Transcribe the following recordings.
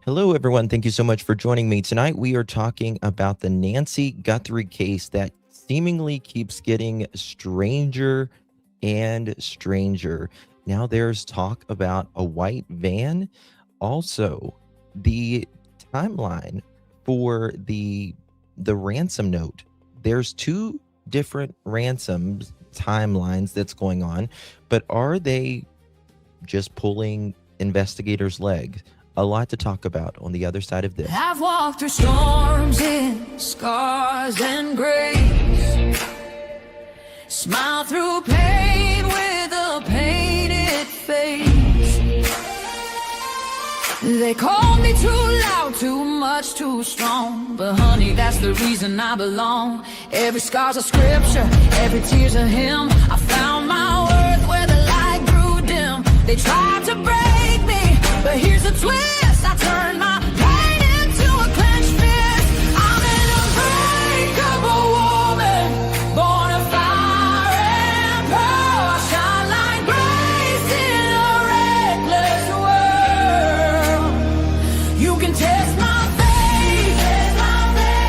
Hello, everyone. Thank you so much for joining me. Tonight, we are talking about the Nancy Guthrie case that seemingly keeps getting stranger and stranger. Now, there's talk about a white van. Also, the timeline for the ransom note. There's two different ransoms timelines that's going on, but are they just pulling investigators' legs? A lot to talk about on the other side of this. I've walked through storms in scars and grace, smile through pain with a painted face. They call me too loud, too much, too strong, but honey, that's the reason I belong. Every scar's a scripture, every tear's a hymn. I found my worth where the light grew dim. They tried to break me, but here's a twist. I turned my pain into a clenched fist. I'm an unbreakable woman, born of fire and pearl. I shine like grace in a reckless world. You can test my faith,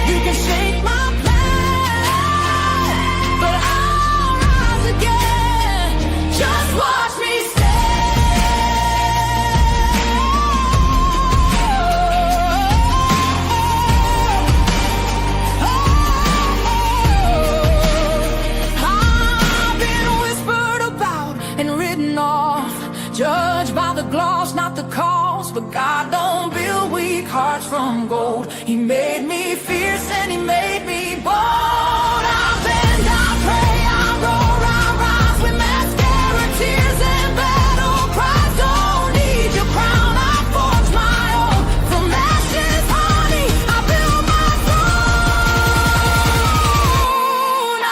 you can shake my plan, but I'll rise again. Just watch me stand. I've been whispered about and written off, judged by the gloss, not the cause. But God don't build weak hearts from gold. He made me fierce and he made me bold. I bend, I pray, I roar, I rise with mascara, tears and battle cries. Don't need your crown, I forge my own. From ashes, honey, I build my throne.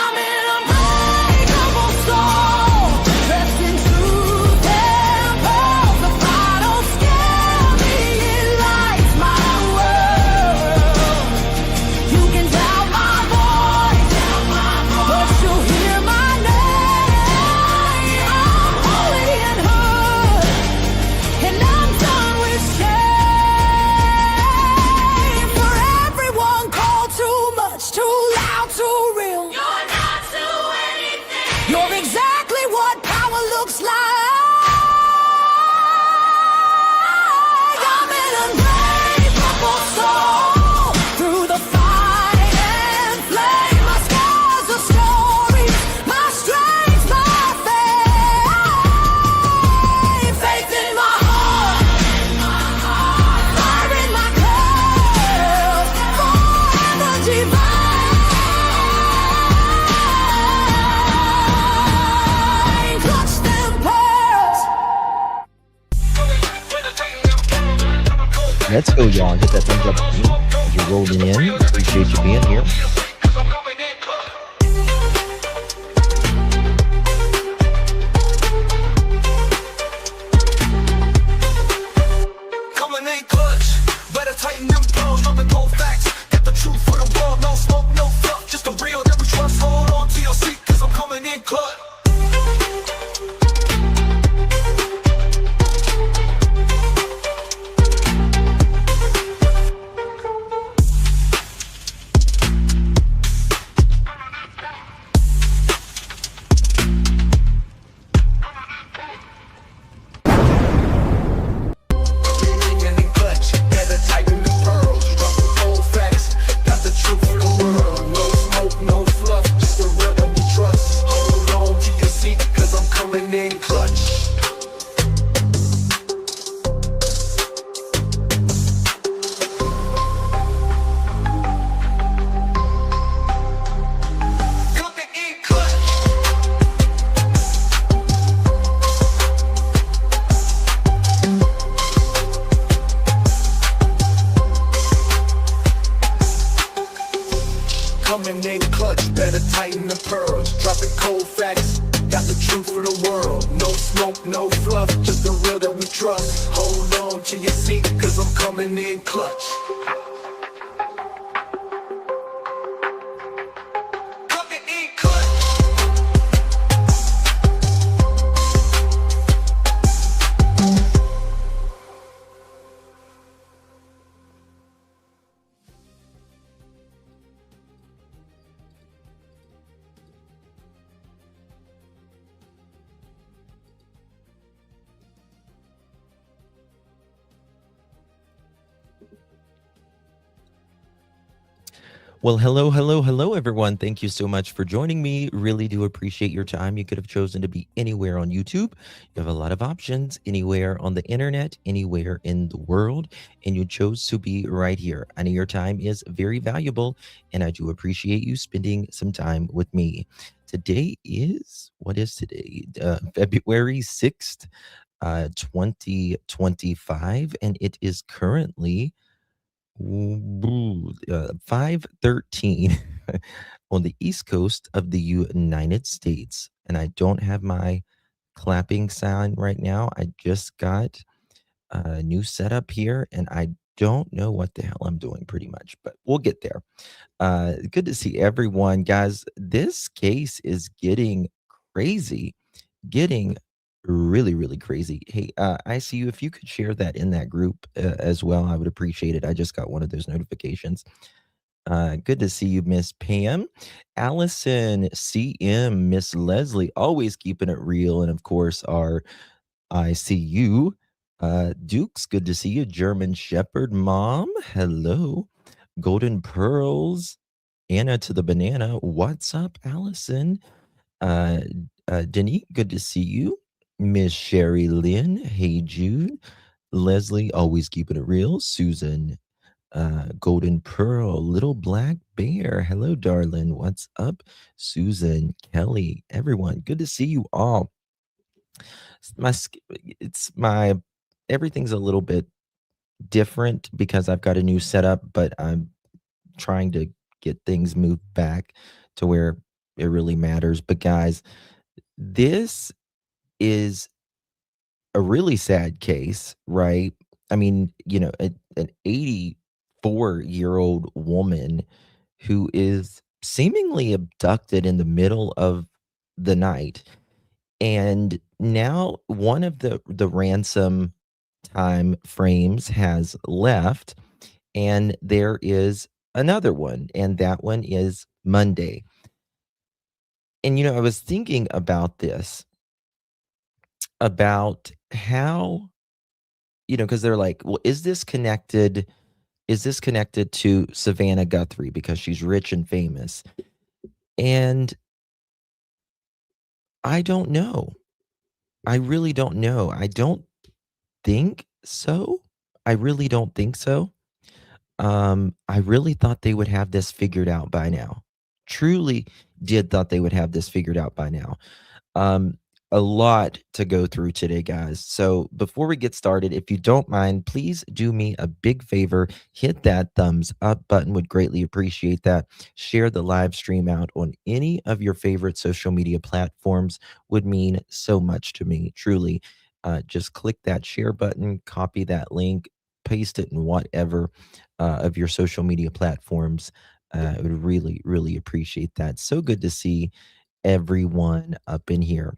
I'm an unbreakable soul, dressed in truth and pearls. The fire don't scare me, it lights my world. You can doubt my voice, but you'll hear my name. I'm holy and hood, and I'm done with shame. For everyone called too much, too loud, too real. You're not to anything. You're exactly what power looks like. I'm an unbreakable soul, through the fight and flame. My scars are stories, my strength, my faith. Faith in my heart, fire in my curls, forever divine. Clutch them pearls. Let's go, y'all. Hit that thumbs up button as you're rolling in. Appreciate you being here. Coming in clutch, better tighten them pearls, dropping cold facts. Got the truth for the world, no smoke, no fluff. Just the real that we trust, hold on to your seat, cause I'm coming in clutch. Coming in clutch, better tighten them pearls, dropping cold facts. Got the truth for the world, no smoke, no fluff. Just the real that we trust, hold on to your seat, cause I'm coming in clutch. Coming in clutch. Coming in clutch, better tighten the pearls, dropping cold facts. Got the truth for the world, no smoke, no fluff, just the real that we trust. Hold on to your seat, cause I'm coming in clutch. Coming in clutch. Well, hello, hello, hello, everyone. Thank you so much for joining me. Really do appreciate your time. You could have chosen to be anywhere on YouTube. You have a lot of options anywhere on the internet, anywhere in the world, and you chose to be right here. I know your time is very valuable, and I do appreciate you spending some time with me. Today is, what is today? February 6th, 2025, and it is currently 5:13 on the East Coast of the United States, and I don't have my clapping sound right now. I just got a new setup here, and I don't know what the hell I'm doing pretty much, but we'll get there. Good to see everyone. Guys, this case is getting crazy, getting really, really crazy. Hey, I see you. If you could share that in that group as well, I would appreciate it. I just got one of those notifications. Good to see you, Miss Pam. Allison, CM, Miss Leslie, always keeping it real. And of course, our I see you. Dukes, good to see you. German Shepherd, Mom, hello. Golden Pearls, Anna to the Banana. What's up, Allison? Uh, Denny, good to see you. Miss Sherry Lynn, hey Jude. Leslie, always keeping it real. Susan, Golden Pearl, Little Black Bear, hello, darling. What's up? Susan, Kelly, everyone, good to see you all. My, it's my, everything's a little bit different because I've got a new setup, but I'm trying to get things moved back to where it really matters. But guys, this is a really sad case, right? I mean, an 84-year-old woman who is seemingly abducted in the middle of the night. And now one of the ransom time frames has left, and there is another one, and that one is Monday. And I was thinking about this, about how, because they're like, well, is this connected to Savannah Guthrie because she's rich and famous? And I don't know. I really don't know. I don't think so. I really don't think so. I really thought they would have this figured out by now. Truly did thought they would have this figured out by now. Um, a lot to go through today, guys. So before we get started, if you don't mind, please do me a big favor. Hit that thumbs up button. Would greatly appreciate that. Share the live stream out on any of your favorite social media platforms. Would mean so much to me, truly. Just click that share button, copy that link, paste it in whatever of your social media platforms. I would really, really appreciate that. So good to see everyone up in here.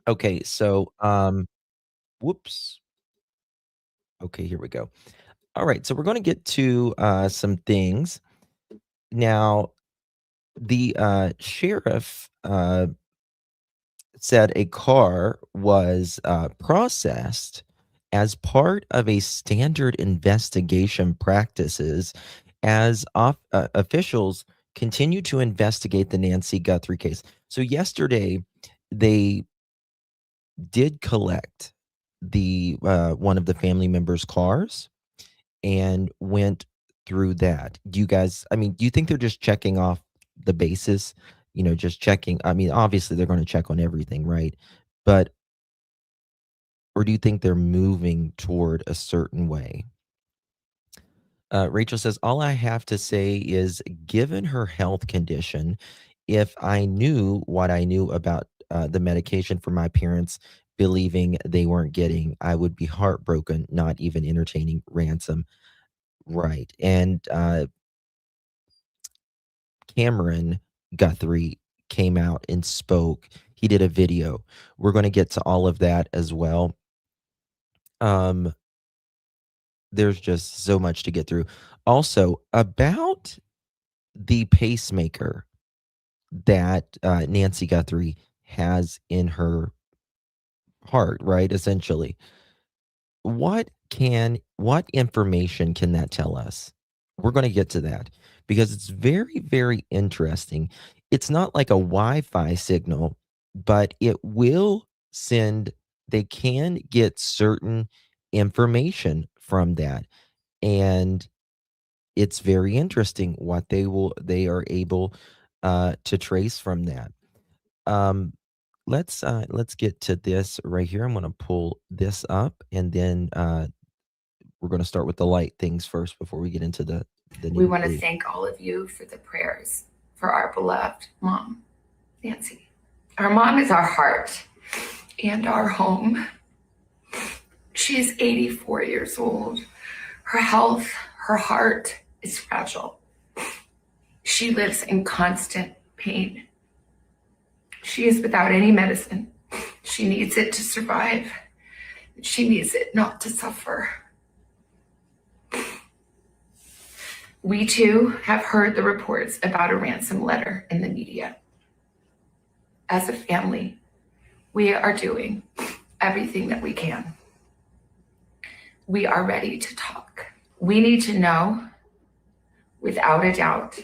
Okay, so whoops. Okay, here we go. All right, so we're going to get to some things. Now, the sheriff said a car was processed as part of a standard investigation practices as officials continue to investigate the Nancy Guthrie case. So yesterday, they did collect the one of the family members' cars and went through that. Do you guys, I mean, do you think they're just checking off the basis? Just checking. I mean, obviously they're going to check on everything, right? But or do you think they're moving toward a certain way? Rachel says, all I have to say is, given her health condition, if I knew what I knew about the medication for my parents believing they weren't getting, I would be heartbroken, not even entertaining ransom. Right. And Cameron Guthrie came out and spoke. He did a video. We're going to get to all of that as well. Um, there's just so much to get through. Also, about the pacemaker that Nancy Guthrie has in her heart, right? Essentially, what information can that tell us? We're going to get to that because it's very, very interesting. It's not like a Wi-Fi signal, but it will send, they can get certain information from that. And it's very interesting what they are able to trace from that. Um, let's get to this right here. I'm going to pull this up, and then we're going to start with the light things first before we get into the We nitty want to gritty. thank all of you for the prayers for our beloved mom, Nancy. Our mom is our heart and our home. She is 84 years old. Her health, her heart is fragile. She lives in constant pain. She is without any medicine. She needs it to survive. She needs it not to suffer. We too have heard the reports about a ransom letter in the media. As a family, we are doing everything that we can. We are ready to talk. We need to know, without a doubt,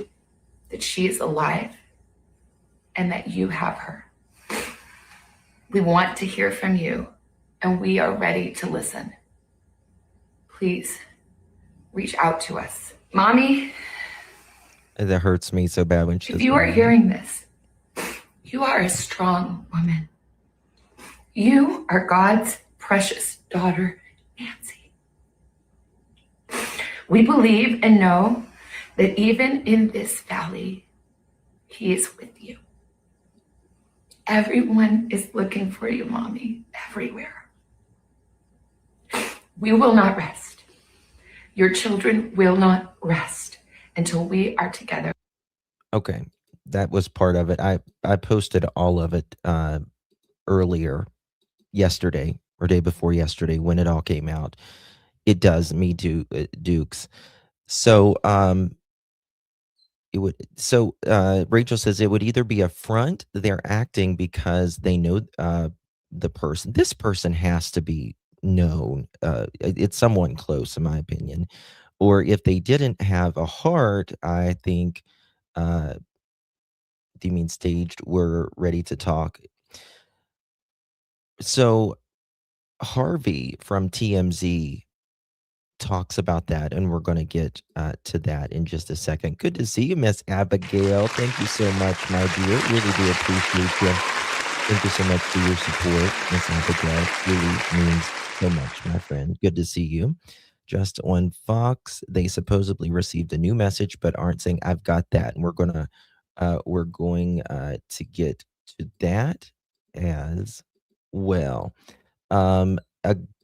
that she is alive and that you have her. We want to hear from you, and we are ready to listen. Please reach out to us. Mommy, That hurts me so bad when she if says you are mommy. hearing this, you are a strong woman. You are God's precious daughter, Nancy. We believe and know that even in this valley, He is with you. Everyone is looking for you, Mommy, everywhere. We will not rest. Your children will not rest until we are together. Okay, that was part of it. I posted all of it earlier yesterday or day before yesterday when it all came out. It does, me too, Dukes. So Rachel says it would either be a front, they're acting because they know the person. This person has to be known. It's someone close, in my opinion. Or if they didn't have a heart, I think uh do you mean staged? We're ready to talk. So Harvey from TMZ talks about that, and we're going to get to that in just a second. Good to see you, Miss Abigail. Thank you so much, my dear. Really do appreciate you. Thank you so much for your support, Miss Abigail. Really means so much, my friend. Good to see you. Just on Fox, they supposedly received a new message, but aren't saying I've got that. And we're going to get to that as well. A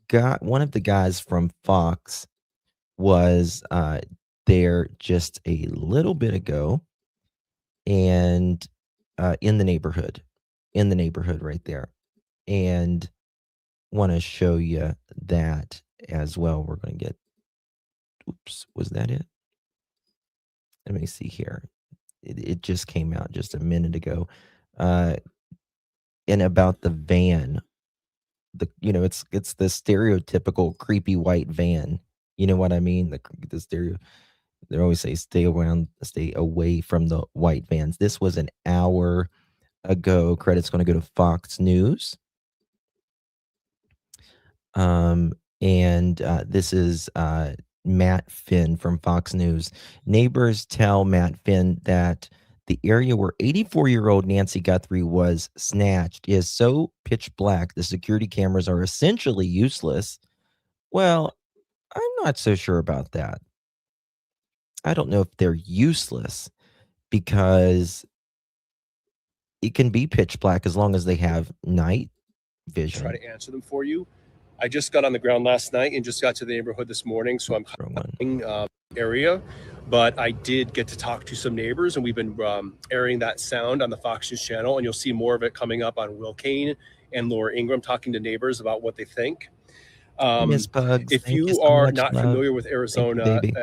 guy, one of the guys from Fox was there just a little bit ago, and in the neighborhood right there, and want to show you that as well. We're going to get, oops, was that it? Let me see here. It just came out just a minute ago, and about the van. It's the stereotypical creepy white van. You know what I mean? The stereo. They always say stay away from the white vans. This was an hour ago. Credit's going to go to Fox News. And this is Matt Finn from Fox News. Neighbors tell Matt Finn that the area where 84-year-old Nancy Guthrie was snatched is so pitch black, the security cameras are essentially useless. Well, I'm not so sure about that. I don't know if they're useless because it can be pitch black as long as they have night vision. Try to answer them for you. I just got on the ground last night and just got to the neighborhood this morning, so I'm covering area. But I did get to talk to some neighbors, and we've been airing that sound on the Fox News channel, and you'll see more of it coming up on Will Kane and Laura Ingram talking to neighbors about what they think. Miss Bugs, if thank you so are much, not love. familiar with Arizona, baby.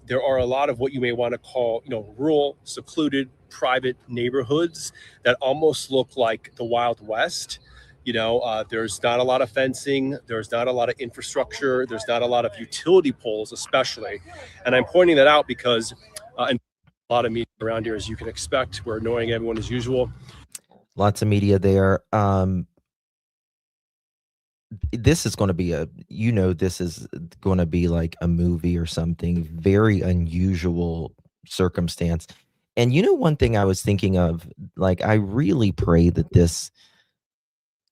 there are a lot of what you may want to call, rural, secluded, private neighborhoods that almost look like the Wild West. There's not a lot of fencing, there's not a lot of infrastructure, there's not a lot of utility poles, especially. And I'm pointing that out because and a lot of media around here, as you can expect, we're annoying everyone as usual. Lots of media there. This is going to be this is going to be like a movie or something. Very unusual circumstance. And one thing I was thinking of, like, I really pray that this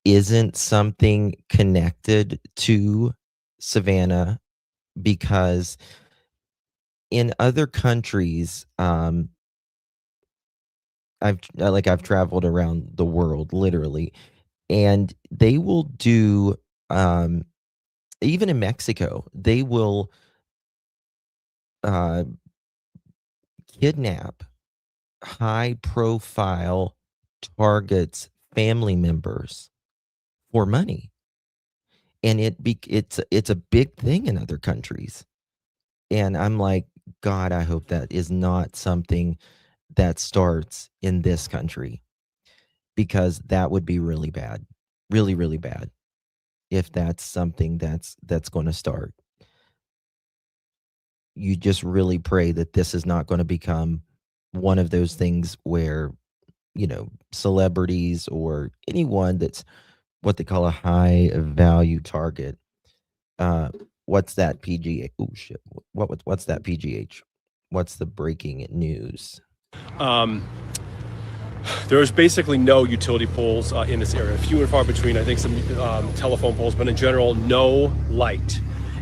isn't something connected to Savannah, because in other countries, I've traveled around the world literally, and they will do, even in Mexico, they will uh, kidnap high profile targets, family members, for money, and it's a big thing in other countries. And I'm like, God, I hope that is not something that starts in this country, because that would be really bad, really, really bad, if that's something that's going to start. You just really pray that this is not going to become one of those things where, celebrities or anyone that's what they call a high value target. What's that PGA? Oh shit! What's that PGH? What's the breaking news? There's basically no utility poles in this area, few and far between. I think some telephone poles, but in general, no light.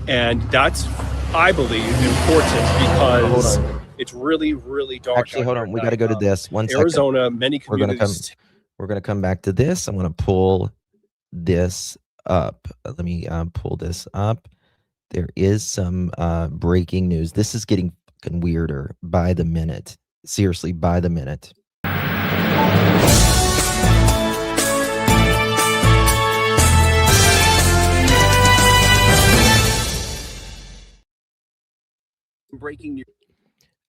And that's, I believe, important because it's really, really dark. Actually, hold on. We got to go to this. One second. Arizona, many communities. We're gonna come back to this. I'm gonna pull this up. Let me pull this up. There is some breaking news. This is getting fucking weirder by the minute. Seriously, by the minute. Breaking news.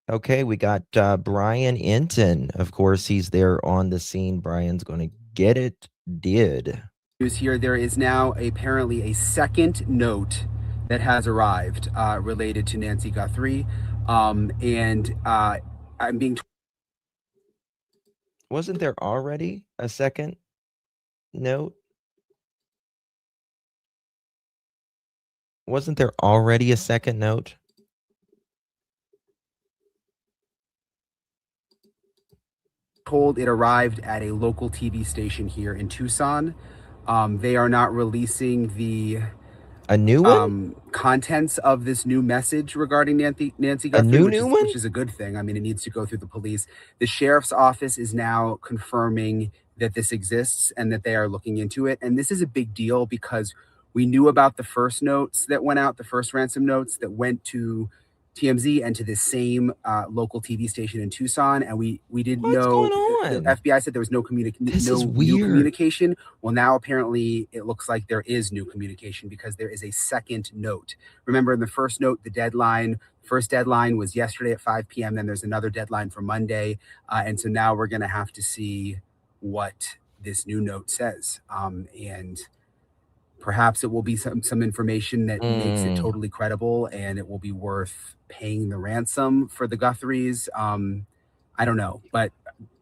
Okay, we got Brian Enton. Of course, he's there on the scene. Brian's going to get it did. Here, there is now apparently a second note that has arrived related to Nancy Guthrie. I'm being Wasn't there already a second note? Wasn't there already a second note? told it arrived at a local TV station here in Tucson. They are not releasing a new one? Contents of this new message regarding Nancy Guthrie, a new one? Which is a good thing. I mean, it needs to go through the police. The sheriff's office is now confirming that this exists and that they are looking into it. And this is a big deal because we knew about the first notes that went out, the first ransom notes that went to TMZ and to the same local TV station in Tucson, and we didn't What's know. going on? The FBI said there was no This no is new weird. communication. Well, now apparently it looks like there is new communication because there is a second note. Remember, in the first note, the first deadline was yesterday at 5 p.m. Then there's another deadline for Monday, and so now we're going to have to see what this new note says, and perhaps it will be some information that makes it totally credible, and it will be worth paying the ransom for the Guthries. I don't know, but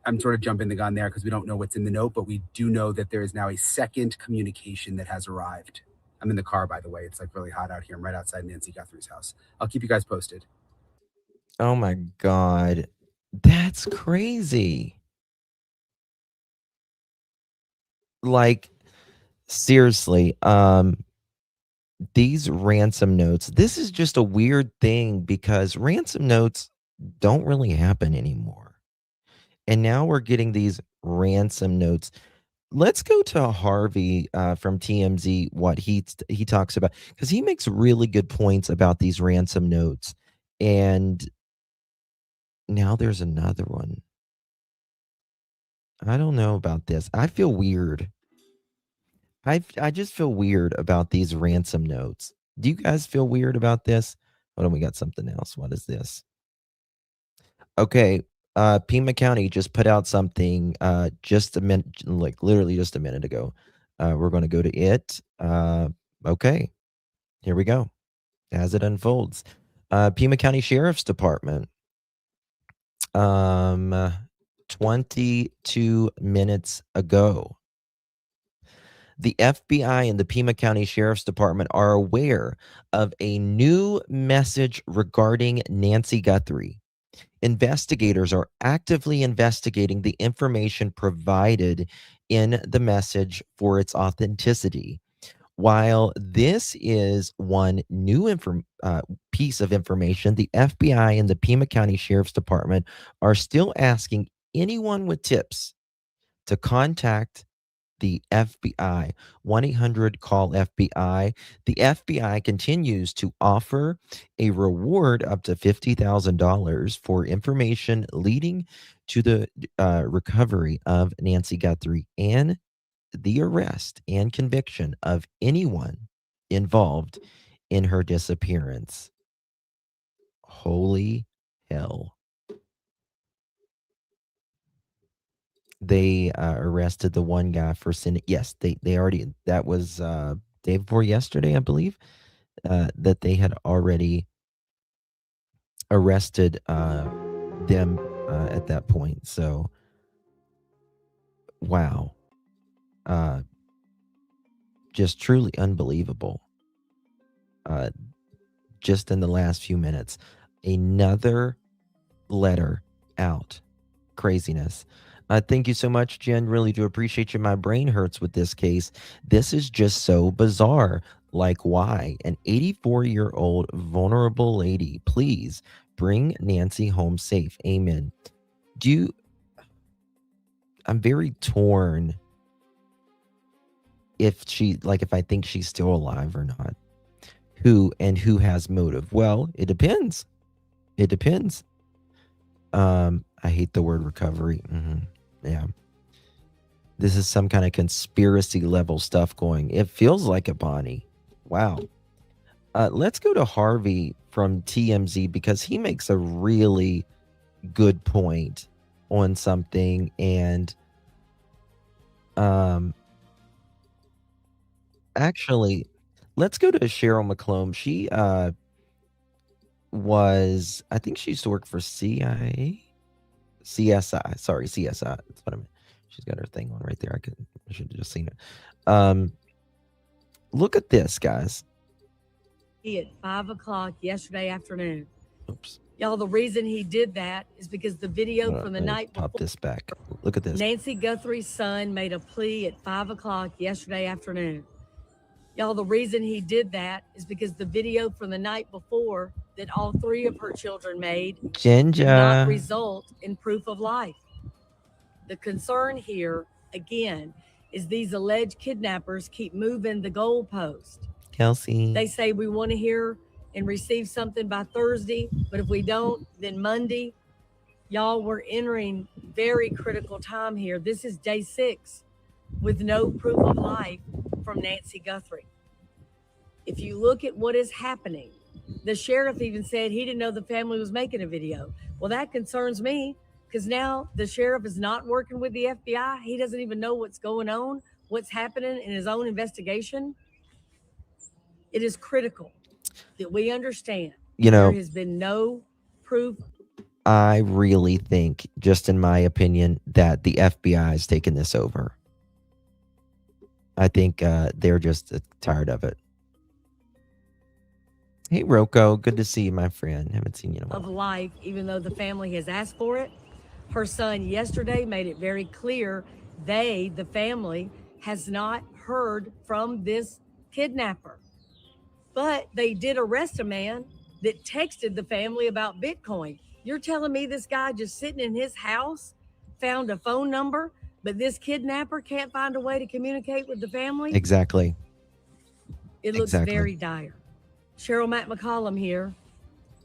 I'm sort of jumping the gun there because we don't know what's in the note, but we do know that there is now a second communication that has arrived. I'm in the car, by the way. It's like really hot out here. I'm right outside Nancy Guthrie's house. I'll keep you guys posted. Oh my God. That's crazy. Like, seriously, these ransom notes, this is just a weird thing because ransom notes don't really happen anymore. And now we're getting these ransom notes. Let's go to Harvey from TMZ, what he talks about, because he makes really good points about these ransom notes. And now there's another one. I don't know about this. I feel weird. I just feel weird about these ransom notes. Do you guys feel weird about this? Hold on, we got something else. What is this? Okay, Pima County just put out something just a minute, like literally just a minute ago. We're going to go to it. Okay, here we go. As it unfolds, Pima County Sheriff's Department. 22 minutes ago, the FBI and the Pima County Sheriff's Department are aware of a new message regarding Nancy Guthrie. Investigators are actively investigating the information provided in the message for its authenticity. While this is one new piece of information, the FBI and the Pima County Sheriff's Department are still asking anyone with tips to contact the FBI. 1-800-CALL-FBI. The FBI continues to offer a reward up to $50,000 for information leading to the recovery of Nancy Guthrie and the arrest and conviction of anyone involved in her disappearance. Holy hell. They arrested the one guy for sin. Yes, they already, that was day before yesterday, I believe, that they had already arrested them at that point. So, wow. Just truly unbelievable. Just in the last few minutes, another letter out. Craziness. Thank you so much, Jen. Really do appreciate you. My brain hurts with this case. This is just so bizarre. Like, why? An 84-year-old vulnerable lady. Please bring Nancy home safe. Amen. I'm very torn if I think she's still alive or not. Who has motive? Well, it depends. It depends. I hate the word recovery. Yeah. This is some kind of conspiracy level stuff going. It feels like it, Bonnie. Wow. Let's go to Harvey from TMZ because he makes a really good point on something. And actually, let's go to Cheryl McClomb. She I think she used to work for CSI. Sorry, CSI. That's what I meant. She's got her thing on right there. I should have just seen it. Look at this, guys. At 5 o'clock yesterday afternoon. Oops. Y'all, the reason he did that is because the video from the night before. Pop this back. Look at this. Nancy Guthrie's son made a plea at 5 o'clock yesterday afternoon. Y'all, the reason he did that is because the video from the night before that all three of her children made did not result in proof of life. The concern here, again, is these alleged kidnappers keep moving the goalpost. Kelsey. They say we want to hear and receive something by Thursday, but if we don't, then Monday. Y'all, we're entering very critical time here. This is day 6 with no proof of life from Nancy Guthrie. If you look at what is happening, the sheriff even said he didn't know the family was making a video. Well, that concerns me because now the sheriff is not working with the FBI. He doesn't even know what's going on, what's happening in his own investigation. It is critical that we understand there has been no proof. I really think, just in my opinion, that the FBI has taken this over. I think they're just tired of it. Hey, Rocco. Good to see you, my friend. Haven't seen you in a while. Of life, even though the family has asked for it. Her son yesterday made it very clear the family, has not heard from this kidnapper. But they did arrest a man that texted the family about Bitcoin. You're telling me this guy just sitting in his house found a phone number, but this kidnapper can't find a way to communicate with the family? Exactly. It looks very dire. Cheryl Matt McCollum here.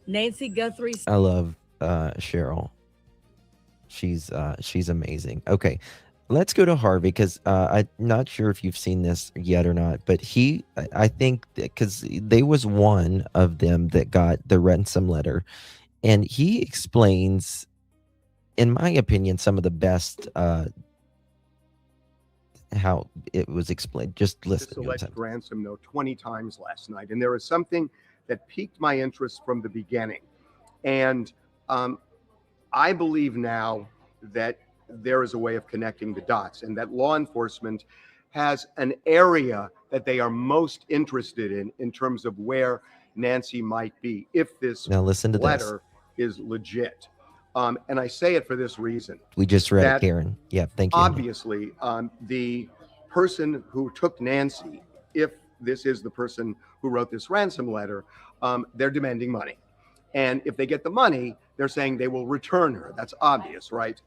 Nancy Guthrie. I love Cheryl. She's amazing. Okay. Let's go to Harvey because I'm not sure if you've seen this yet or not, but I think because they was one of them that got the ransom letter, and he explains, in my opinion, some of the best how it was explained. Just this listen. alleged ransom note 20 times last night, and there is something that piqued my interest from the beginning. And I believe now that there is a way of connecting the dots, and that law enforcement has an area that they are most interested in terms of where Nancy might be, if this Now listen to letter is legit. And I say it for this reason. We just read it, that Karen. Yeah, thank you. Obviously, the person who took Nancy, if this is the person who wrote this ransom letter, they're demanding money. And if they get the money, they're saying they will return her. That's obvious, right?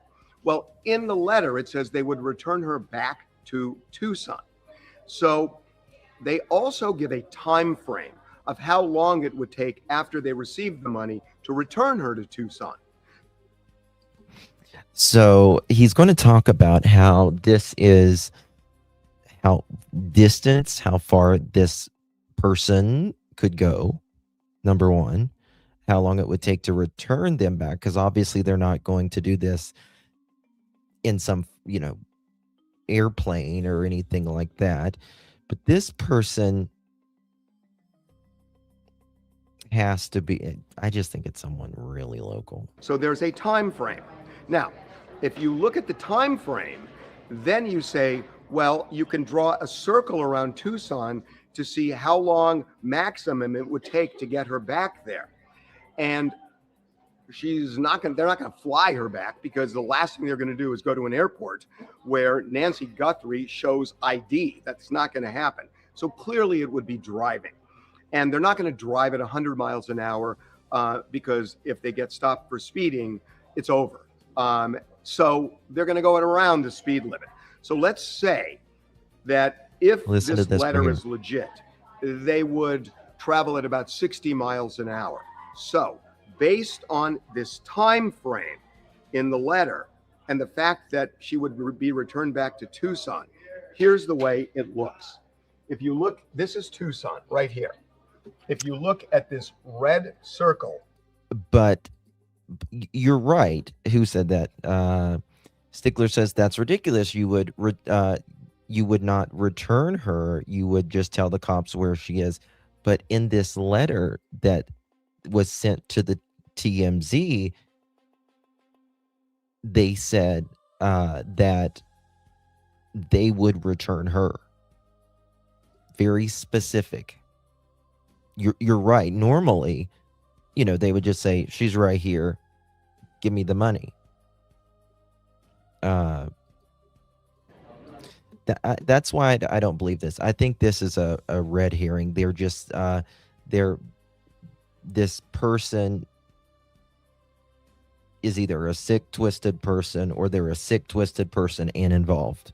Well, in the letter, it says they would return her back to Tucson. So they also give a time frame of how long it would take after they received the money to return her to Tucson. So he's going to talk about how this is, how distance, how far this person could go, number one, how long it would take to return them back, because obviously they're not going to do this in some, airplane or anything like that. But this person has to be, I just think it's someone really local. So there's a time frame. Now, if you look at the time frame, then you say, well, you can draw a circle around Tucson to see how long maximum it would take to get her back there. And they're not going to fly her back, because the last thing they're going to do is go to an airport where Nancy Guthrie shows ID. That's not going to happen. So clearly it would be driving. And they're not going to drive at 100 miles an hour because if they get stopped for speeding, it's over. So they're going to go at around the speed limit. So let's say that if this letter is legit, they would travel at about 60 miles an hour. So based on this time frame in the letter and the fact that she would be returned back to Tucson, here's the way it looks. If you look, this is Tucson right here. If you look at this red circle. But you're right. Who said that? Stickler says that's ridiculous. You would not return her. You would just tell the cops where she is. But in this letter that was sent to the TMZ, they said that they would return her. Very specific. You're right. Normally, they would just say, she's right here, give me the money. That's why I don't believe this. I think this is a red herring. They're just this person is either a sick, twisted person, or they're a sick, twisted person and involved.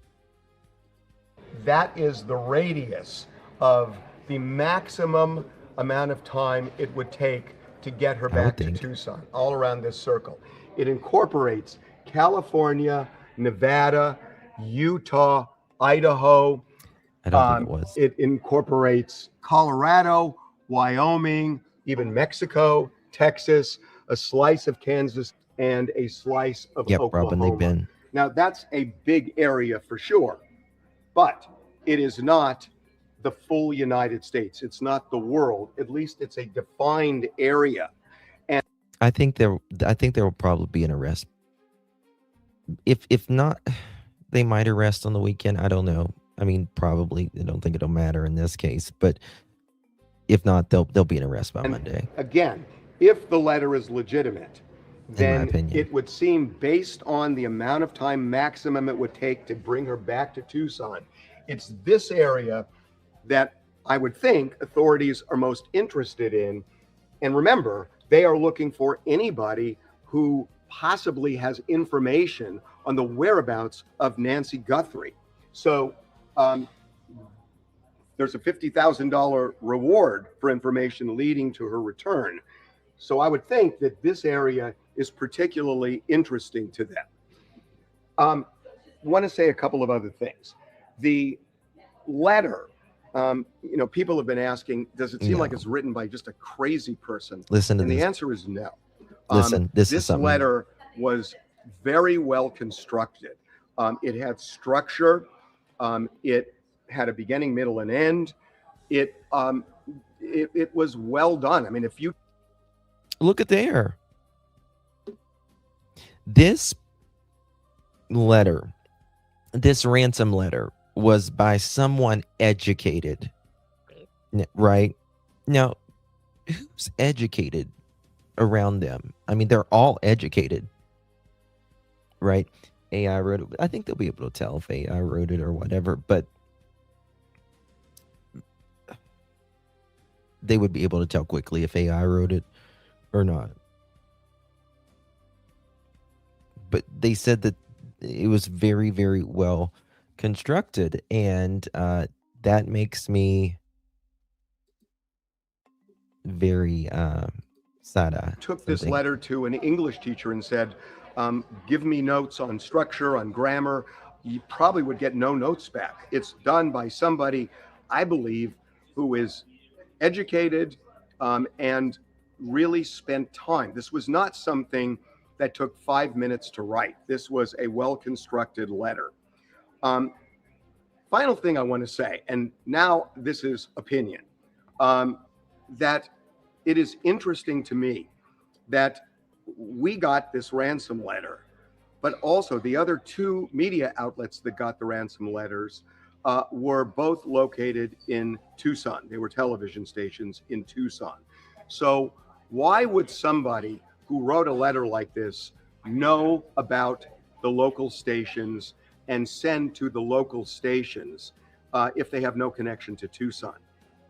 That is the radius of the maximum amount of time it would take to get her back to Tucson, all around this circle. It incorporates California, Nevada, Utah, Idaho. I don't think it was. It incorporates Colorado, Wyoming, even Mexico, Texas, a slice of Kansas, and a slice of Oklahoma. Robin, they've been. Now, that's a big area for sure, but it is not the full United States. It's not the world. At least it's a defined area. And I think there will probably be an arrest. If not, they might arrest on the weekend. I don't know. I mean, probably. I don't think it'll matter in this case, but if not, there'll be an arrest by Monday. Again, if the letter is legitimate, then it would seem, based on the amount of time maximum it would take to bring her back to Tucson, it's this area that I would think authorities are most interested in. And remember, they are looking for anybody who possibly has information on the whereabouts of Nancy Guthrie. So there's a $50,000 reward for information leading to her return. So I would think that this area is particularly interesting to them. I want to say a couple of other things. The letter, people have been asking, does it seem like it's written by just a crazy person? Listen to this. And the answer is no. Listen, this letter was very well constructed. It had structure. It had a beginning, middle, and end. It was well done. I mean, if you Look at there. This letter, this ransom letter, was by someone educated, right? Now, who's educated around them? I mean, they're all educated, right? AI wrote it. I think they'll be able to tell if AI wrote it or whatever, but they would be able to tell quickly if AI wrote it or not. But they said that it was very, very well constructed, and that makes me very sad. took this letter to an English teacher and said, give me notes on structure, on grammar, you probably would get no notes back. It's done by somebody, I believe, who is educated and really spent time. This was not something that took 5 minutes to write. This was a well-constructed letter. Final thing I want to say, and now this is opinion, that it is interesting to me that we got this ransom letter, but also the other two media outlets that got the ransom letters were both located in Tucson. They were television stations in Tucson. So why would somebody who wrote a letter like this know about the local stations and send to the local stations if they have no connection to Tucson?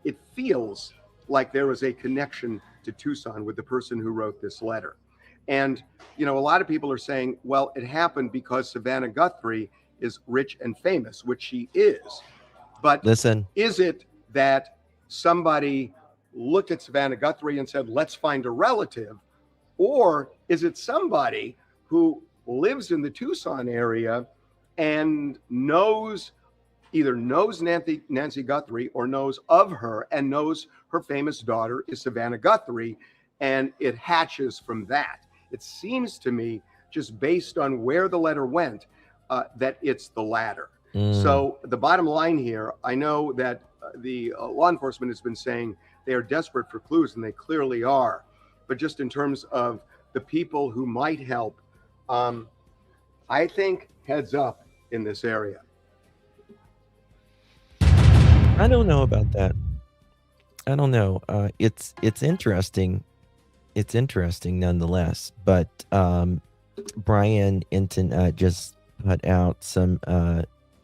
It feels like there was a connection to Tucson with the person who wrote this letter. And, you know, a lot of people are saying, well, it happened because Savannah Guthrie is rich and famous, which she is. But listen, is it that somebody looked at Savannah Guthrie and said, let's find a relative? Or is it somebody who lives in the Tucson area and either knows Nancy Guthrie or knows of her and knows her famous daughter is Savannah Guthrie, and it hatches from that? It seems to me, just based on where the letter went, that it's the latter. So the bottom line here, I know that the law enforcement has been saying they are desperate for clues, and they clearly are. But just in terms of the people who might help, I think heads up in this area. I don't know about that. I don't know. It's interesting. It's interesting nonetheless. But Brian Inton just put out some.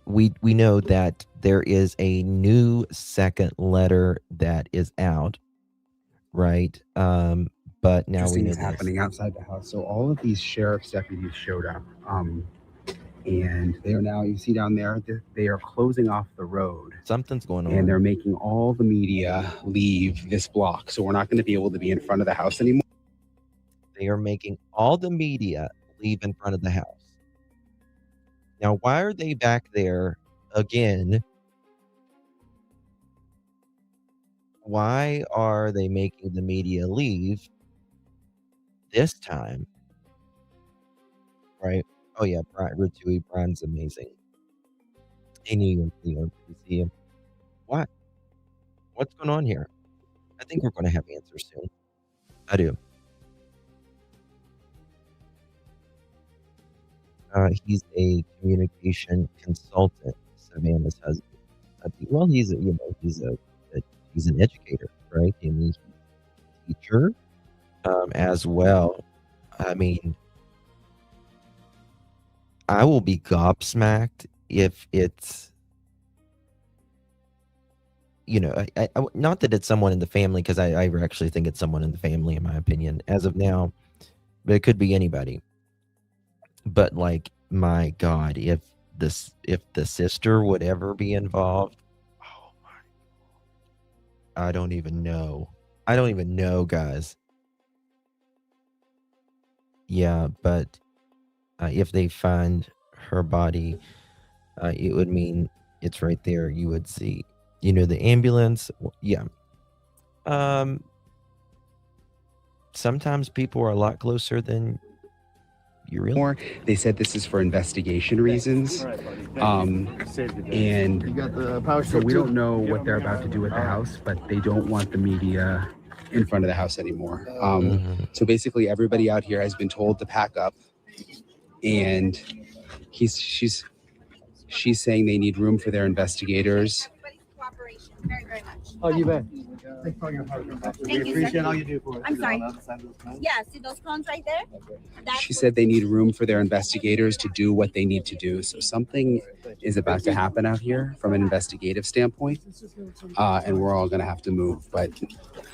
We know that there is a new second letter that is out, right? But now we know is happening outside the house. So all of these sheriff's deputies showed up, and they are now, you see down there, they are closing off the road. Something's going on. And they're making all the media leave this block. So we're not going to be able to be in front of the house anymore. They are making all the media leave in front of the house. Now, why are they back there again? Why are they making the media leave this time? Right? Oh, yeah, Brian's amazing. He knew you see him. What? What's going on here? I think we're going to have answers soon. I do. He's a communication consultant, Savannah's husband. Well, he's an educator, right? And he's a teacher as well. I mean, I will be gobsmacked if it's, I not that it's someone in the family, because I actually think it's someone in the family, in my opinion, as of now, but it could be anybody. But like, my God, if the sister would ever be involved, oh my God, I don't even know, guys. Yeah, but if they find her body, it would mean it's right there. You would see, the ambulance. Yeah. Sometimes people are a lot closer than You really? More. They said this is for investigation reasons. And so we don't know what they're about to do at the house, but they don't want the media in front of the house anymore. So basically, everybody out here has been told to pack up, and she's saying they need room for their investigators. Very, very much. Oh, you bet. Thank We you, appreciate sir. all you do for us. I'm sorry. On the other side of those plans. Yeah, see those cones right there? That's She said they need room for their investigators to do what they need to do. So something is about to happen out here from an investigative standpoint, and we're all going to have to move. But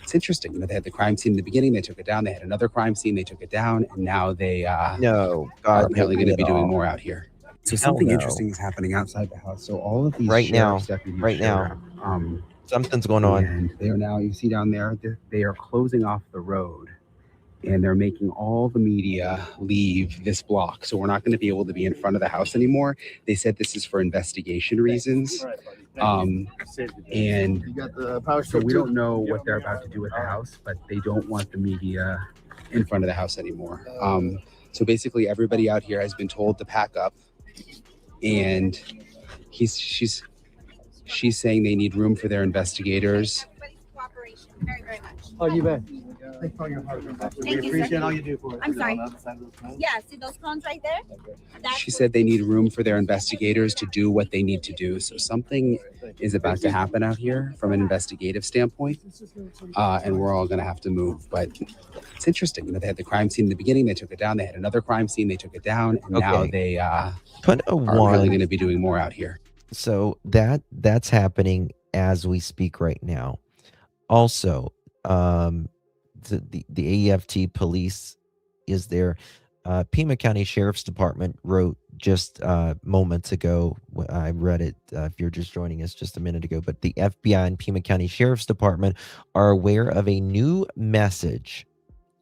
it's interesting. They had the crime scene in the beginning, they took it down. They had another crime scene, they took it down, and now they No, are God, apparently no, going to at be doing all. more out here. So Hell something no. interesting is happening outside the house. So all of these Right now, sheriff's deputies right showed now. up, Something's going on. and they are now, you see down there, they are closing off the road, and they're making all the media leave this block. So we're not going to be able to be in front of the house anymore. They said this is for investigation reasons. And You got the power so strip we too? don't know what they're about to do at the house, but they don't want the media in front of the house anymore. So basically, everybody out here has been told to pack up, and she's saying they need room for their investigators. everybody's cooperation. Very, very much. Oh, you bet. Thank We you, appreciate sir. all you do for us. I'm sorry. On the other side of those plans. Yeah, see those cones right there? That's She said they need room for their investigators to do what they need to do. So something is about to happen out here from an investigative standpoint, and we're all going to have to move. But it's interesting. They had the crime scene in the beginning, they took it down. They had another crime scene, they took it down, and now Okay. they Put a are really one. going to be doing more out here. So that's happening as we speak right now. Also, the AEFT police is there. Pima County Sheriff's Department wrote just moments ago. I read it. If you're just joining us just a minute ago, but the FBI and Pima County Sheriff's Department are aware of a new message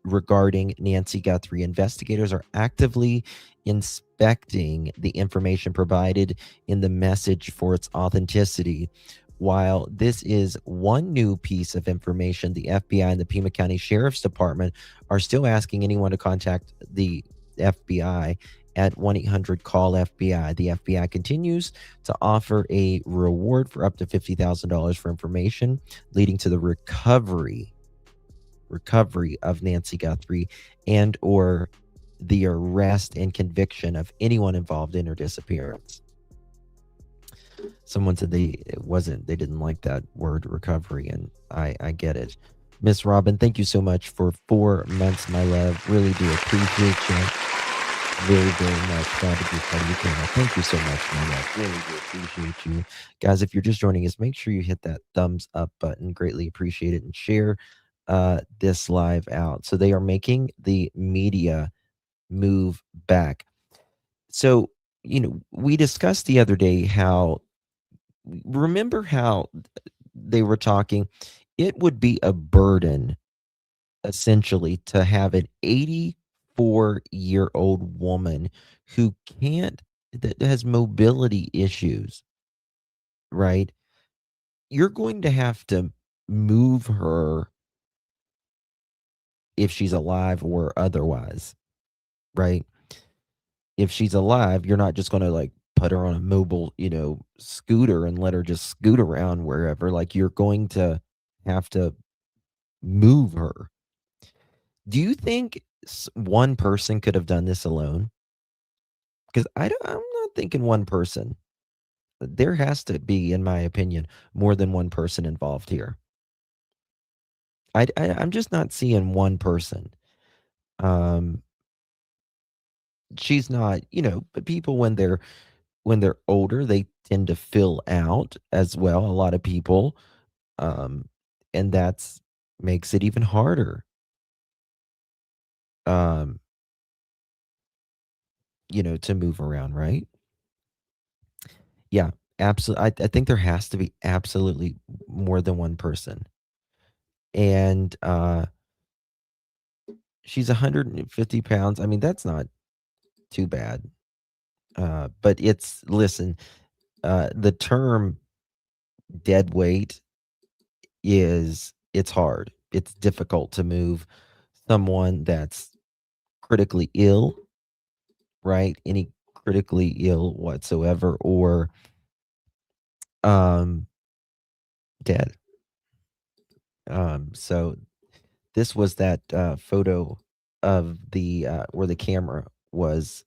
regarding Nancy Guthrie. Investigators are actively inspecting the information provided in the message for its authenticity. While this is one new piece of information, the FBI and the Pima County Sheriff's Department are still asking anyone to contact the FBI at 1-800-CALL-FBI. The FBI continues to offer a reward for up to $50,000 for information leading to the recovery of Nancy Guthrie and or the arrest and conviction of anyone involved in her disappearance. Someone said they didn't like that word recovery, and I get it. Miss Robin, thank you so much for 4 months, my love. Really do appreciate you very, very much. Glad to be part of your channel. Thank you so much, my love. Really do appreciate you. Guys, if you're just joining us, make sure you hit that thumbs up button. Greatly appreciate it, and share this live out. So they are making the media move back. So, we discussed the other day remember how they were talking, it would be a burden essentially to have an 84-year-old woman that has mobility issues, right? You're going to have to move her if she's alive or otherwise, right? If she's alive, you're not just going to put her on a mobile, scooter and let her just scoot around wherever. You're going to have to move her. Do you think one person could have done this alone? Because I'm not thinking one person. There has to be, in my opinion, more than one person involved here. I'm just not seeing one person. She's not, but people when they're older, they tend to fill out as well. A lot of people, and that's makes it even harder. To move around, right? Yeah, absolutely. I think there has to be absolutely more than one person. And she's 150 pounds. I mean, that's not too bad. But listen, the term dead weight it's hard. It's difficult to move someone that's critically ill right? Any critically ill whatsoever, or um, dead. So this was that photo of the where the camera was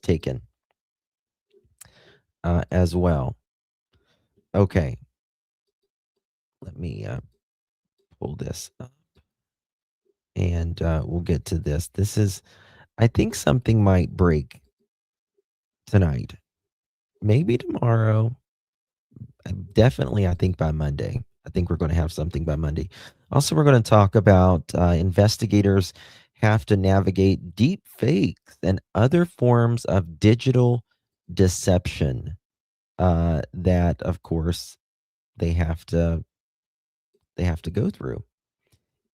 taken as well. Okay, let me pull this up, and we'll get to this. This is, I think something might break tonight, maybe tomorrow. Definitely, I think by Monday. I think we're going to have something by Monday. Also, we're going to talk about investigators have to navigate deep fakes and other forms of digital deception that, of course, they have to go through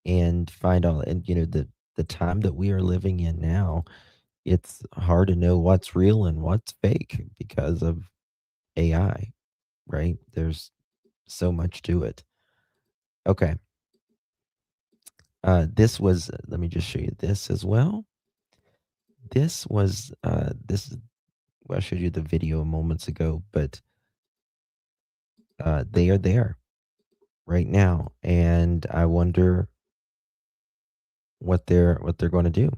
and find out. And the time that we are living in now, it's hard to know what's real and what's fake because of AI, right? There's so much to it. Okay. This was, let me just show you this as well. This was, well, I showed you the video moments ago, but they are there right now. And I wonder what they're going to do.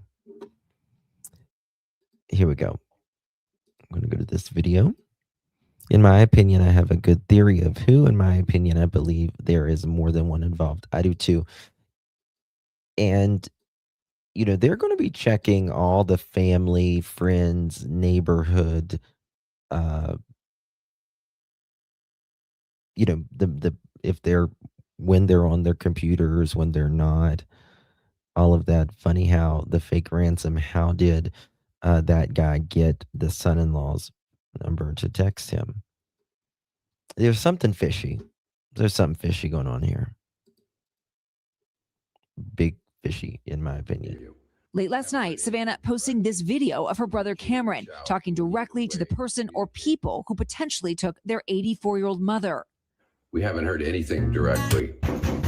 Here we go. I'm going to go to this video. In my opinion, I have a good theory of who. In my opinion, I believe there is more than one involved. I do too. And they're going to be checking all the family, friends, neighborhood, the if they're, when they're on their computers, when they're not, all of that. Funny how the fake ransom, how did that guy get the son-in-law's number to text him? There's something fishy. There's something fishy going on here. Big fishy, in my opinion. Late last night, Savannah posting this video of her brother Cameron talking directly to the person or people who potentially took their 84-year-old mother. We haven't heard anything directly.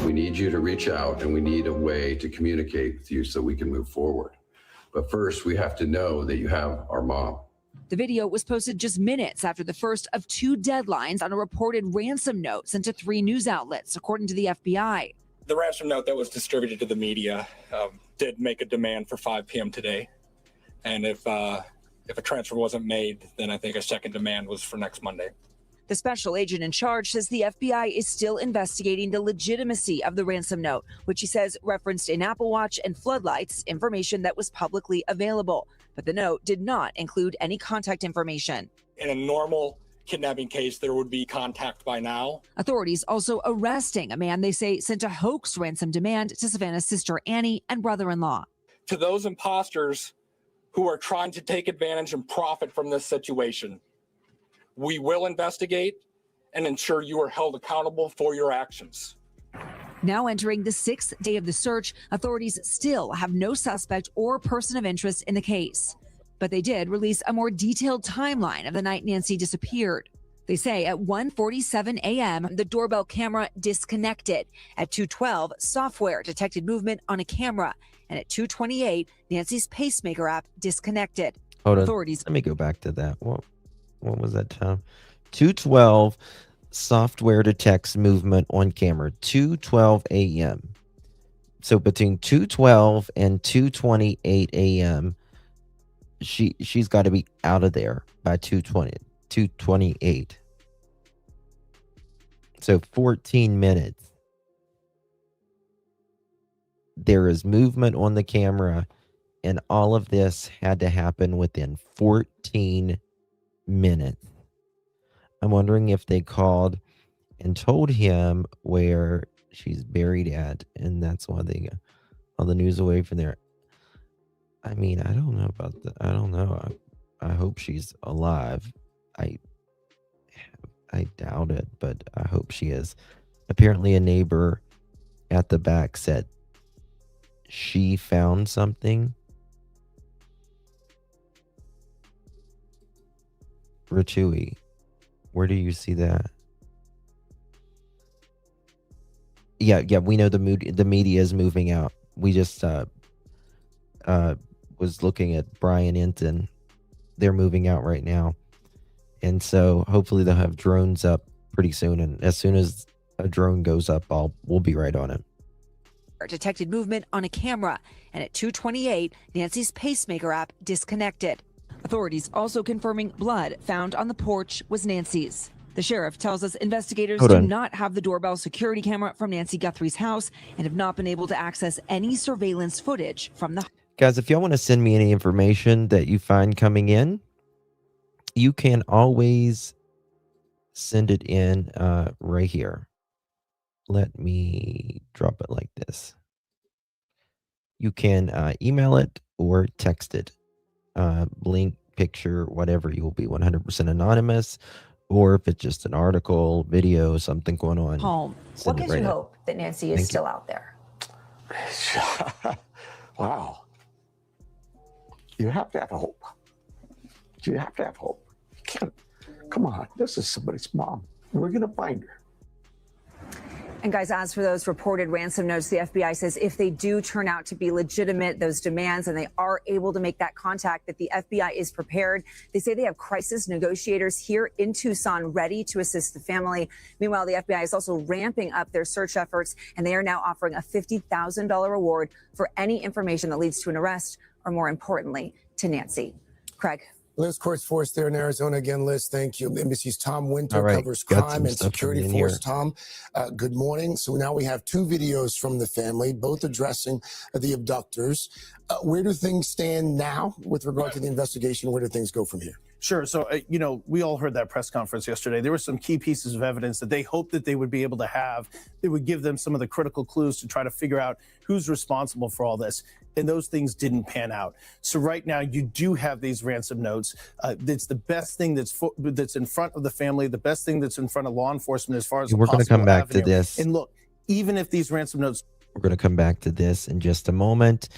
We need you to reach out, and we need a way to communicate with you so we can move forward. But first, we have to know that you have our mom. The video was posted just minutes after the first of 2 deadlines on a reported ransom note sent to 3 news outlets, according to the FBI. The ransom note that was distributed to the media did make a demand for 5 p.m. today. And if a transfer wasn't made, then I think a second demand was for next Monday. The special agent in charge says the FBI is still investigating the legitimacy of the ransom note, which he says referenced in Apple Watch and floodlights information that was publicly available. But the note did not include any contact information. In a normal kidnapping case, there would be contact by now. Authorities also arresting a man they say sent a hoax ransom demand to Savannah's sister Annie and brother-in-law. To those imposters who are trying to take advantage and profit from this situation, we will investigate and ensure you are held accountable for your actions. Now entering the 6th day of the search, authorities still have no suspect or person of interest in the case. But they did release a more detailed timeline of the night Nancy disappeared. They say at 1:47 a.m., the doorbell camera disconnected. At 2:12, software detected movement on a camera. And at 2:28, Nancy's Pacemaker app disconnected. Hold on. Authorities. Let me go back to that. What was that time? 2:12, software detects movement on camera. 2:12 a.m. So between 2:12 and 2:28 a.m., she's got to be out of there by 2:28. So 14 minutes. There is movement on the camera, and all of this had to happen within 14 minutes. I'm wondering if they called and told him where she's buried at, and that's why they got all the news away from there. I mean, I don't know about that. I don't know. I hope she's alive. I doubt it, but I hope she is. Apparently, a neighbor at the back said she found something. Ratui, where do you see that? Yeah, we know the media is moving out. We just was looking at Brian Enton they're moving out right now. And so hopefully they'll have drones up pretty soon. And as soon as a drone goes up, we'll be right on it. Detected movement on a camera, and at 2:28, Nancy's pacemaker app disconnected. Authorities also confirming blood found on the porch was Nancy's. The sheriff tells us investigators do not have the doorbell security camera from Nancy Guthrie's house and have not been able to access any surveillance footage from the. Guys, if y'all want to send me any information that you find coming in, you can always send it in right here. Let me drop it like this. You can email it or text it. Link, picture, whatever. You will be 100% anonymous. Or if it's just an article, video, something going on. Home. What gives you hope that Nancy is still out there? Wow. You have to have hope. You have to have hope. You can't. Come on. This is somebody's mom. We're going to find her. And guys, as for those reported ransom notes, the FBI says if they do turn out to be legitimate, those demands, and they are able to make that contact, that the FBI is prepared. They say they have crisis negotiators here in Tucson ready to assist the family. Meanwhile, the FBI is also ramping up their search efforts, and they are now offering a $50,000 reward for any information that leads to an arrest, or more importantly, to Nancy. Craig. Liz Courts Force there in Arizona. Again, Liz, thank you. NBC's Tom Winter covers crime and security force. Tom, good morning. So now we have two videos from the family, both addressing the abductors. Where do things stand now with regard to the investigation? Where do things go from here? Sure. So, we all heard that press conference yesterday. There were some key pieces of evidence that they hoped that they would be able to have. They would give them some of the critical clues to try to figure out who's responsible for all this. And those things didn't pan out. So right now you do have these ransom notes. It's the best thing that's in front of the family, the best thing that's in front of law enforcement as far as we're going to come back to this. And look, even if these ransom notes, we're going to come back to this in just a moment.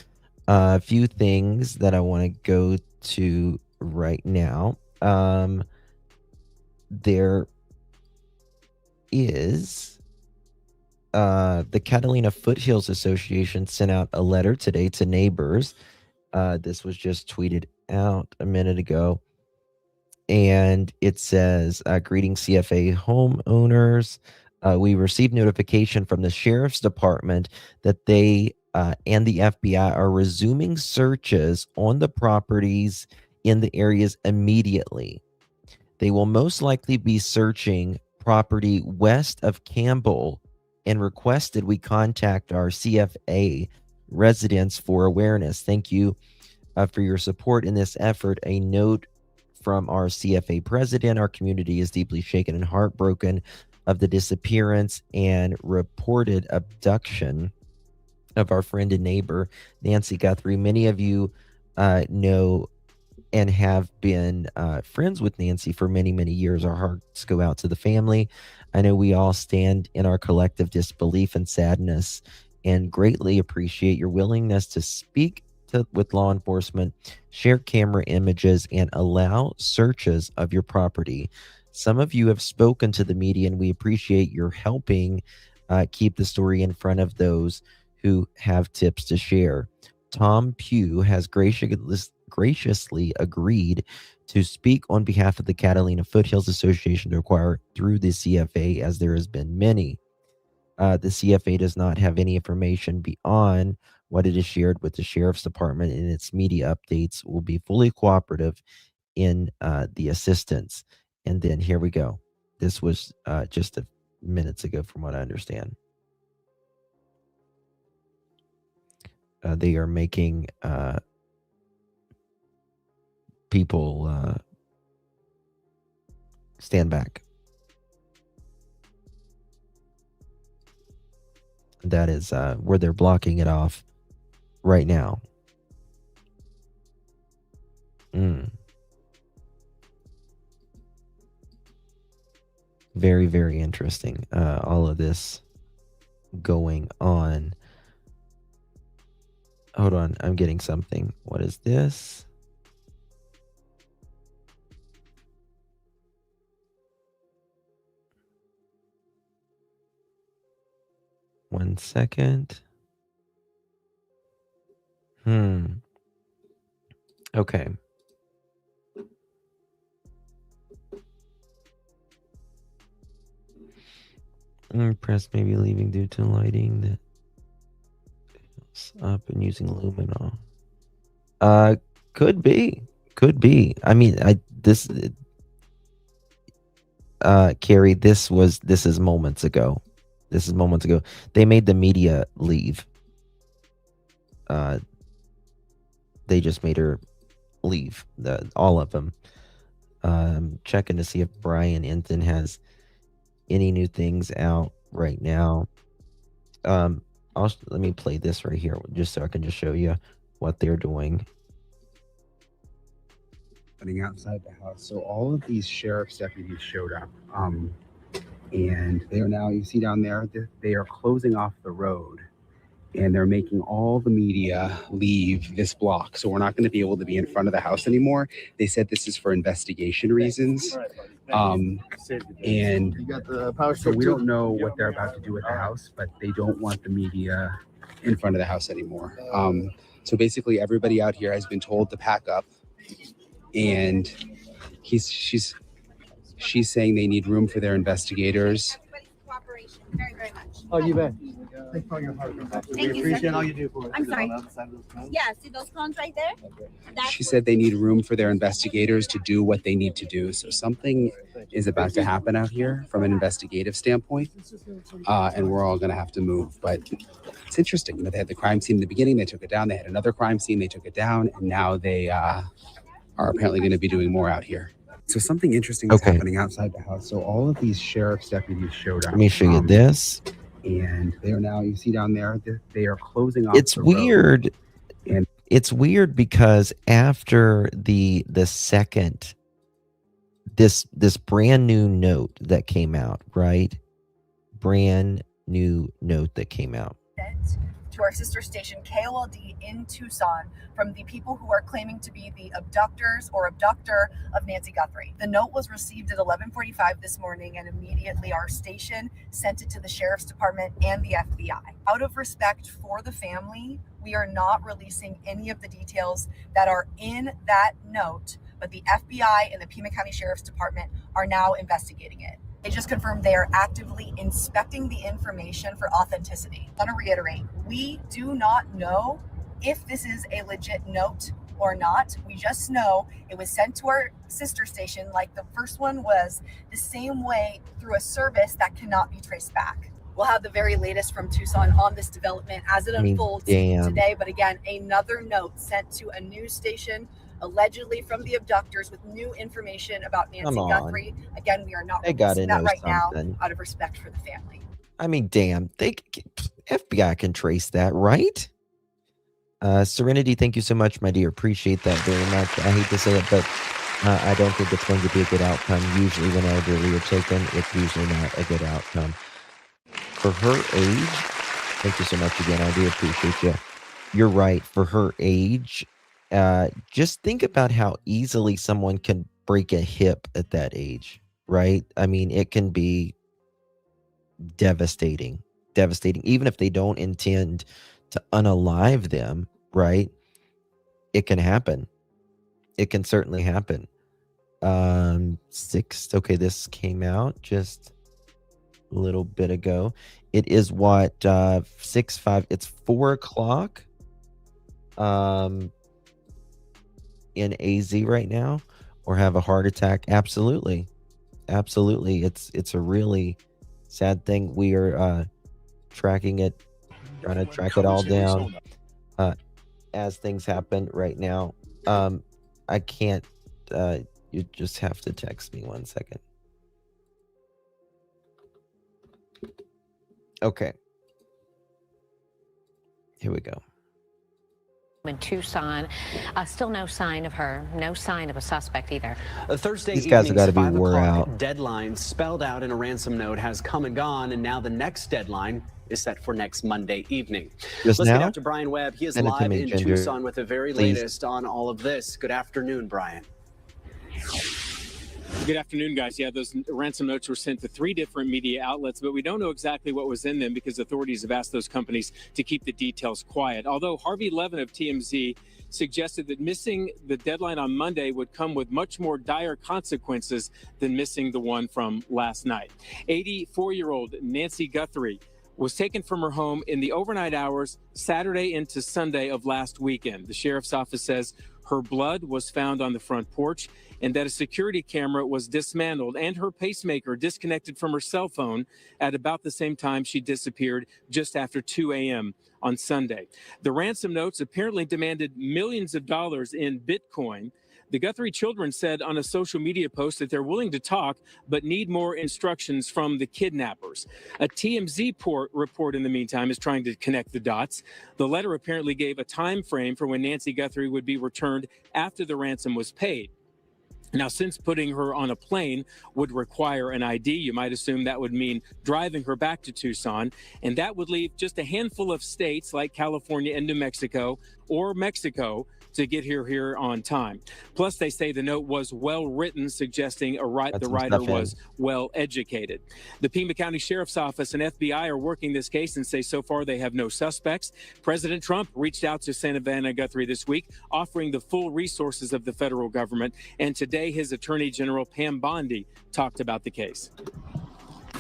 A few things that I want to go to right now. There is the Catalina Foothills Association sent out a letter today to neighbors. This was just tweeted out a minute ago. And it says, greetings CFA homeowners. We received notification from the Sheriff's Department that they and the FBI are resuming searches on the properties in the areas immediately. They will most likely be searching property west of Campbell and requested we contact our CFA residents for awareness. Thank you for your support in this effort. A note from our CFA president: our community is deeply shaken and heartbroken of the disappearance and reported abduction of our friend and neighbor, Nancy Guthrie. Many of you know and have been friends with Nancy for many, many years. Our hearts go out to the family. I know we all stand in our collective disbelief and sadness and greatly appreciate your willingness to speak with law enforcement, share camera images, and allow searches of your property. Some of you have spoken to the media, and we appreciate your helping keep the story in front of those who have tips to share. Tom Pugh has graciously agreed to speak on behalf of the Catalina Foothills Association to acquire through the CFA, as there has been many. The CFA does not have any information beyond what it is shared with the Sheriff's Department, and its media updates will be fully cooperative in the assistance. And then here we go. This was just a minutes ago, from what I understand. They are making people stand back. That is where they're blocking it off right now. Very, very interesting. All of this going on. Hold on, I'm getting something. What is this? One second. Okay. Press may be leaving due to lighting that's up and using luminol. Could be. I mean, Carrie, this is moments ago. They made the media leave. They just made her leave. All of them. Checking to see if Brian Enton has any new things out right now. Let me play this right here just so I can just show you what they're doing. Outside the house. So all of these sheriff's deputies showed up. And they are now, you see down there, they are closing off the road and they're making all the media leave this block. So we're not going to be able to be in front of the house anymore. They said this is for investigation reasons. And You got the power so strip we too? don't know what they're about to do with the house, but they don't want the media in front of the house anymore. So basically everybody out here has been told to pack up, and she's saying they need room for their investigators. Cooperation. Very, very much. Oh, you bet. Thanks for your hard work. We Thank you, appreciate sir. all you do for us. I'm sorry. On the other side of those cones. Yeah, see those cones right there? That's She said they need room for their investigators to do what they need to do. So something is about to happen out here from an investigative standpoint, and we're all going to have to move. But it's interesting. You know, they had the crime scene in the beginning. They took it down. They had another crime scene. They took it down. And now they are apparently going to be doing more out here. So something interesting is happening outside the house. So all of these sheriff's deputies showed up. Let me show you this. And they are now, you see down there, they are closing off. It's weird. And it's weird because after the second, this brand new note that came out, right? Brand new note that came out. To our sister station KOLD in Tucson from the people who are claiming to be the abductors or abductor of Nancy Guthrie. The note was received at 11:45 this morning, and immediately our station sent it to the Sheriff's Department and the FBI. Out of respect for the family, we are not releasing any of the details that are in that note, but the FBI and the Pima County Sheriff's Department are now investigating it. They just confirmed they are actively inspecting the information for authenticity. I want to reiterate, we do not know if this is a legit note or not. We just know it was sent to our sister station like the first one was, the same way through a service that cannot be traced back. We'll have the very latest from Tucson on this development as it unfolds today. But again, another note sent to a news station allegedly from the abductors with new information about Nancy Guthrie. Again, we are not releasing that right now out of respect for the family. I mean, damn, FBI can trace that, right? Serenity, thank you so much, my dear. Appreciate that very much. I hate to say it, but I don't think it's going to be a good outcome. Usually when elderly are taken, it's usually not a good outcome. For her age, thank you so much again. I do appreciate you. You're right. For her age, just think about how easily someone can break a hip at that age, right? I mean, it can be devastating, even if they don't intend to unalive them, right? It can happen. It can certainly happen. This came out just a little bit ago. It is what, 6:05, it's 4:00. In AZ right now, or have a heart attack. Absolutely. It's a really sad thing. We are tracking it, trying to track it all down as things happen right now. I can't, you just have to text me 1 second. Okay, here we go. In Tucson, still no sign of her, no sign of a suspect either. A Thursday These guys have got to be 5 wore o'clock out. deadline spelled out in a ransom note has come and gone, and now the next deadline is set for next Monday evening. Just Let's now? get out to Brian Webb. He is Send it to live me, in Ginger, Tucson with the very please. latest on all of this. Good afternoon, Brian. Good afternoon, guys. Yeah, those ransom notes were sent to 3 different media outlets, but we don't know exactly what was in them because authorities have asked those companies to keep the details quiet. Although Harvey Levin of TMZ suggested that missing the deadline on Monday would come with much more dire consequences than missing the one from last night. 84-year-old Nancy Guthrie was taken from her home in the overnight hours Saturday into Sunday of last weekend. The sheriff's office says her blood was found on the front porch and that a security camera was dismantled and her pacemaker disconnected from her cell phone at about the same time she disappeared, just after 2 a.m. on Sunday. The ransom notes apparently demanded millions of dollars in Bitcoin. The Guthrie children said on a social media post that they're willing to talk, but need more instructions from the kidnappers. A TMZ report, in the meantime, is trying to connect the dots. The letter apparently gave a time frame for when Nancy Guthrie would be returned after the ransom was paid. Now, since putting her on a plane would require an ID, you might assume that would mean driving her back to Tucson, and that would leave just a handful of states like California and New Mexico or Mexico to get here on time. Plus, they say the note was well written, suggesting the writer was well educated. The Pima County Sheriff's Office and FBI are working this case and say so far they have no suspects. President Trump reached out to Savannah Guthrie this week, offering the full resources of the federal government. And today, his Attorney General Pam Bondi talked about the case.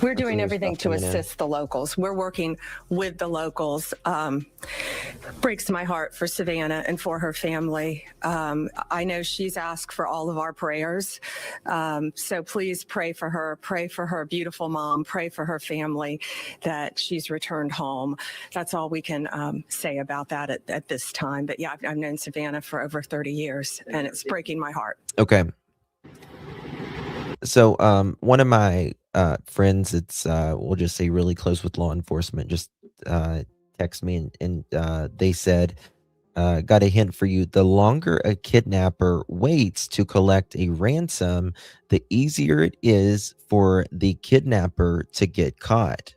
We're doing everything to assist the locals. We're working with the locals. Breaks my heart for Savannah and for her family. I know she's asked for all of our prayers. So please pray for her beautiful mom, pray for her family that she's returned home. That's all we can say about that at this time. But yeah, I've known Savannah for over 30 years and it's breaking my heart. Okay. So one of my friends, it's we'll just say really close with law enforcement, just text me and they said, got a hint for you. The longer a kidnapper waits to collect a ransom, the easier it is for the kidnapper to get caught.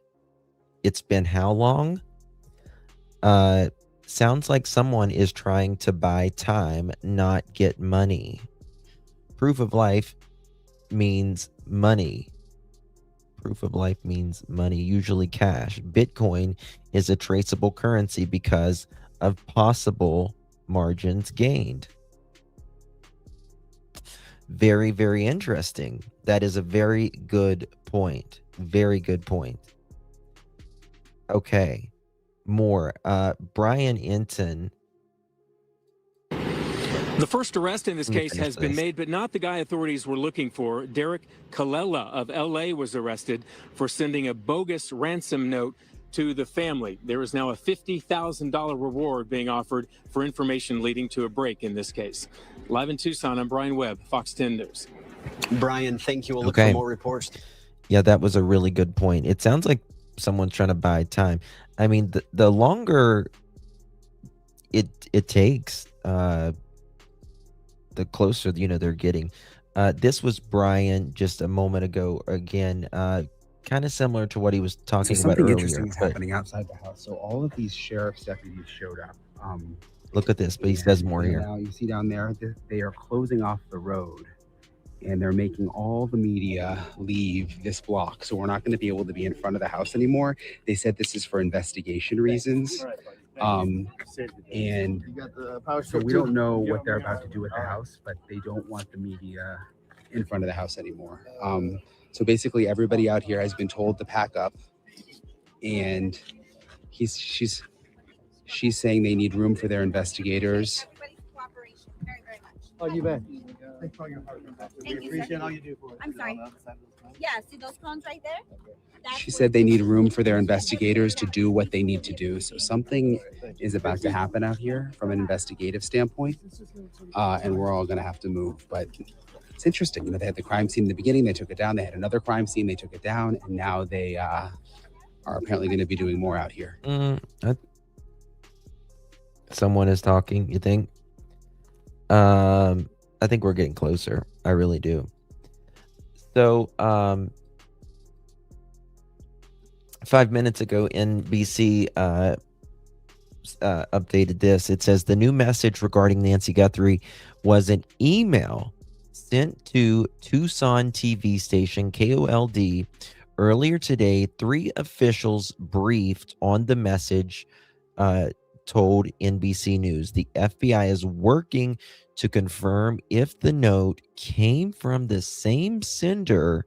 It's been how long? Sounds like someone is trying to buy time, not get money. Proof of life means money. Proof of life means money, usually cash. Bitcoin is a traceable currency because of possible margins gained. Very, very interesting. That is a very good point. Very good point. Okay. More. Brian Enton. The first arrest in this case has been made, but not the guy authorities were looking for. Derek Kalela of L.A. was arrested for sending a bogus ransom note to the family. There is now a $50,000 reward being offered for information leading to a break in this case. Live in Tucson, I'm Brian Webb, Fox 10 News. Brian, thank you. We'll look for more reports. Yeah, that was a really good point. It sounds like someone's trying to buy time. I mean, the longer it takes, the closer, they're getting. This was Brian just a moment ago. Again, kind of similar to what he was talking about earlier. Something interesting is happening outside the house. So all of these sheriff's deputies showed up. Look at this, but he says more here. Now you see down there, they are closing off the road and they're making all the media leave this block. So we're not going to be able to be in front of the house anymore. They said this is for investigation reasons. And so we don't know what they're about to do with the house, but they don't want the media in front of the house anymore. So basically everybody out here has been told to pack up, and she's saying they need room for their investigators. Oh, you bet. Thanks for your hard work. We appreciate all you do for us. I'm sorry. Yeah, see those cones right there? She said they need room for their investigators to do what they need to do. So something is about to happen out here from an investigative standpoint, and we're all going to have to move. But it's interesting. They had the crime scene in the beginning. They took it down. They had another crime scene. They took it down. And now they are apparently going to be doing more out here. Someone is talking, you think? I think we're getting closer. I really do. So, 5 minutes ago, NBC updated this. It says the new message regarding Nancy Guthrie was an email sent to Tucson TV station KOLD earlier today. 3 officials briefed on the message, told NBC News. The FBI is working to confirm if the note came from the same sender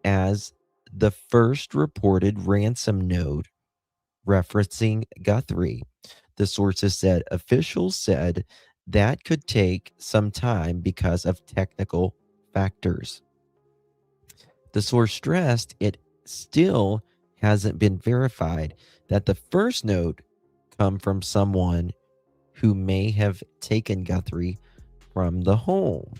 as the first reported ransom note referencing Guthrie. The sources said officials said that could take some time because of technical factors. The source stressed it still hasn't been verified that the first note come from someone who may have taken Guthrie from the home.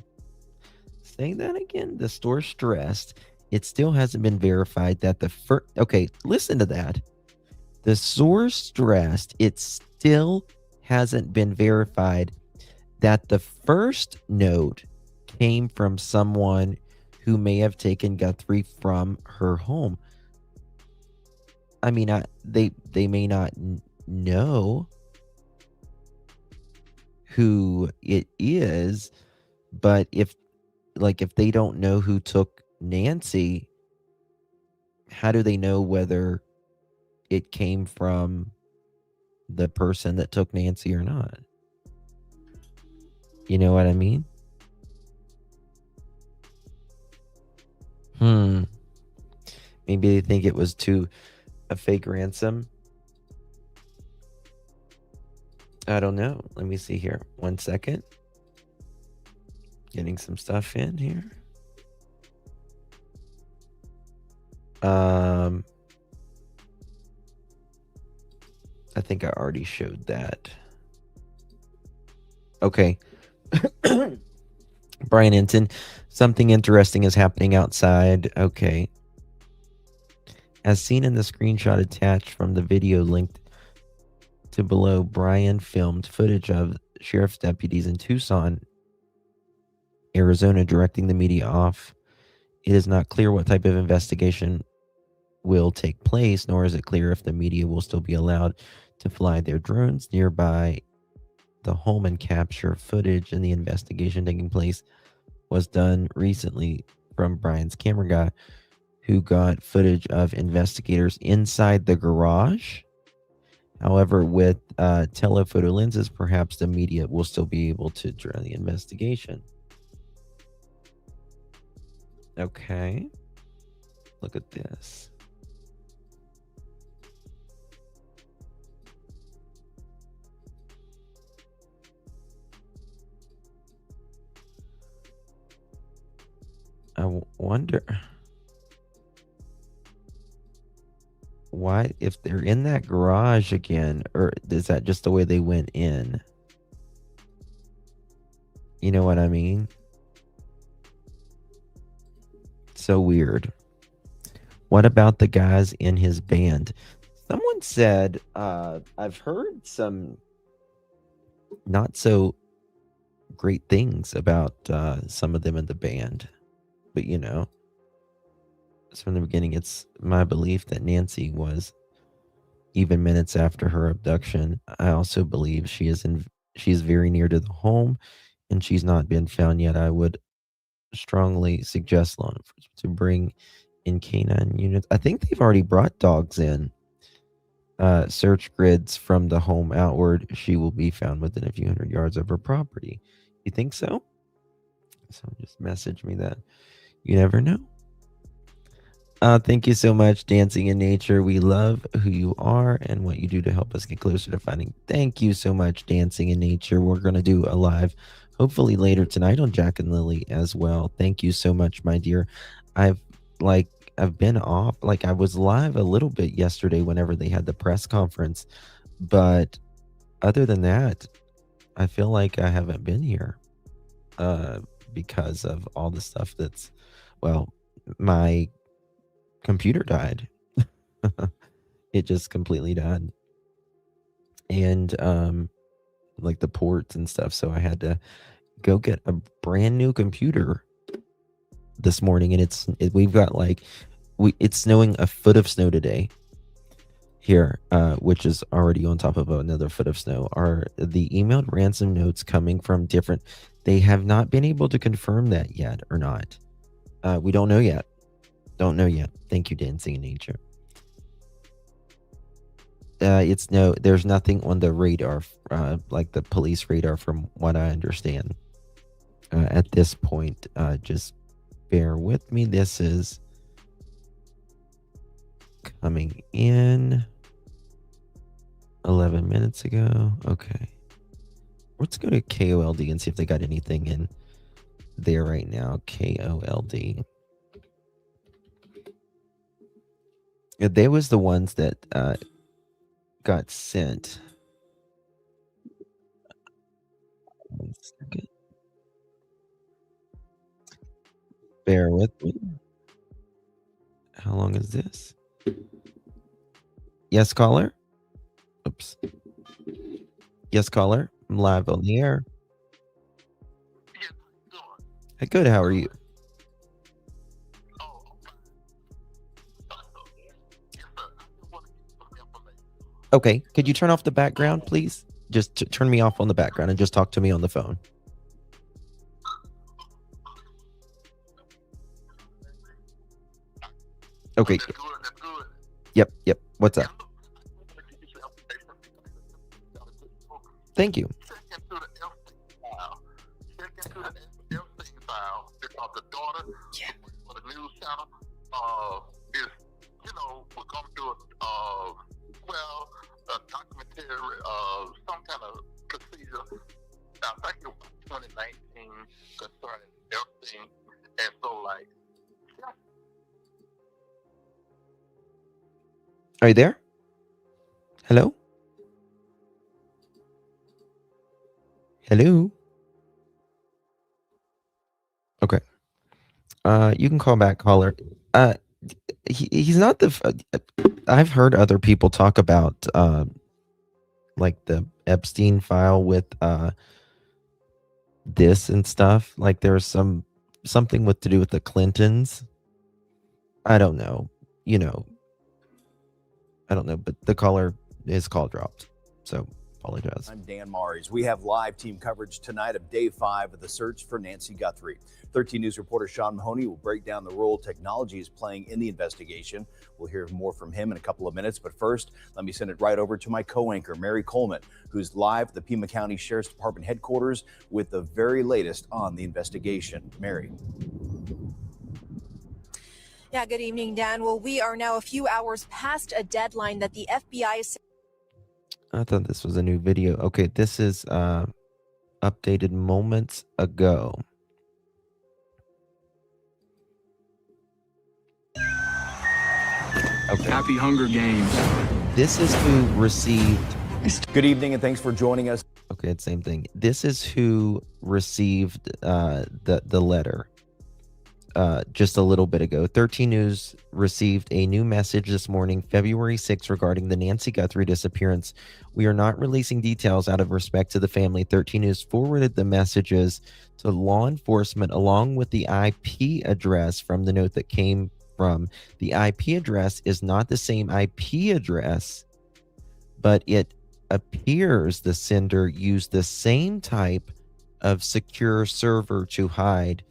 Say that again. The source stressed it still hasn't been verified that the first... Okay, listen to that. The source stressed it still hasn't been verified that the first note came from someone who may have taken Guthrie from her home. I mean, they may not know who it is, but if they don't know who took Nancy, how do they know whether it came from the person that took Nancy or not? You know what I mean? Maybe they think it was a fake ransom. I don't know. Let me see here. 1 second. Getting some stuff in here. I think I already showed that. Okay. Brian Enton, something interesting is happening outside. Okay. As seen in the screenshot attached from the video linked to below, Brian filmed footage of sheriff's deputies in Tucson, Arizona, directing the media off. It is not clear what type of investigation will take place, nor is it clear if the media will still be allowed to fly their drones nearby the home and capture footage. And the investigation taking place was done recently from Brian's camera guy, who got footage of investigators inside the garage. However, with telephoto lenses, perhaps the media will still be able to draw the investigation. Okay. Look at this. I wonder why, if they're in that garage again, or is that just the way they went in? You know what I mean? So weird. What about the guys in his band? Someone said, I've heard some not so great things about some of them in the band. But, you know, from the beginning, it's my belief that Nancy was, even minutes after her abduction, I also believe she is very near to the home, and she's not been found yet. I would strongly suggest law enforcement to bring in canine units. I think they've already brought dogs in. Search grids from the home outward. She will be found within a few hundred yards of her property. You think so? So just message me that. You never know. Thank you so much, Dancing in Nature. We love who you are and what you do to help us get closer to finding. Thank you so much, Dancing in Nature. We're going to do a live, hopefully later tonight, on Jack and Lily as well. Thank you so much, my dear. I've been off. I was live a little bit yesterday whenever they had the press conference. But other than that, I feel like I haven't been here because of all the stuff that's, well, my computer died. It just completely died. And the ports and stuff. So I had to go get a brand new computer this morning. And we've got it's snowing a foot of snow today here, which is already on top of another foot of snow. Are the emailed ransom notes coming from different? They have not been able to confirm that yet or not. We don't know yet. Don't know yet. Thank you, Dancing in Nature. There's nothing on the radar, like the police radar, from what I understand. At this point, just bear with me. This is coming in 11 minutes ago. Okay. Let's go to KOLD and see if they got anything in there right now. KOLD. They was the ones that got sent. 1 second. Bear with me. How long is this? Yes, caller? Oops. Yes, caller. I'm live on the air. Hey, good. How are you? Okay. Could you turn off the background, please? Just turn me off on the background and just talk to me on the phone. Okay. Yep. What's up? Thank you. Some kind of procedure. I think it was 2019 concerning everything, and so like. Are you there? Hello? Hello? Okay. You can call back, caller. He's not the. I've heard other people talk about like the Epstein file with this and stuff. Like there's something with to do with the Clintons. I don't know. I don't know, but his call dropped. So apologize. I'm Dan Mares. We have live team coverage tonight of day 5 of the search for Nancy Guthrie. 13 News reporter Sean Mahoney will break down the role technology is playing in the investigation. We'll hear more from him in a couple of minutes. But first, let me send it right over to my co-anchor, Mary Coleman, who's live at the Pima County Sheriff's Department headquarters with the very latest on the investigation. Mary. Yeah, good evening, Dan. Well, we are now a few hours past a deadline that the FBI is. I thought this was a new video. Okay, this is updated moments ago. Okay. Happy Hunger Games. This is who received. Good evening and thanks for joining us. Okay, it's same thing. This is who received the letter. Just a little bit ago. 13 News received a new message this morning, February 6th, regarding the Nancy Guthrie disappearance. We are not releasing details out of respect to the family. 13 News forwarded the messages to law enforcement along with the IP address from the note that came from. The IP address is not the same IP address, but it appears the sender used the same type of secure server to hide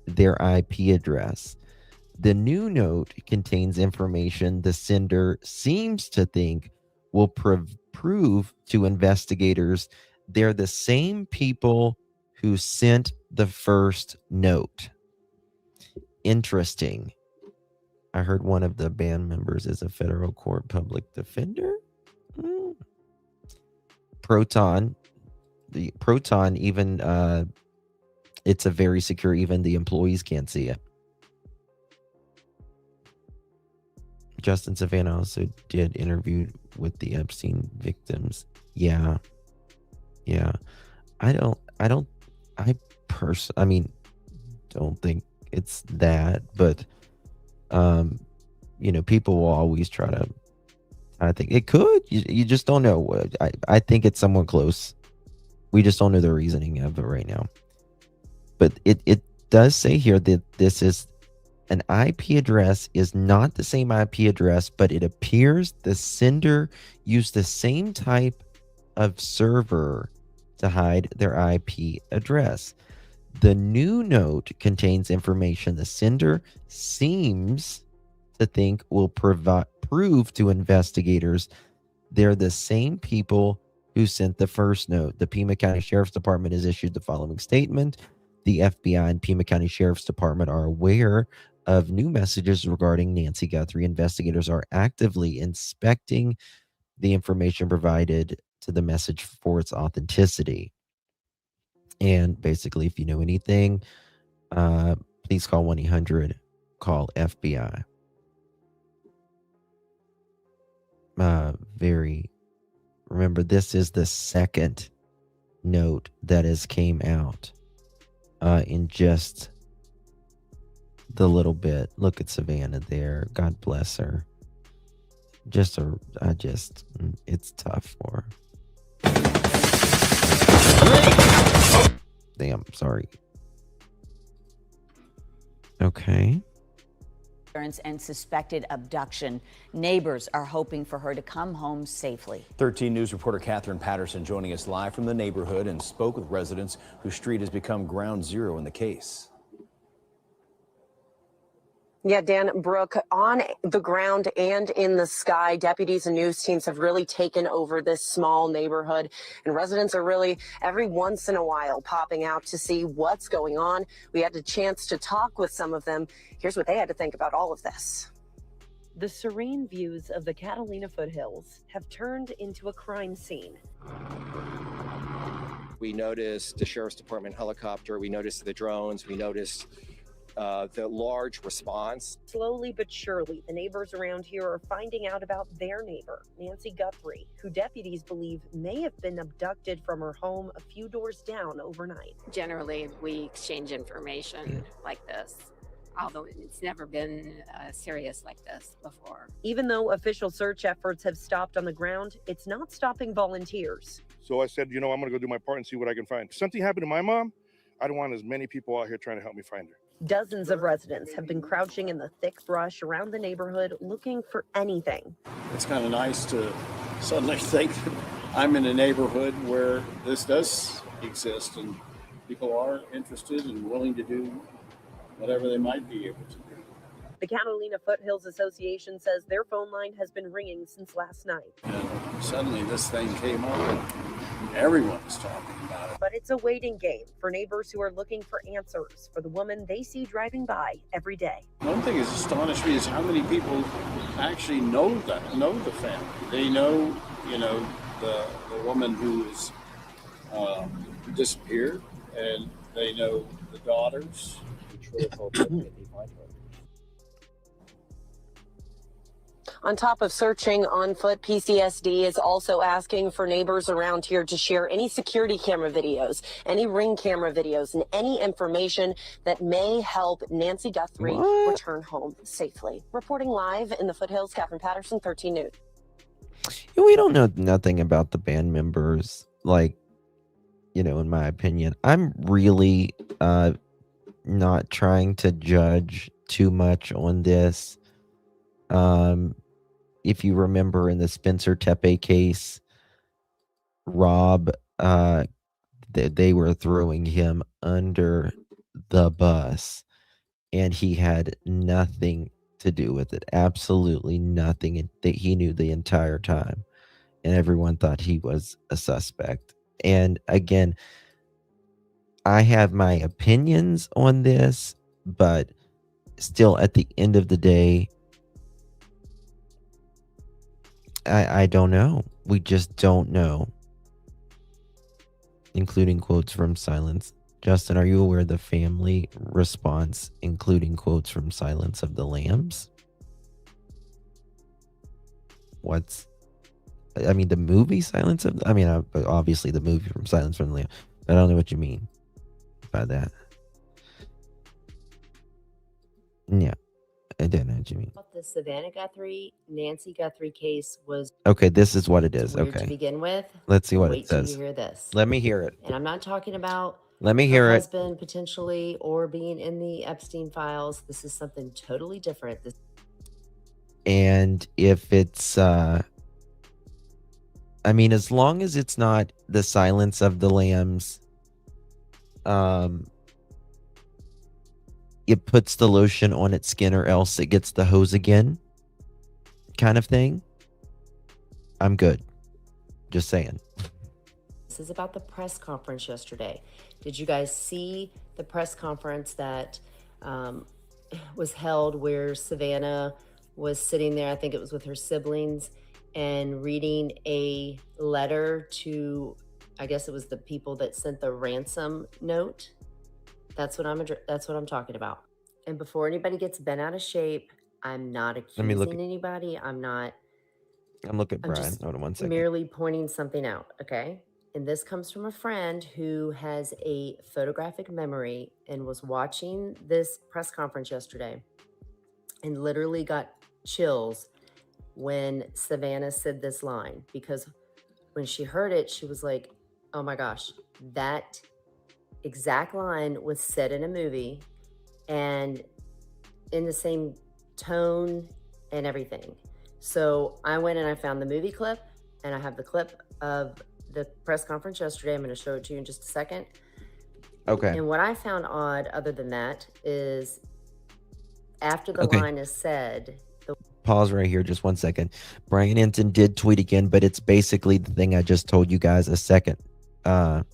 their IP address. The new note contains information the sender seems to think will prove to investigators they're the same people who sent the first note. Interesting. I heard one of the band members is a federal court public defender. Proton, even it's a very secure, even the employees can't see it. Justin Savannah also did interview with the Epstein victims. Yeah. I don't think it's that, but people will always try to. I think it could. You just don't know. I think it's someone close. We just don't know the reasoning of it right now. But it does say here that this is an IP address is not the same IP address, but it appears the sender used the same type of server to hide their IP address. The new note contains information the sender seems to think will prove to investigators they're the same people who sent the first note. The Pima County Sheriff's Department has issued the following statement. The FBI and Pima County Sheriff's Department are aware of new messages regarding Nancy Guthrie. Investigators are actively inspecting the information provided to the message for its authenticity. And basically, if you know anything, please call 1-800-CALL FBI. Remember, this is the second note that has came out in just the little bit. Look at Savannah there. God bless her. It's tough for her. Damn, sorry. Okay. And suspected abduction. Neighbors are hoping for her to come home safely. 13 News reporter Catherine Patterson joining us live from the neighborhood and spoke with residents whose street has become ground zero in the case. Yeah, Dan, Brooke, on the ground and in the sky, deputies and news teams have really taken over this small neighborhood, and residents are really every once in a while popping out to see what's going on. We had a chance to talk with some of them. Here's what they had to think about all of this. The serene views of the Catalina foothills have turned into a crime scene. We noticed the Sheriff's Department helicopter, we noticed the drones, we noticed the large response. Slowly but surely, the neighbors around here are finding out about their neighbor, Nancy Guthrie, who deputies believe may have been abducted from her home a few doors down overnight. Generally, we exchange information like this, although it's never been serious like this before. Even though official search efforts have stopped on the ground, it's not stopping volunteers. So I said, I'm going to go do my part and see what I can find. If something happened to my mom, I don't want as many people out here trying to help me find her. Dozens of residents have been crouching in the thick brush around the neighborhood looking for anything. It's kind of nice to suddenly think that I'm in a neighborhood where this does exist and people are interested and willing to do whatever they might be able to do. The Catalina Foothills Association says their phone line has been ringing since last night. And suddenly this thing came up and everyone's talking about it. But it's a waiting game for neighbors who are looking for answers for the woman they see driving by every day. One thing that's astonished me is how many people actually know the family. They know, the woman who is disappeared, and they know the daughters. On top of searching on foot, PCSD is also asking for neighbors around here to share any security camera videos, any ring camera videos, and any information that may help Nancy Guthrie return home safely. Reporting live in the foothills, Catherine Patterson, 13 News. We don't know nothing about the band members, in my opinion. I'm really not trying to judge too much on this. If you remember in the Spencer Tepe case, Rob, they were throwing him under the bus, and he had nothing to do with it. Absolutely nothing. That he knew the entire time, and everyone thought he was a suspect. And again, I have my opinions on this, but still, at the end of the day, I don't know. We just don't know. Including quotes from Silence. Justin, are you aware of the family response, including quotes from Silence of the Lambs? The movie Silence of... obviously the movie from Silence from the Lambs. I don't know what you mean by that. Yeah. I don't know what you mean. The Savannah Guthrie, Nancy Guthrie case was okay. This is what it is. weird Okay. to begin with. Let's see what Wait it says. till you hear this. Let me hear it. And I'm not talking about Let me hear her it. husband potentially or being in the Epstein files. This is something totally different. And if it's, as long as it's not the Silence of the Lambs, it puts the lotion on its skin or else it gets the hose again kind of thing, I'm good. Just saying. This is about the press conference yesterday. Did you guys see the press conference that was held where Savannah was sitting there? I think it was with her siblings and reading a letter to, I guess it was the people that sent the ransom note. That's what I'm talking about. And before anybody gets bent out of shape, I'm not accusing anybody. I'm looking at Brian. just Hold on one second. merely pointing something out, okay? And this comes from a friend who has a photographic memory and was watching this press conference yesterday and literally got chills when Savannah said this line, because when she heard it, she was like, oh my gosh, that exact line was said in a movie and in the same tone and everything. So I went and I found the movie clip, and I have the clip of the press conference yesterday. I'm going to show it to you in just a second. Okay. And what I found odd, other than that, is after the line is said, Pause right here just 1 second. Brian Enton did tweet again, but it's basically the thing I just told you guys a second. The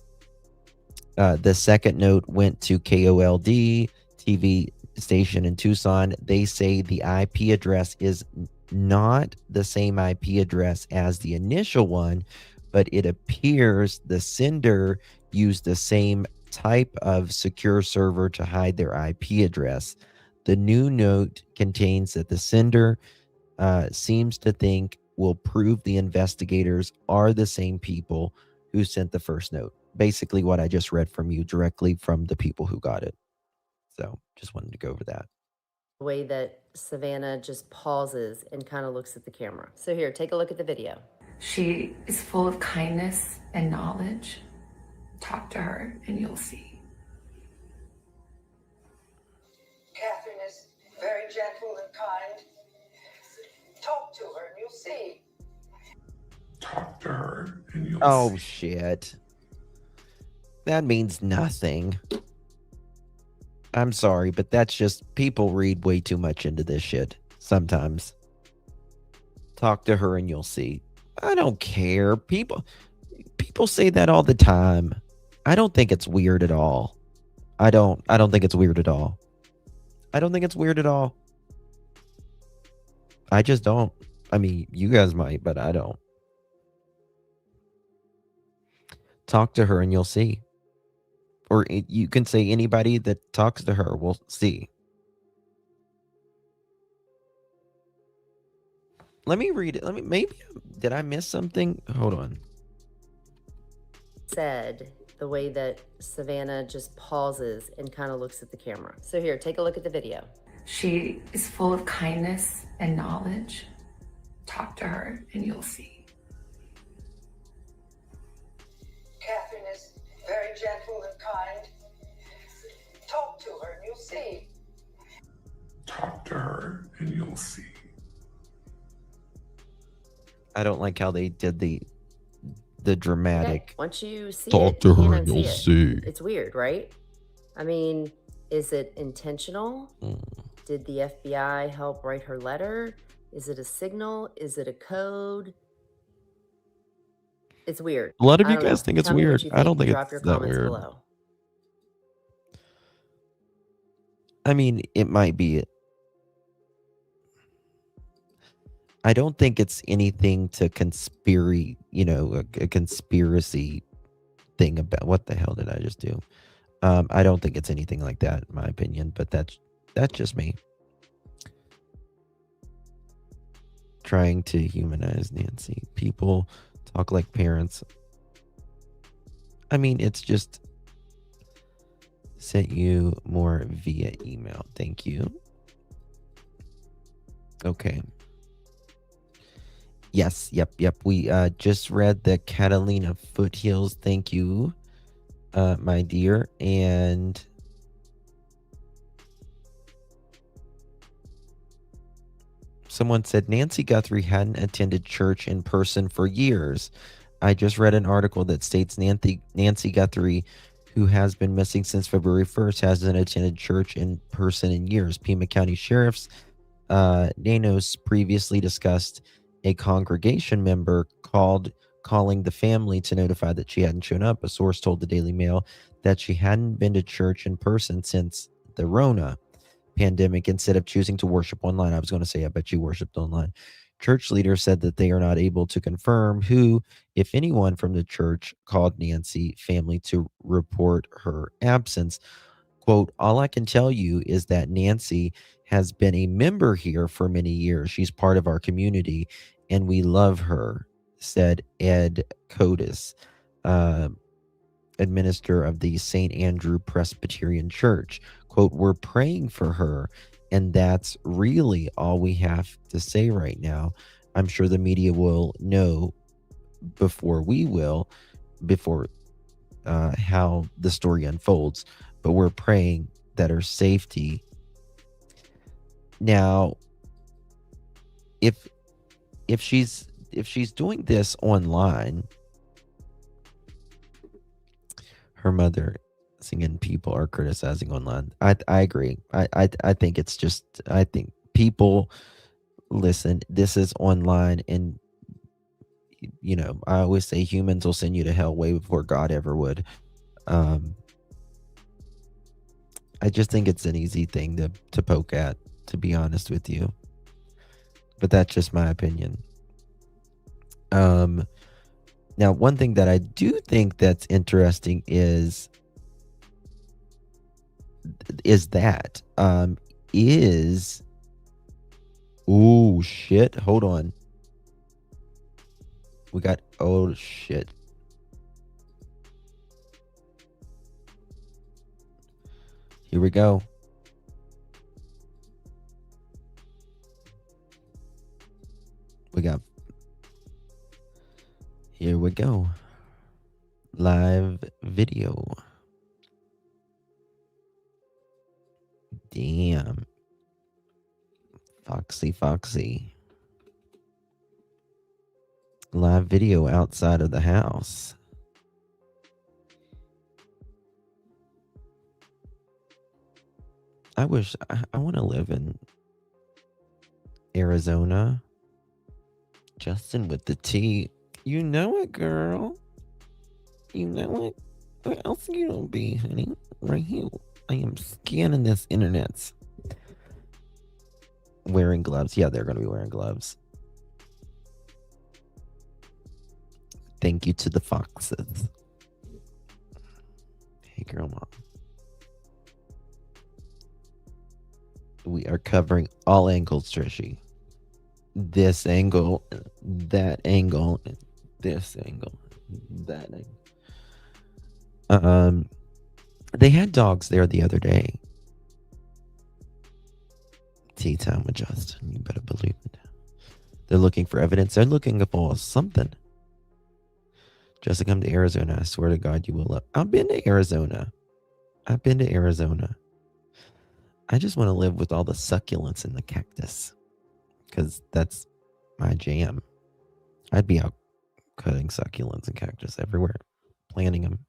second note went to KOLD TV station in Tucson. They say the IP address is not the same IP address as the initial one, but it appears the sender used the same type of secure server to hide their IP address. The new note contains that the sender seems to think will prove the investigators are the same people who sent the first note. Basically what I just read from you directly from the people who got it. So just wanted to go over that. the way that Savannah just pauses and kind of looks at the camera. So here, take a look at the video. She is full of kindness and knowledge. Talk to her and you'll see. Catherine is very gentle and kind. Talk to her and you'll see. Talk to her and you'll Oh, shit. That means nothing. I'm sorry, but that's just people read way too much into this shit sometimes. Talk to her and you'll see. I don't care. People say that all the time. I don't think it's weird at all. I don't think it's weird at all. I don't think it's weird at all. I just don't. I mean, you guys might, but I don't. Talk to her and you'll see. Or you can say anybody that talks to her will see. Let me read it. Maybe did I miss something? Hold on. Said the way that Savannah just pauses and kind of looks at the camera. So here, take a look at the video. She is full of kindness and knowledge. Talk to her and you'll see. Catherine is very gentle and kind. Talk to her and you'll see. Talk to her and you'll see. I don't like how they did the dramatic. Okay. Once you see Talk it, to you her can't and you'll unsee it. see. It's weird, right? I mean, is it intentional? Did the FBI help write her letter? Is it a signal? Is it a code? It's weird. A lot of I you don't know. guys think it's Tell me what weird. you I don't think Drop it's your that comments weird. below. I mean, it might be. I don't think it's anything to conspiracy, a conspiracy thing about what the hell did I just do? I don't think it's anything like that, in my opinion, but that's just me. Trying to humanize Nancy. People talk like parents. I mean, it's just sent you more via email. Thank you. Okay. Yes, yep. We just read the Catalina Foothills. Thank you, my dear. And someone said Nancy Guthrie hadn't attended church in person for years. I just read an article that states Nancy Guthrie, who has been missing since February 1st, hasn't attended church in person in years. Pima County Sheriff's Nanos previously discussed a congregation member calling the family to notify that she hadn't shown up. A source told the Daily Mail that she hadn't been to church in person since the Rona pandemic instead of choosing to worship online. I was going to say, I bet you worshiped online. Church leaders said that they are not able to confirm who, if anyone from the church, called Nancy family to report her absence. Quote, all I can tell you is that Nancy has been a member here for many years. She's part of our community and we love her, said Ed Codis, administrator of the St. Andrew Presbyterian Church. Quote, we're praying for her, and that's really all we have to say right now. I'm sure the media will know before we will, how the story unfolds, but we're praying that her safety. Now, if she's doing this online, her mother singing people are criticizing online. I agree. I think it's just, I think people listen, this is online, and you know, I always say humans will send you to hell way before God ever would. I just think it's an easy thing to poke at, to be honest with you. But that's just my opinion. Now, one thing that I do think that's interesting is oh shit, hold on. We got, oh shit. Here we go. Here we go. Live video. Damn. Foxy. Live video outside of the house. I wish I want to live in Arizona. Justin with the T. You know it, girl. You know it. Where else you gonna be, honey? Right here. I am scanning this internet. Wearing gloves. Yeah, they're gonna be wearing gloves. Thank you to the foxes. Hey, girl, mom. We are covering all angles, Trishy. This angle, that angle, this angle, that angle. They had dogs there the other day. Tea time with Justin, you better believe it. They're looking for evidence. They're looking for something. Just to come to Arizona, I swear to God, you will love. I've been to Arizona. I just want to live with all the succulents and the cactus, because that's my jam. I'd be out cutting succulents and cactus everywhere, planting them.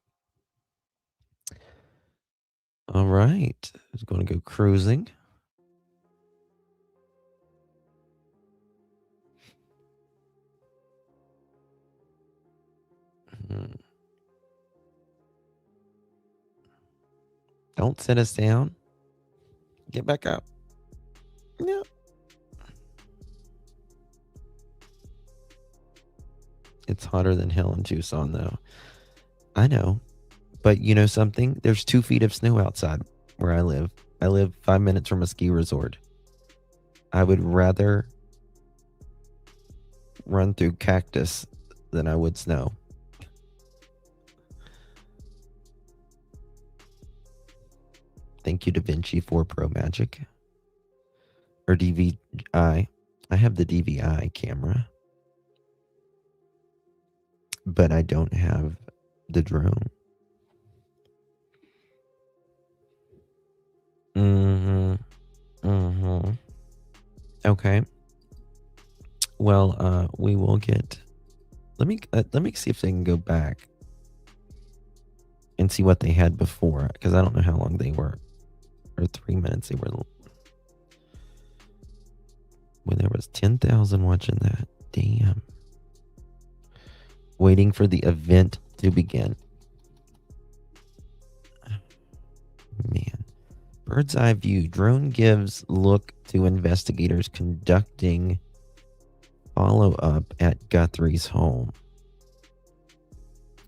All right, I'm going to go cruising. Don't sit us down. Get back up. Yeah. It's hotter than hell in Tucson, though. I know. But you know something? There's 2 feet of snow outside where I live. I live 5 minutes from a ski resort. I would rather run through cactus than I would snow. Thank you, DaVinci 4 Pro Magic. Or DVI. I have the DVI camera. But I don't have the drone. Okay. Well, we will get. Let me see if they can go back and see what they had before, because I don't know how long they were, or 3 minutes they were. When there was 10,000 watching that. Damn. Waiting for the event to begin. Man. Bird's eye view. Drone gives look to investigators conducting follow-up at Guthrie's home.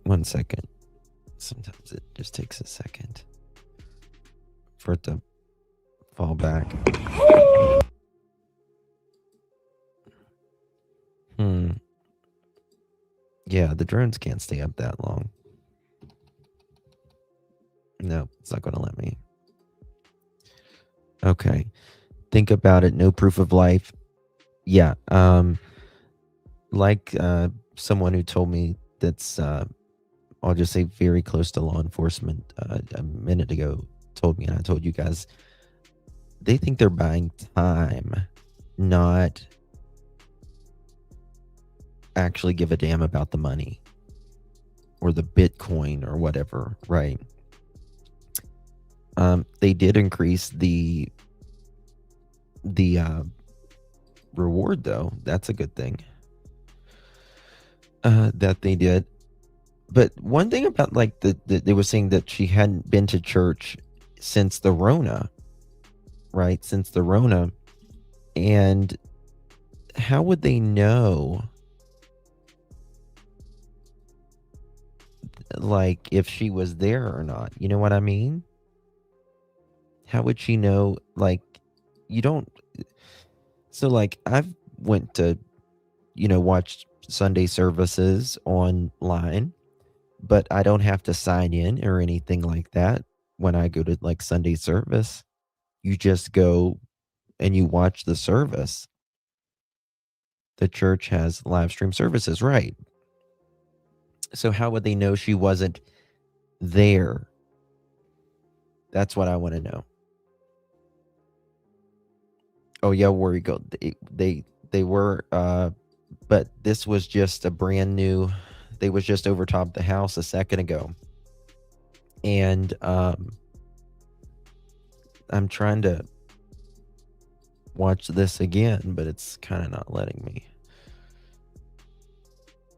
1 second. Sometimes it just takes a second for it to fall back. Yeah, the drones can't stay up that long. No, it's not going to let me. Okay. Think about it. No proof of life. Yeah. Like someone who told me that's, I'll just say very close to law enforcement a minute ago told me, and I told you guys, they think they're buying time, not actually give a damn about the money or the Bitcoin or whatever, right? They did increase the reward, though. That's a good thing that they did. But one thing about, like, they were saying that she hadn't been to church since the Rona, right? Since the Rona. And how would they know, like, if she was there or not? You know what I mean? How would she know? Like, you don't. So, like, I've went to, watch Sunday services online, but I don't have to sign in or anything like that when I go to, like, Sunday service. You just go and you watch the service. The church has live stream services, right? So how would they know she wasn't there? That's what I want to know. Oh yeah, where we go. They were, but this was just a brand new. They was just over top the house a second ago, and I'm trying to watch this again, but it's kind of not letting me.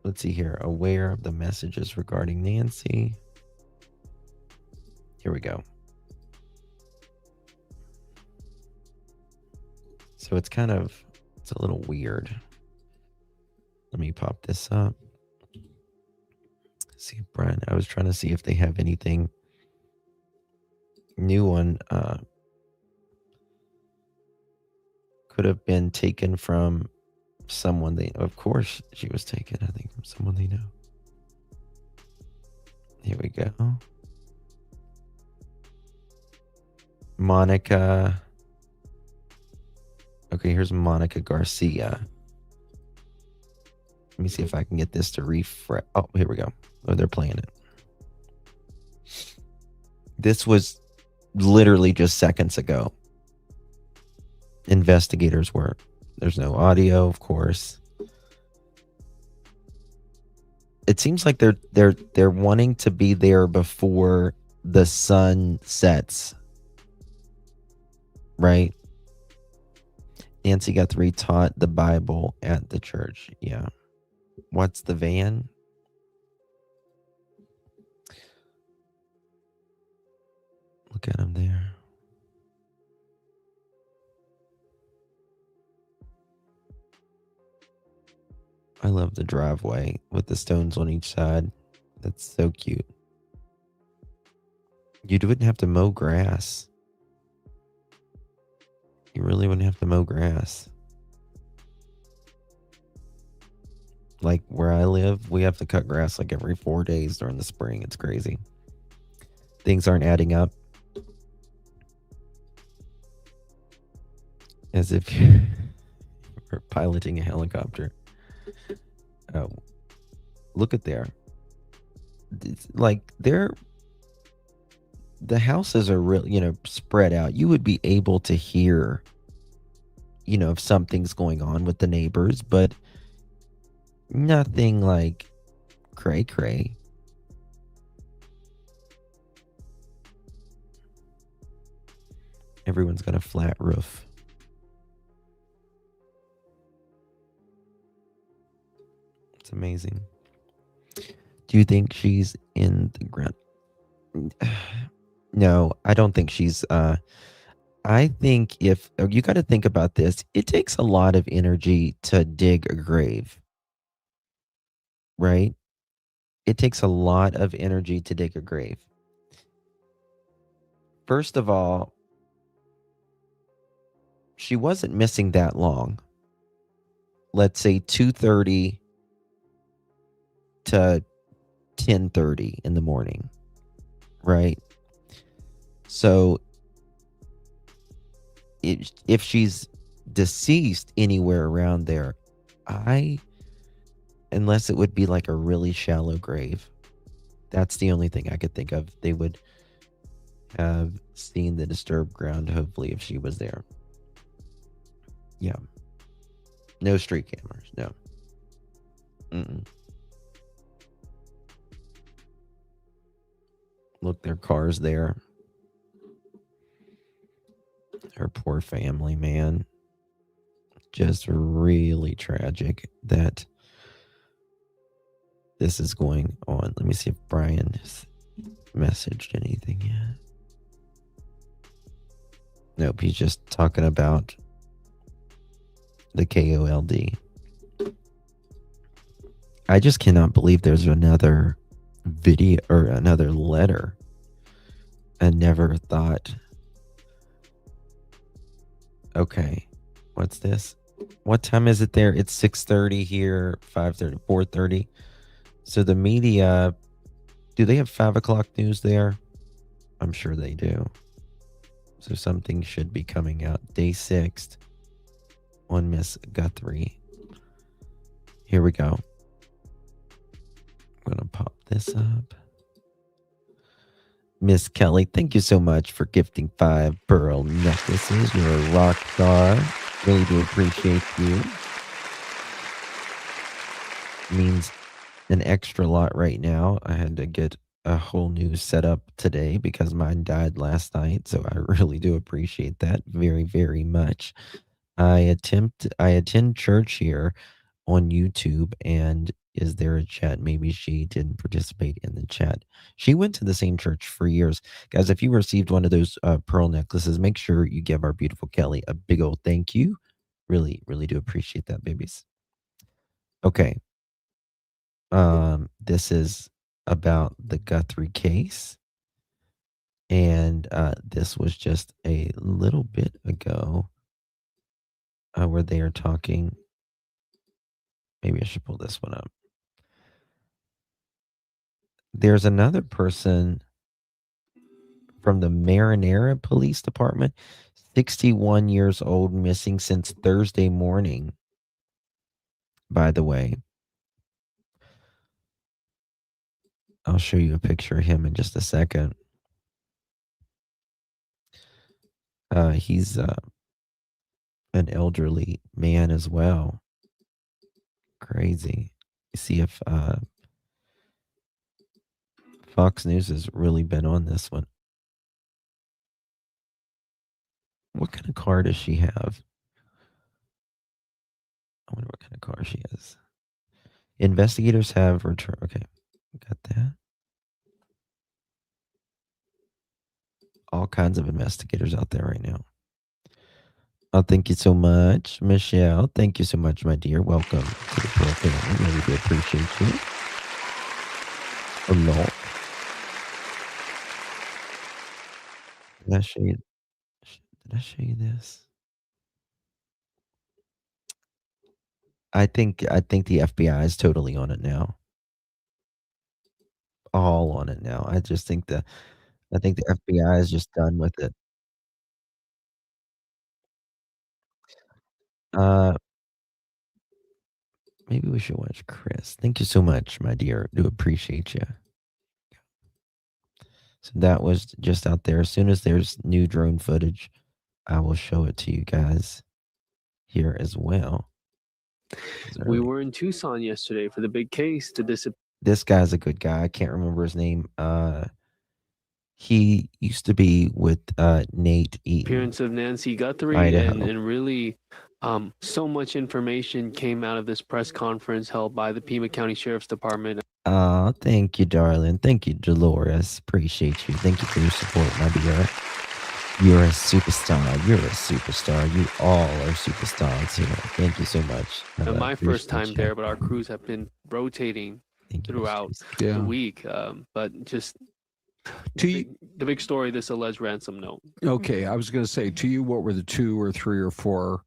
Let's see here. Aware of the messages regarding Nancy. Here we go. So it's a little weird. Let me pop this up. See, Brian, I was trying to see if they have anything new on, could have been taken from someone they, of course she was taken, I think, from someone they know. Here we go. Monica. Okay, here's Monica Garcia. Let me see if I can get this to refresh. Oh, here we go. Oh, they're playing it. This was literally just seconds ago. Investigators were. There's no audio, of course. It seems like they're wanting to be there before the sun sets. Right? Nancy Guthrie taught the Bible at the church. Yeah. What's the van? Look at him there. I love the driveway with the stones on each side. That's so cute. You wouldn't have to mow grass. You really wouldn't have to mow grass. Like where I live, we have to cut grass like every 4 days during the spring. It's crazy. Things aren't adding up. As if you're piloting a helicopter. Oh, look at there. It's like the houses are real, spread out. You would be able to hear, if something's going on with the neighbors, but nothing like cray. Everyone's got a flat roof. It's amazing. Do you think she's in the ground? No, I don't think she's. I think if you got to think about this, it takes a lot of energy to dig a grave, right? It takes a lot of energy to dig a grave. First of all, she wasn't missing that long. Let's say 2:30 to 10:30 in the morning, right? So if she's deceased anywhere around there, unless it would be like a really shallow grave, that's the only thing I could think of. They would have seen the disturbed ground, hopefully, if she was there. Yeah. No street cameras. No. Look, their car's there. Her poor family, man. Just really tragic that this is going on. Let me see if Brian has messaged anything yet. Nope, he's just talking about the KOLD. I just cannot believe there's another video or another letter. I never thought. Okay, what's this? What time is it there? It's 6:30 here, 5:30, 4:30. So the media, do they have 5 o'clock news there? I'm sure they do. So something should be coming out. Day 6 on Miss Guthrie. Here we go. I'm going to pop this up. Miss Kelly, thank you so much for gifting 5 pearl necklaces. You're a rock star. Really do appreciate you. Means an extra lot right now. I had to get a whole new setup today because mine died last night. So I really do appreciate that very, very much. I attend church here on YouTube, and is there a chat? Maybe she didn't participate in the chat. She went to the same church for years. Guys, if you received one of those pearl necklaces, make sure you give our beautiful Kelly a big old thank you. Really, really do appreciate that, babies. Okay. This is about the Guthrie case. And this was just a little bit ago where they are talking. Maybe I should pull this one up. There's another person from the Marinara Police Department, 61 years old, missing since Thursday morning, by the way. I'll show you a picture of him in just a second. He's an elderly man as well. Crazy. See if Fox News has really been on this one. What kind of car does she have? I wonder what kind of car she has. Investigators have returned. Okay, got that. All kinds of investigators out there right now. Oh, thank you so much, Michelle. Thank you so much, my dear. Welcome to the Pearl family. Really do appreciate you. A lot. Did I show you this? I think the FBI is totally on it now. All on it now. I think the FBI is just done with it. Maybe we should watch Chris. Thank you so much, my dear. Do appreciate you. So that was just out there. As soon as there's new drone footage, I will show it to you guys here as well. We were in Tucson yesterday for the big case to disappear. This guy's a good guy. I can't remember his name. He used to be with Nate Eaton, Appearance of Nancy Guthrie, Idaho. and really so much information came out of this press conference held by the Pima County Sheriff's Department. Oh, thank you, darling. Thank you, Dolores. Appreciate you. Thank you for your support, my dear. You're a superstar. You're a superstar. You all are superstars here. Thank you so much. My first time Appreciate there, you. but our crews have been rotating throughout Yeah. the week. But just To the big story, this alleged ransom note. Okay, I was going to say to you, what were the 2 or 3 or 4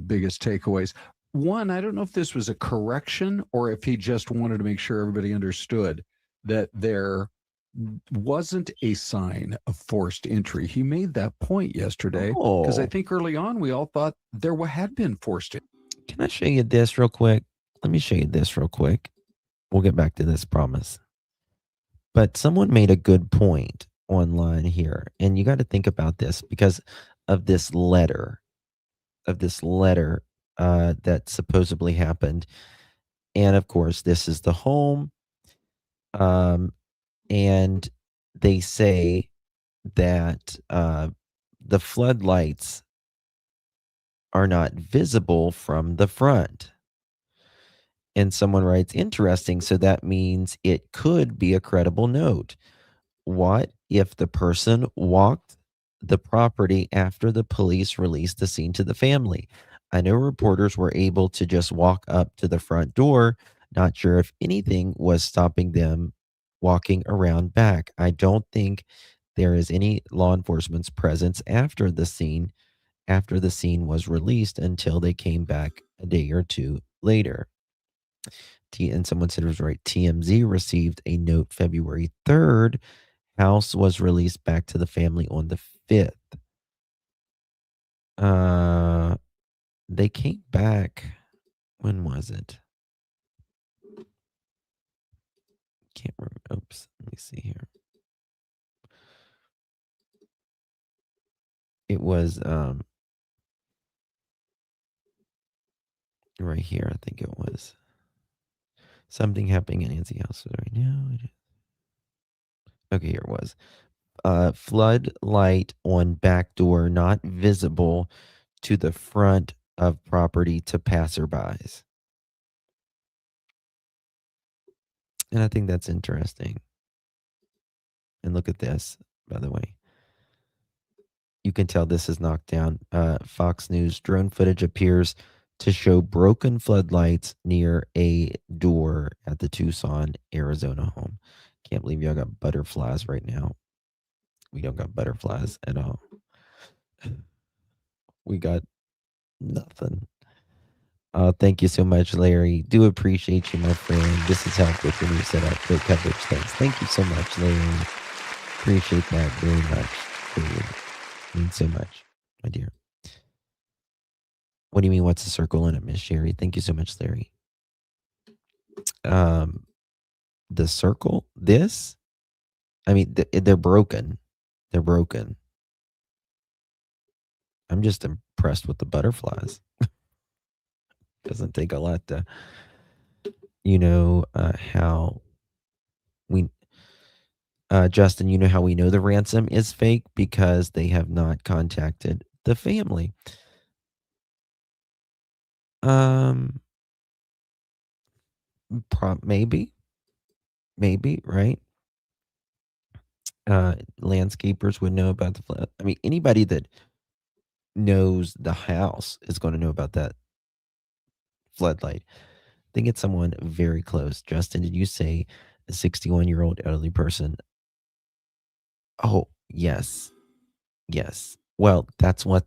biggest takeaways? One, I don't know if this was a correction or if he just wanted to make sure everybody understood that there wasn't a sign of forced entry. He made that point yesterday because I Oh. think early on we all thought there had been forced entry. Can I show you this real quick? Let me show you this real quick. We'll get back to this, promise. But someone made a good point online here, and you got to think about this because of this letter, that supposedly happened. And of course, this is the home. And they say that the floodlights are not visible from the front. And someone writes, interesting. So that means it could be a credible note. What if the person walked the property after the police released the scene to the family? I know reporters were able to just walk up to the front door. Not sure if anything was stopping them walking around back. I don't think there is any law enforcement's presence after the scene was released until they came back a day or 2 later. And someone said it was right. TMZ received a note February 3rd. House was released back to the family on the 5th. They came back. When was it? Can't remember. Oops. Let me see here. It was right here. I think it was something happening in Nancy house right now. Okay, here it was. Floodlight on back door not visible to the front of property to passerbys. And I think that's interesting. And look at this, by the way. You can tell this is knocked down. Fox News drone footage appears to show broken floodlights near a door at the Tucson, Arizona home. Can't believe y'all got butterflies right now. We don't got butterflies at all. We got nothing. Thank you so much, Larry. Do appreciate you, my friend. This has helped with the new setup. Great coverage. Thanks. Thank you so much, Larry. Appreciate that very much. Truly. Means so much, my dear. What do you mean, what's the circle in it, Miss Sherry? Thank you so much, Larry. The circle? This? I mean, they're broken. They're broken. I'm just impressed with the butterflies. Doesn't take a lot to, how we, Justin, you know how we know the ransom is fake? Because they have not contacted the family. Maybe, right? Landscapers would know about the flood. I mean, anybody that knows the house is going to know about that floodlight. I think it's someone very close. Justin, did you say a 61-year-old elderly person? Oh, yes. Yes. Well, that's what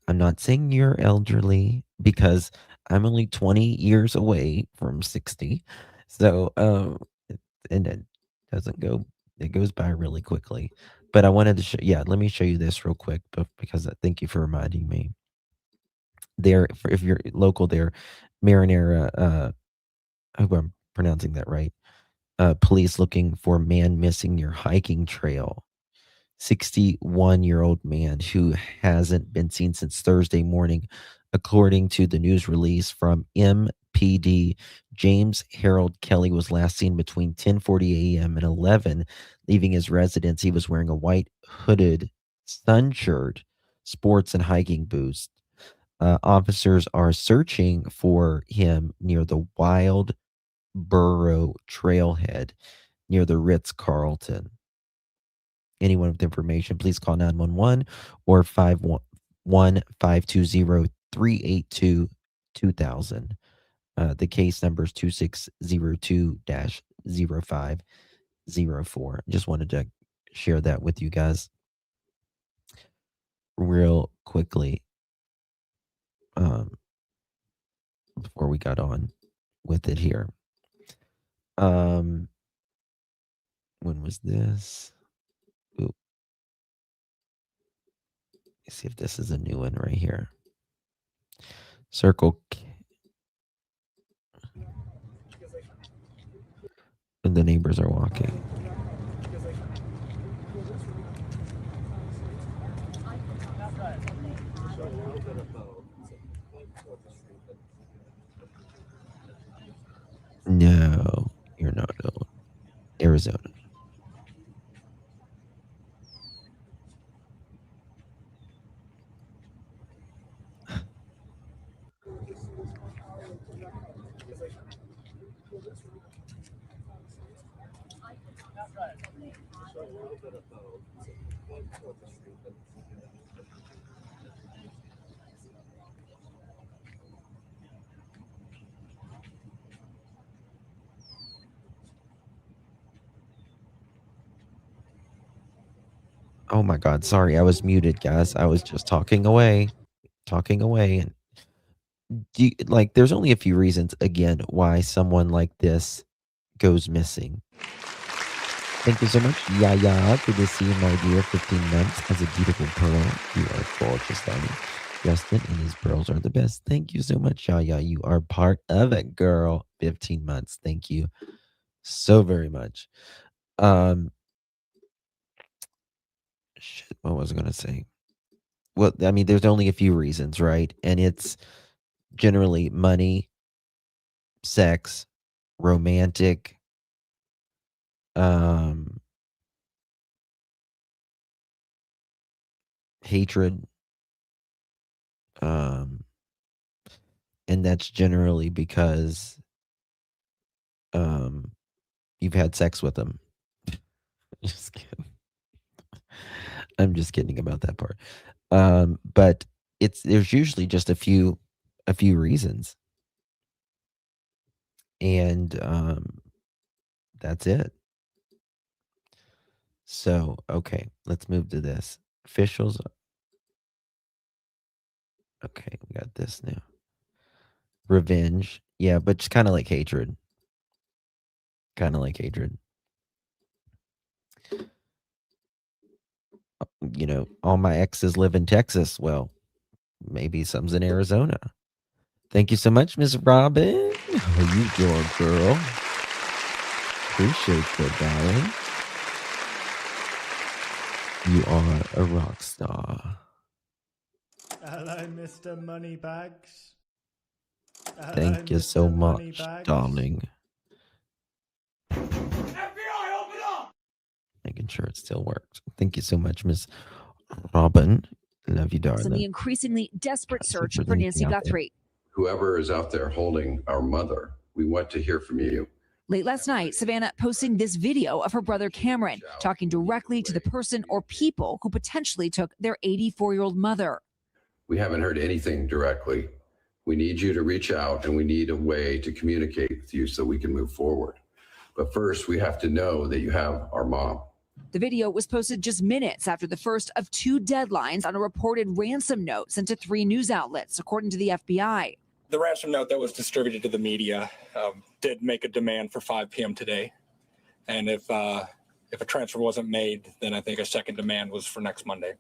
I'm not saying you're elderly because I'm only 20 years away from 60. So, and it doesn't go, it goes by really quickly. But I wanted to show, let me show you this real quick because thank you for reminding me. There, if you're local there, Marinara, I hope I'm pronouncing that right. Police looking for man missing near hiking trail. 61-year-old man who hasn't been seen since Thursday morning, according to the news release from PD. James Harold Kelly was last seen between 10:40 a.m. and 11, leaving his residence. He was wearing a white hooded sun shirt, sports and hiking boots. Officers are searching for him near the Wild Burrow Trailhead near the Ritz-Carlton. Anyone with information, please call 911 or 515-520-382-2000. The case number is 2602-0504. Just wanted to share that with you guys real quickly before we got on with it here. When was this? Ooh. Let's see if this is a new one right here. Circle K. And the neighbors are walking. No, you're not alone. Arizona. Oh my God. Sorry, I was muted, guys. I was just talking away. And there's only a few reasons, again, why someone like this goes missing. Thank you so much, Yaya. Good to see you, my dear. 15 months as a beautiful pearl. You are gorgeous, darling. Justin and his pearls are the best. Thank you so much, Yaya. You are part of it, girl. 15 months. Thank you so very much. Shit, what was I going to say? Well, I mean, there's only a few reasons, right? And it's generally money, sex, romantic, hatred, and that's generally because you've had sex with them. Just kidding. I'm just kidding about that part. But there's usually just a few reasons. And that's it. So, okay, let's move to this. Officials. Okay, we got this now. Revenge. Yeah, but just kind of like hatred. You know, all my exes live in Texas. Well, maybe some's in Arizona. Thank you so much, Miss Robin. How you doing, girl? Appreciate that, darling. You are a rock star. Hello, Mr. Moneybags. Thank you so much, darling. FBI, open up! Making sure it still works. Thank you so much, Miss Robin. Love you, darling. In the increasingly desperate search for Nancy Guthrie. Whoever is out there holding our mother, we want to hear from you. Late last night, Savannah posting this video of her brother Cameron talking directly to the person or people who potentially took their 84-year-old mother. We haven't heard anything directly. We need you to reach out, and we need a way to communicate with you so we can move forward. But first, we have to know that you have our mom. The video was posted just minutes after the first of 2 deadlines on a reported ransom note sent to 3 news outlets, according to the FBI. The ransom note that was distributed to the media did make a demand for 5 p.m. today. And if a transfer wasn't made, then I think a second demand was for next Monday.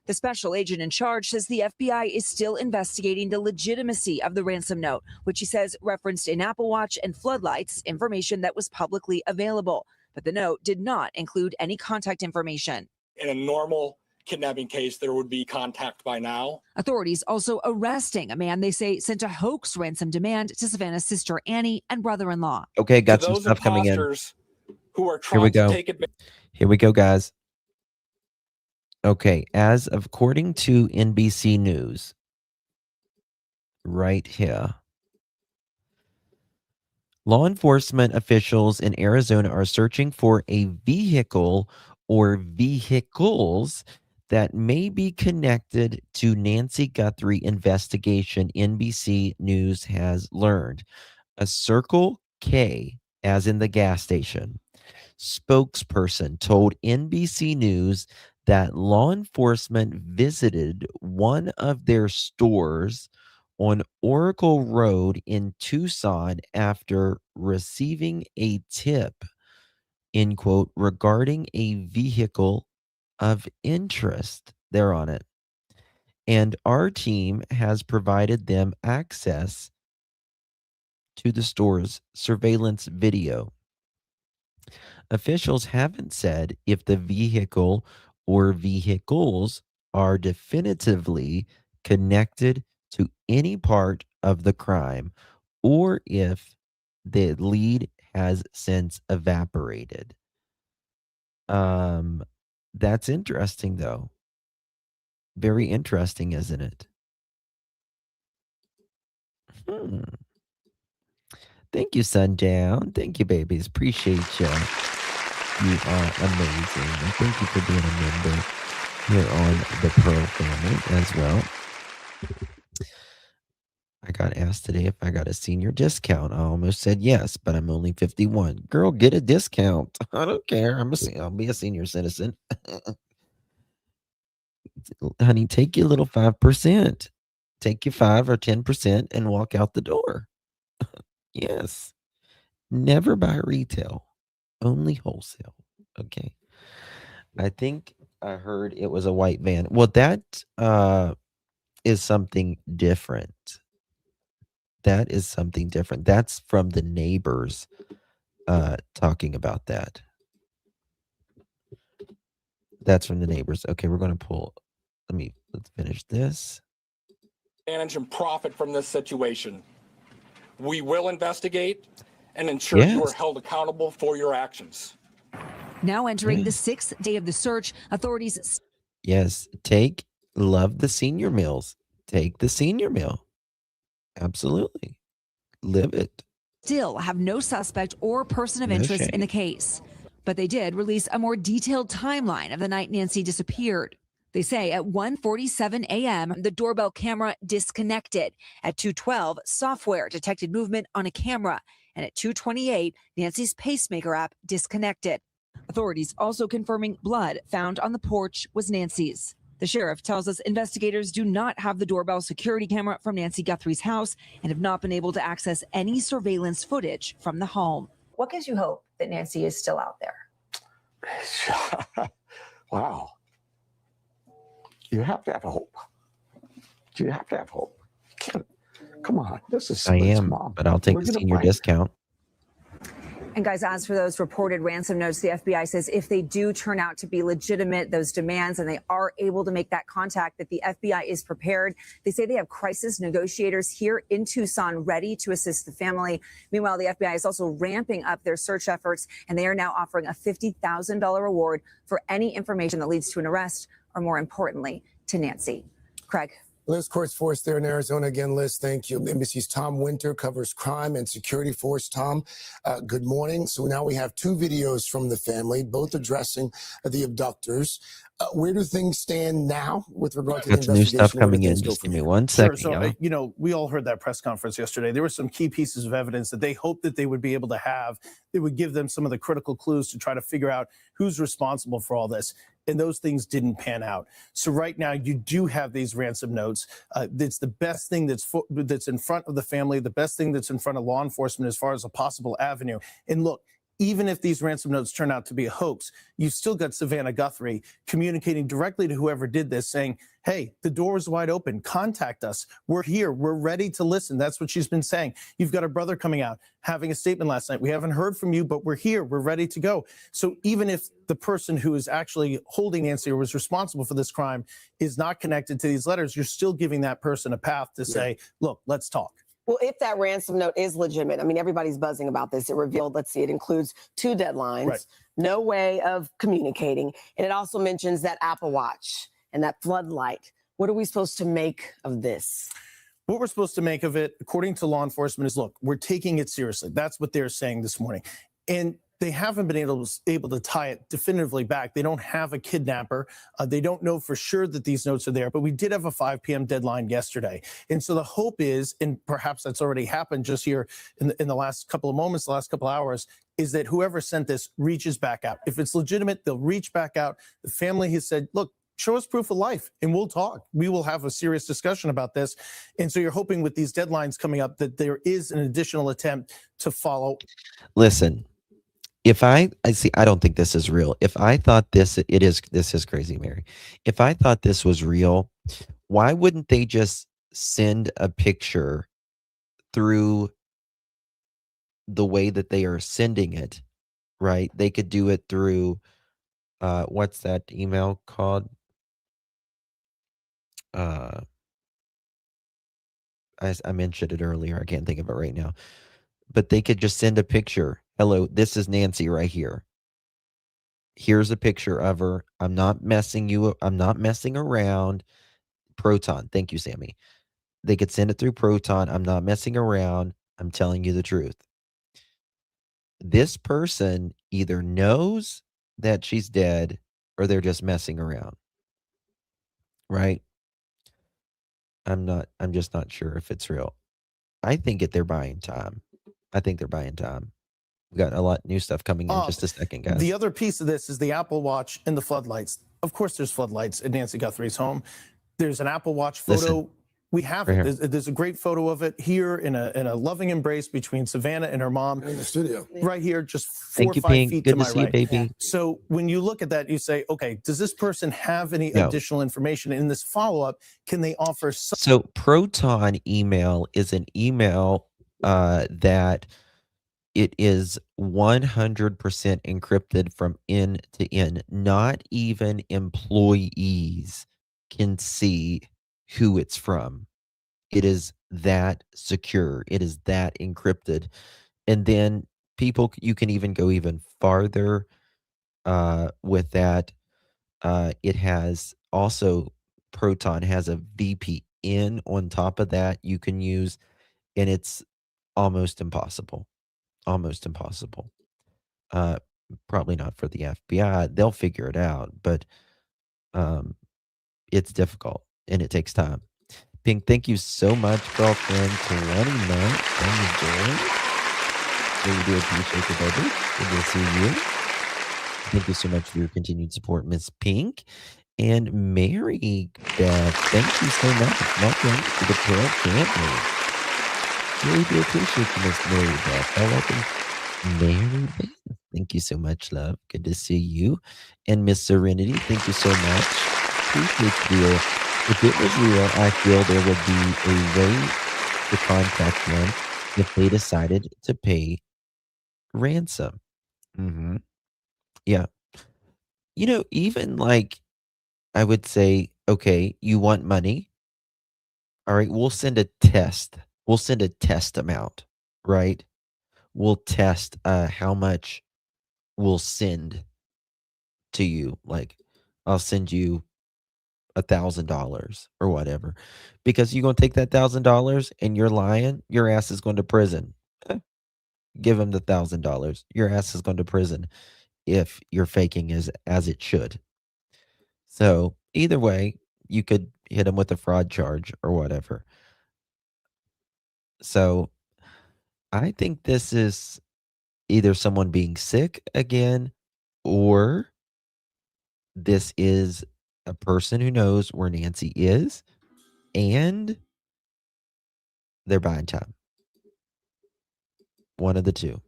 The special agent in charge says the FBI is still investigating the legitimacy of the ransom note, which he says referenced in Apple Watch and floodlights information that was publicly available. But the note did not include any contact information. In a normal kidnapping case, there would be contact by now. Authorities also arresting a man they say sent a hoax ransom demand to Savannah's sister Annie and brother-in-law. Okay, got To some those stuff coming in. imposters who are Here we trying to go. take advantage. Here we go, guys. Okay, as according to NBC News, right here, law enforcement officials in Arizona are searching for a vehicle or vehicles that may be connected to Nancy Guthrie investigation, NBC News has learned. A Circle K, as in the gas station, spokesperson told NBC News that law enforcement visited one of their stores on Oracle Road in Tucson after receiving a tip, end quote, regarding a vehicle of interest. They're on it. And our team has provided them access to the store's surveillance video. Officials haven't said if the vehicle or vehicles are definitively connected to any part of the crime or if the lead has since evaporated. That's interesting, though. Very interesting, isn't it? Thank you, Sundown. Thank you, babies. Appreciate you. You are amazing. And thank you for being a member here on the Pearl family as well. I got asked today if I got a senior discount. I almost said yes, but I'm only 51. Girl, get a discount. I don't care. I'll be a senior citizen. Honey, take your little 5%. Take your 5 or 10% and walk out the door. Yes. Never buy retail. Only wholesale. Okay. I think I heard it was a white van. Well, that is something different. That is something different. That's from the neighbors talking about that. That's from the neighbors. Okay, we're going to pull. Let's finish this. Manage and profit from this situation. We will investigate and ensure you are held accountable for your actions. Now entering the 6th day of the search, authorities. Yes, love the senior meals. Take the senior meal. Absolutely. Live it. Still have no suspect or person of interest in the case. But they did release a more detailed timeline of the night Nancy disappeared. They say at 1:47 a.m., the doorbell camera disconnected. At 2:12, software detected movement on a camera. And at 2:28, Nancy's Pacemaker app disconnected. Authorities also confirming blood found on the porch was Nancy's. The sheriff tells us investigators do not have the doorbell security camera from Nancy Guthrie's house and have not been able to access any surveillance footage from the home. What gives you hope that Nancy is still out there? Wow. You have to have hope. You have to have hope. Come on. This is I am, mom. but I'll take We're the gonna senior fight. discount. And guys, as for those reported ransom notes, the FBI says if they do turn out to be legitimate, those demands, and they are able to make that contact, that the FBI is prepared. They say they have crisis negotiators here in Tucson ready to assist the family. Meanwhile, the FBI is also ramping up their search efforts, and they are now offering a $50,000 reward for any information that leads to an arrest, or more importantly, to Nancy. Craig. Liz Courts Force there in Arizona. Again, Liz, thank you. NBC's Tom Winter covers crime and security force. Tom, good morning. So now we have 2 videos from the family, both addressing the abductors. Where do things stand now with regard to the Got some investigation? new stuff Where do coming in. things go Just from give me here? 1 second. So, we all heard that press conference yesterday. There were some key pieces of evidence that they hoped that they would be able to have. It would give them some of the critical clues to try to figure out who's responsible for all this. And those things didn't pan out. So right now you do have these ransom notes. It's the best thing that's in front of the family, the best thing that's in front of law enforcement as far as a possible avenue. And look, even if these ransom notes turn out to be a hoax, you've still got Savannah Guthrie communicating directly to whoever did this, saying, hey, the door is wide open. Contact us. We're here. We're ready to listen. That's what she's been saying. You've got her brother coming out, having a statement last night. We haven't heard from you, but we're here. We're ready to go. So even if the person who is actually holding Nancy or was responsible for this crime is not connected to these letters, you're still giving that person a path to say, look, let's talk. Well, if that ransom note is legitimate, I mean, everybody's buzzing about this. It revealed, let's see, it includes 2 deadlines, Right. no way of communicating. And it also mentions that Apple Watch and that floodlight. What are we supposed to make of this? What we're supposed to make of it, according to law enforcement, is, look, we're taking it seriously. That's what they're saying this morning. And they haven't been able to tie it definitively back. They don't have a kidnapper. They don't know for sure that these notes are there, but we did have a 5 p.m. deadline yesterday. And so the hope is, and perhaps that's already happened just here in the last couple of moments, the last couple of hours, is that whoever sent this reaches back out. If it's legitimate, they'll reach back out. The family has said, look, show us proof of life and we'll talk. We will have a serious discussion about this. And so you're hoping with these deadlines coming up that there is an additional attempt to follow. Listen, if I see, I don't think this is real. If I thought this is crazy, Mary. If I thought this was real, why wouldn't they just send a picture through the way that they are sending it, right? They could do it through, what's that email called? I mentioned it earlier. I can't think of it right now. But they could just send a picture. Hello, this is Nancy right here. Here's a picture of her. I'm not messing around. Proton. Thank you, Sammy. They could send it through Proton. I'm not messing around. I'm telling you the truth. This person either knows that she's dead or they're just messing around. Right? I'm just not sure if it's real. I think they're buying time. We got a lot new stuff coming in just a second, guys. The other piece of this is the Apple Watch and the floodlights. Of course, there's floodlights at Nancy Guthrie's home. There's an Apple Watch photo. Listen, we have right it. There's a great photo of it here in a loving embrace between Savannah and her mom. In the studio. Right here, just 4 or 5 Pink. feet Good to my see you, right. baby. So when you look at that, you say, okay, does this person have any No. additional information in this follow-up? Can they offer some? So Proton email is an email that it is 100% encrypted from end to end. Not even employees can see who it's from. It is that secure. It is that encrypted. And then you can even go even farther with that. It has also, Proton has a VPN on top of that you can use, and it's almost impossible. Almost impossible. Probably not for the FBI. They'll figure it out, but it's difficult and it takes time. Pink, thank you so much, girlfriend. 20 months. Thank you, Jerry. Really do appreciate it, baby. Good to see you. Thank you so much for your continued support, Miss Pink. And Mary Beth, thank you so much. Welcome to the Pearl family. Really do appreciate you, Miss Mary Beth. Welcome, Mary Beth. Thank you so much, love. Good to see you. And Miss Serenity, thank you so much. Appreciate you. If it was real, I feel there would be a way to contact them if they decided to pay ransom. Yeah. Even like, I would say, okay, you want money? All right, we'll send a test. We'll send a test amount, right? We'll test how much we'll send to you. Like, I'll send you $1,000 or whatever, because you're going to take that $1,000 and you're lying. Your ass is going to prison. Give him the $1,000. Your ass is going to prison if you're faking as it should. So either way, you could hit him with a fraud charge or whatever. So I think this is either someone being sick again, or this is a person who knows where Nancy is and they're buying time. One of the two.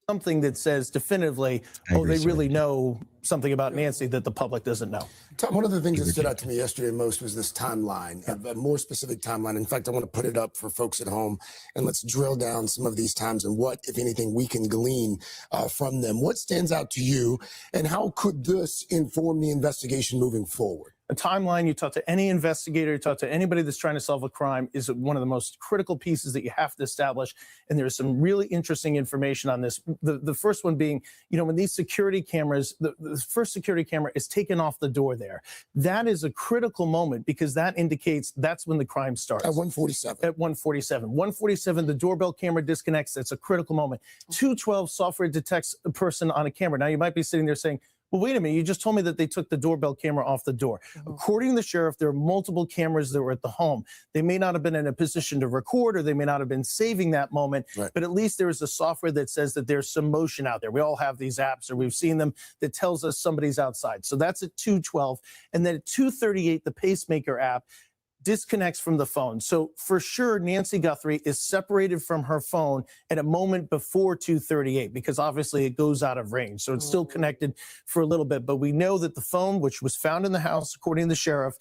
something that says definitively, I oh, agree, they sir. really know something about Nancy that the public doesn't know. Tom, one of the things that stood out to me yesterday most was this timeline, a more specific timeline. In fact, I want to put it up for folks at home, and let's drill down some of these times and what, if anything, we can glean from them. What stands out to you, and how could this inform the investigation moving forward? A timeline, you talk to any investigator, you talk to anybody that's trying to solve a crime, is one of the most critical pieces that you have to establish. And there's some really interesting information on this. The first one being, when these security cameras, the first security camera is taken off the door there. That is a critical moment because that indicates that's when the crime starts. At 147. At 147. 147, the doorbell camera disconnects. That's a critical moment. 212, software detects a person on a camera. Now, you might be sitting there saying, well, wait a minute, you just told me that they took the doorbell camera off the door. According to the sheriff, there are multiple cameras that were at the home. They may not have been in a position to record, or they may not have been saving that moment, but at least there is a software that says that there's some motion out there. We all have these apps, or we've seen them, that tells us somebody's outside. So that's at 212. And then at 238, the Pacemaker app disconnects from the phone. So for sure, Nancy Guthrie is separated from her phone at a moment before 238, because obviously it goes out of range. So it's still connected for a little bit. But we know that the phone, which was found in the house, according to the sheriff,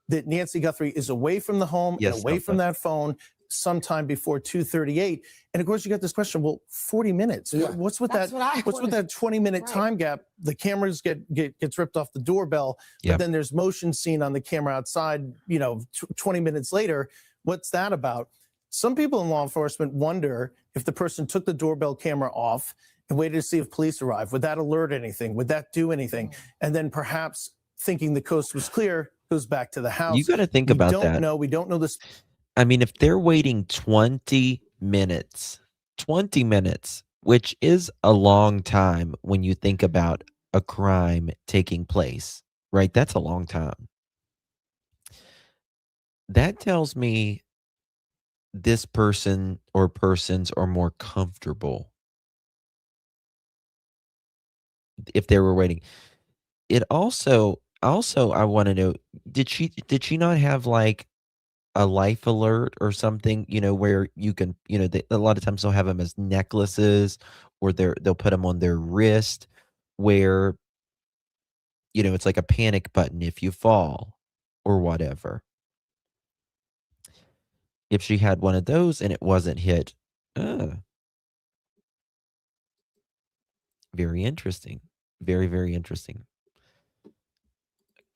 that Nancy Guthrie is away from the home and away from that phone sometime before 238. And of course, you got this question, well, 40 minutes. What's with that 20-minute time gap? The cameras gets ripped off the doorbell, but then there's motion seen on the camera outside, 20 minutes later. What's that about? Some people in law enforcement wonder if the person took the doorbell camera off and waited to see if police arrived. Would that alert anything? Would that do anything? And then perhaps thinking the coast was clear, goes back to the house. You got to think about that. We don't know this. I mean, if they're waiting 20 minutes, which is a long time when you think about a crime taking place, right? That's a long time. That tells me this person or persons are more comfortable if they were waiting. It also I want to know, did she not have like a life alert or something, where you can, a lot of times they'll have them as necklaces, or they'll put them on their wrist where, it's like a panic button if you fall or whatever. If she had one of those and it wasn't hit, very interesting. Very, very interesting.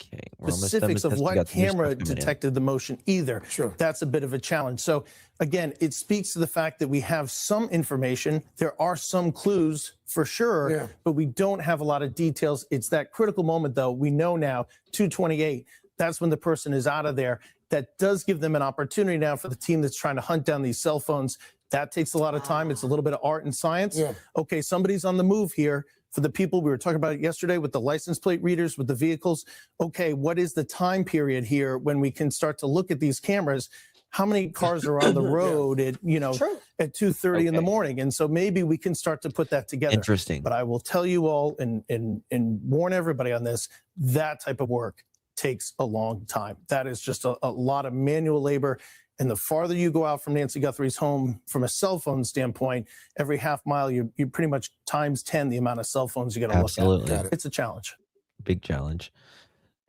Okay, Specifics of what camera detected the motion either. Sure. That's a bit of a challenge. So again, it speaks to the fact that we have some information. There are some clues for sure, but we don't have a lot of details. It's that critical moment, though. We know now, 228, that's when the person is out of there. That does give them an opportunity now for the team that's trying to hunt down these cell phones. That takes a lot of time. It's a little bit of art and science. Okay, somebody's on the move here. For the people, we were talking about it yesterday with the license plate readers, with the vehicles. Okay, what is the time period here when we can start to look at these cameras? How many cars are on the road at 2:30 in the morning? And so maybe we can start to put that together. Interesting. But I will tell you all and warn everybody on this, that type of work takes a long time. That is just a lot of manual labor. And the farther you go out from Nancy Guthrie's home from a cell phone standpoint, every half mile, you pretty much times 10 the amount of cell phones you got to look at. It's a challenge. Big challenge.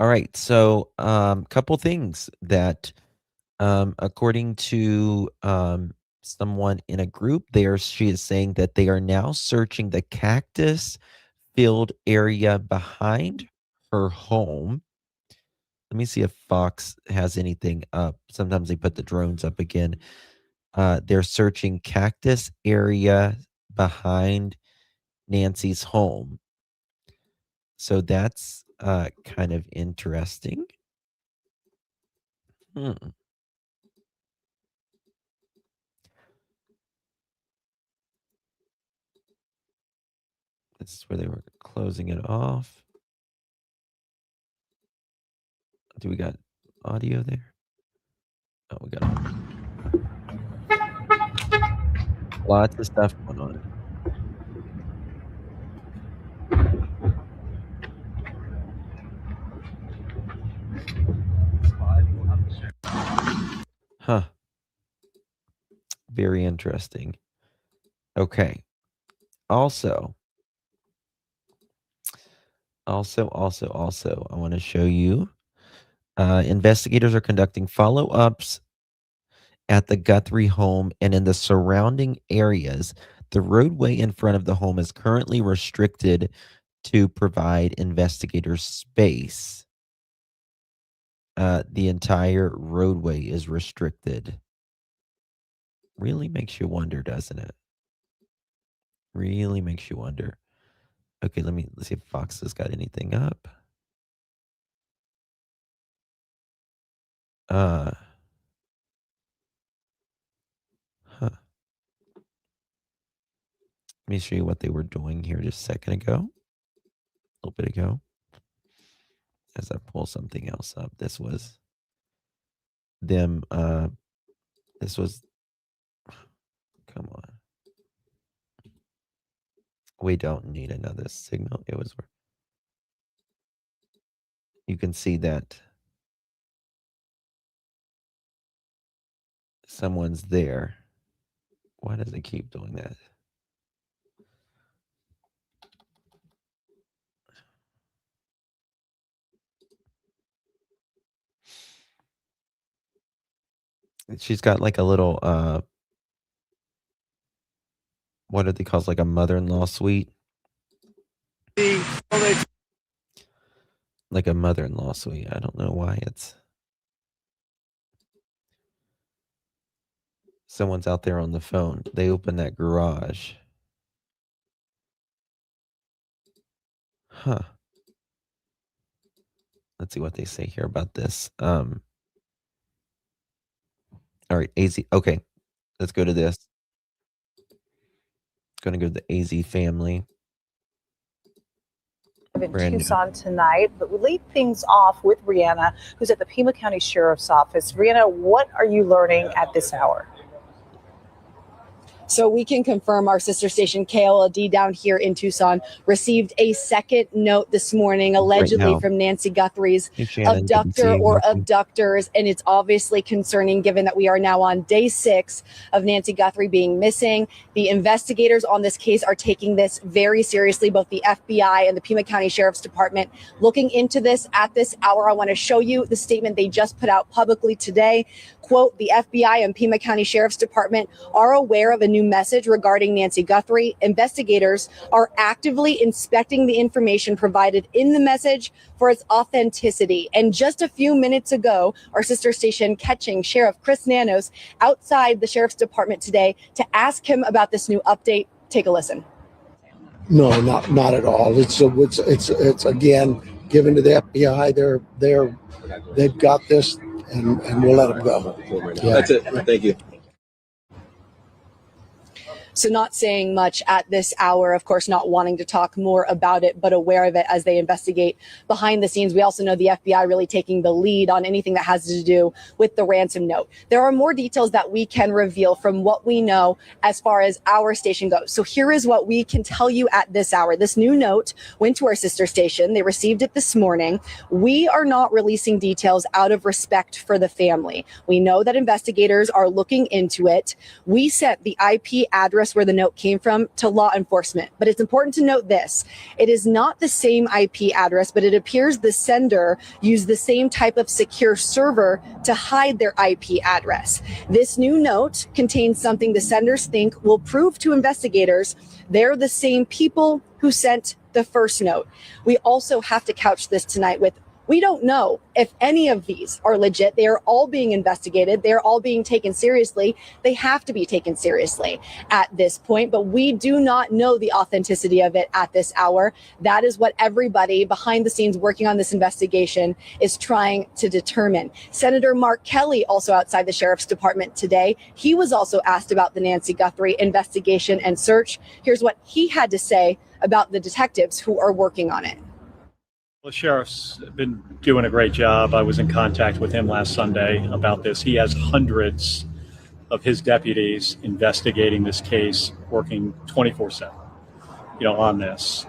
All right. So couple things that according to someone in a group there, she is saying that they are now searching the cactus filled area behind her home. Let me see if Fox has anything up. Sometimes they put the drones up again. They're searching cactus area behind Nancy's home. So that's kind of interesting. This is where they were closing it off. Do we got audio there? Oh, we got lots of stuff going on. Huh. Very interesting. Okay. Also, I want to show you investigators are conducting follow-ups at the Guthrie home and in the surrounding areas. The roadway in front of the home is currently restricted to provide investigators space. The entire roadway is restricted. Really makes you wonder, doesn't it? Really makes you wonder. Okay, let's see if Fox has got anything up. Huh. Let me show you what they were doing here just a second ago. A little bit ago. As I pull something else up. This was them, this was, come on. We don't need another signal. It was, you can see that someone's there. Why does it keep doing that? She's got like a little, what are they called? Like a mother-in-law suite? Like a mother-in-law suite. I don't know why it's... Someone's out there on the phone. They open that garage. Huh. Let's see what they say here about this. All right, AZ. Okay, let's go to this. Going to go to the AZ family. In Tucson tonight, but we lead things off with Rihanna, who's at the Pima County Sheriff's Office. Rihanna, what are you learning at this hour? So we can confirm our sister station KLLD down here in Tucson received a second note this morning, allegedly from Nancy Guthrie's abductor or abductors. And it's obviously concerning given that we are now on day 6 of Nancy Guthrie being missing. The investigators on this case are taking this very seriously, both the FBI and the Pima County Sheriff's Department looking into this at this hour. I want to show you the statement they just put out publicly today. Quote, the FBI and Pima County Sheriff's Department are aware of a new message regarding Nancy Guthrie. Investigators are actively inspecting the information provided in the message for its authenticity. And just a few minutes ago, our sister station catching Sheriff Chris Nanos outside the Sheriff's Department today to ask him about this new update. Take a listen. No, not at all. It's again given to the FBI. They've got this. And we'll let them go. Yeah. That's it. Thank you. So not saying much at this hour, of course, not wanting to talk more about it, but aware of it as they investigate behind the scenes. We also know the FBI really taking the lead on anything that has to do with the ransom note. There are more details that we can reveal from what we know as far as our station goes. So here is what we can tell you at this hour. This new note went to our sister station. They received it this morning. We are not releasing details out of respect for the family. We know that investigators are looking into it. We sent the IP address where the note came from to law enforcement. But it's important to note this. It is not the same IP address, but it appears the sender used the same type of secure server to hide their IP address. This new note contains something the senders think will prove to investigators they're the same people who sent the first note. We also have to couch this tonight with we don't know if any of these are legit. They are all being investigated. They are all being taken seriously. They have to be taken seriously at this point, but we do not know the authenticity of it at this hour. That is what everybody behind the scenes working on this investigation is trying to determine. Senator Mark Kelly, also outside the Sheriff's Department today, he was also asked about the Nancy Guthrie investigation and search. Here's what he had to say about the detectives who are working on it. The sheriff's been doing a great job. I was in contact with him last Sunday about this. He has hundreds of his deputies investigating this case, working 24/7, on this.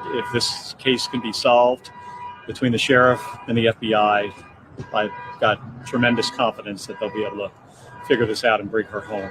If this case can be solved between the sheriff and the FBI, I've got tremendous confidence that they'll be able to figure this out and bring her home.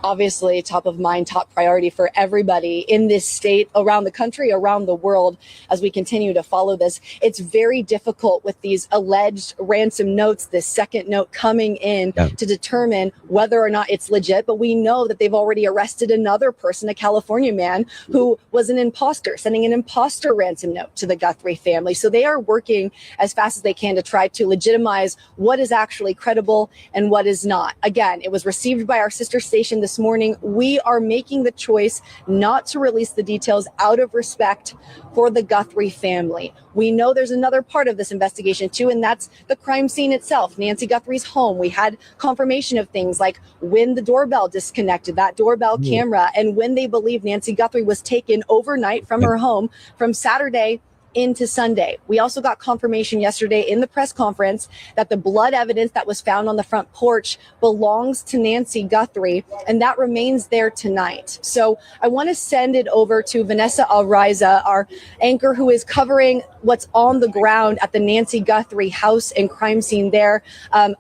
obviously top of mind, top priority for everybody in this state, around the country, around the world, as we continue to follow this. It's very difficult with these alleged ransom notes, this second note coming in to determine whether or not it's legit. But we know that they've already arrested another person, a California man who was an imposter, sending an imposter ransom note to the Guthrie family. So they are working as fast as they can to try to legitimize what is actually credible and what is not. Again, it was received by our sister station this morning. We are making the choice not to release the details out of respect for the Guthrie family. We know there's another part of this investigation too, and that's the crime scene itself, Nancy Guthrie's home. We had confirmation of things like when the doorbell disconnected, that doorbell camera, and when they believe Nancy Guthrie was taken overnight from her home from Saturday into Sunday. We also got confirmation yesterday in the press conference that the blood evidence that was found on the front porch belongs to Nancy Guthrie, and that remains there tonight. So I want to send it over to Vanessa Alriza, our anchor who is covering what's on the ground at the Nancy Guthrie house and crime scene there.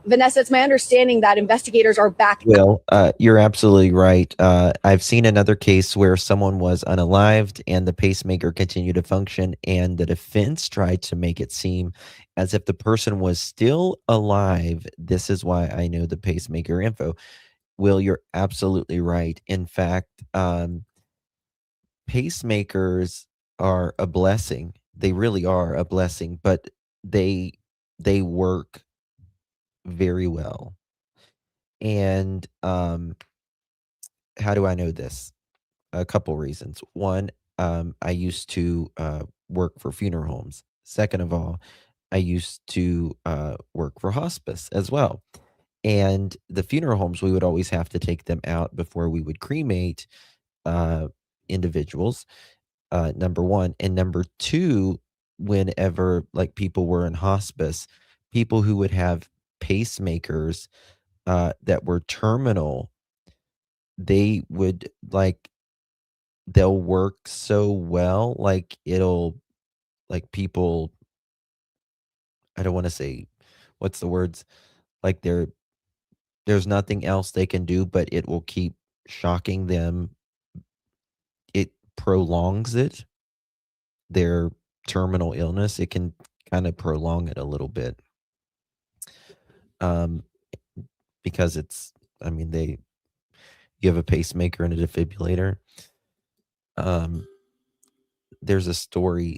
Vanessa, it's my understanding that investigators are back. Well, you're absolutely right. I've seen another case where someone was unalived and the pacemaker continued to function, and the defense tried to make it seem as if the person was still alive. This is why I know the pacemaker info. Will, you're absolutely right. In fact, pacemakers are a blessing. They really are a blessing, but they work very well. And how do I know this? A couple reasons. One, I used to work for funeral homes. Second of all, I used to work for hospice as well. And the funeral homes, we would always have to take them out before we would cremate individuals, number one. And number two, whenever like people were in hospice, people who would have pacemakers that were terminal, they would they'll work so well, like it'll like people, I don't want to say what's the words, like there's nothing else they can do, but it will keep shocking them. It prolongs it, their terminal illness. It can kind of prolong it a little bit. Um because it's, I mean, you have a pacemaker and a defibrillator. There's a story,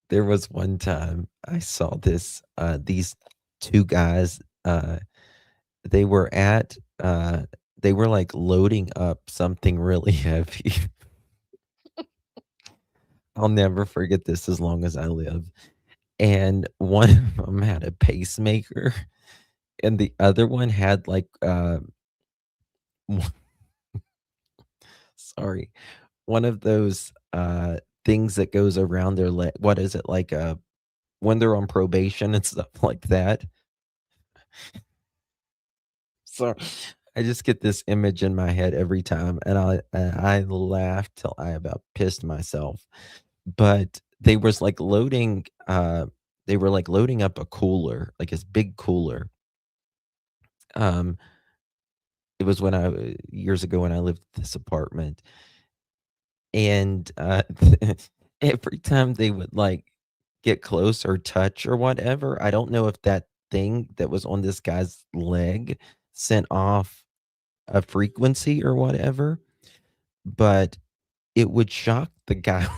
there was one time I saw this, these two guys, they were at, they were like loading up something really heavy. I'll never forget this as long as I live. And one of them had a pacemaker, and the other one had like, sorry, one of those things that goes around their leg. What is it, like when they're on probation and stuff like that? So I just get this image in my head every time, and I laugh till I about pissed myself. But they were like loading up a cooler, like this big cooler. Um, it was when years ago when I lived in this apartment, and every time they would like get close or touch or whatever, I don't know if that thing that was on this guy's leg sent off a frequency or whatever, but it would shock the guy.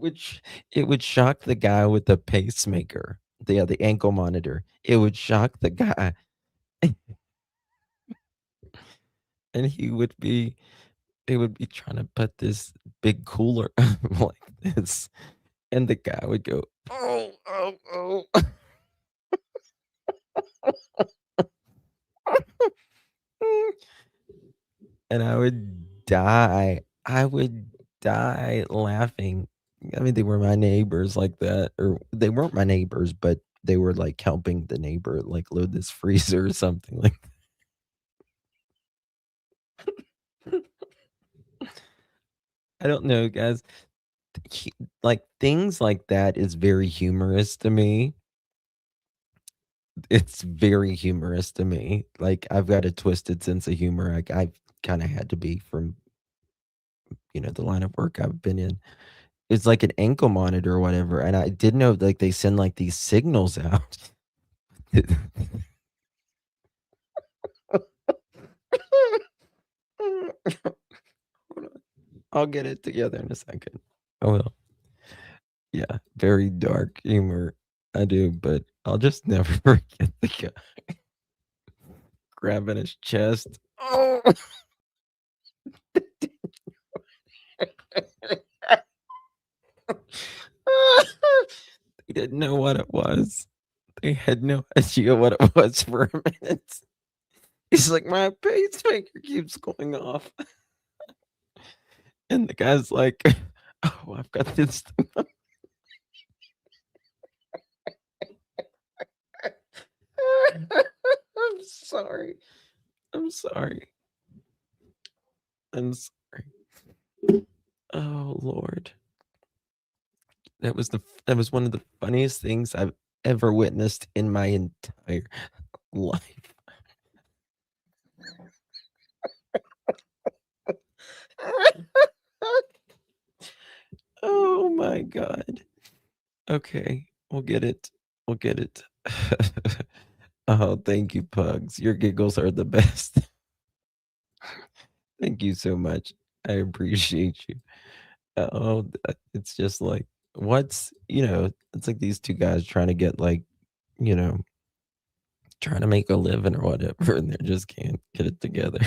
It would shock the guy with the pacemaker, the ankle monitor. It would shock the guy, and they would be trying to put this big cooler like this, and the guy would go, "Oh, oh, oh." And I would die. I would die laughing. I mean, they were my neighbors like that, or they weren't my neighbors, but they were like helping the neighbor like load this freezer or something like that. I don't know, guys. Like things like that is very humorous to me. it's very humorous to me. Like, I've got a twisted sense of humor. Like, I've kind of had to be from, the line of work I've been in. It's like an ankle monitor or whatever. And I did know like they send like these signals out. I'll get it together in a second. Oh well. Yeah, very dark humor. I do, but I'll just never forget the guy grabbing his chest. Oh. They didn't know what it was. They had no idea what it was for a minute. He's like, my pacemaker keeps going off. And the guy's like, oh, I've got this. I'm sorry. I'm sorry. I'm sorry. Oh Lord. That was one of the funniest things I've ever witnessed in my entire life. Oh my God. Okay, we'll get it. We'll get it. Oh, thank you, Pugs. Your giggles are the best. Thank you so much. I appreciate you. Oh, it's just like, it's like these two guys trying to get like, you know, trying to make a living or whatever, and they just can't get it together.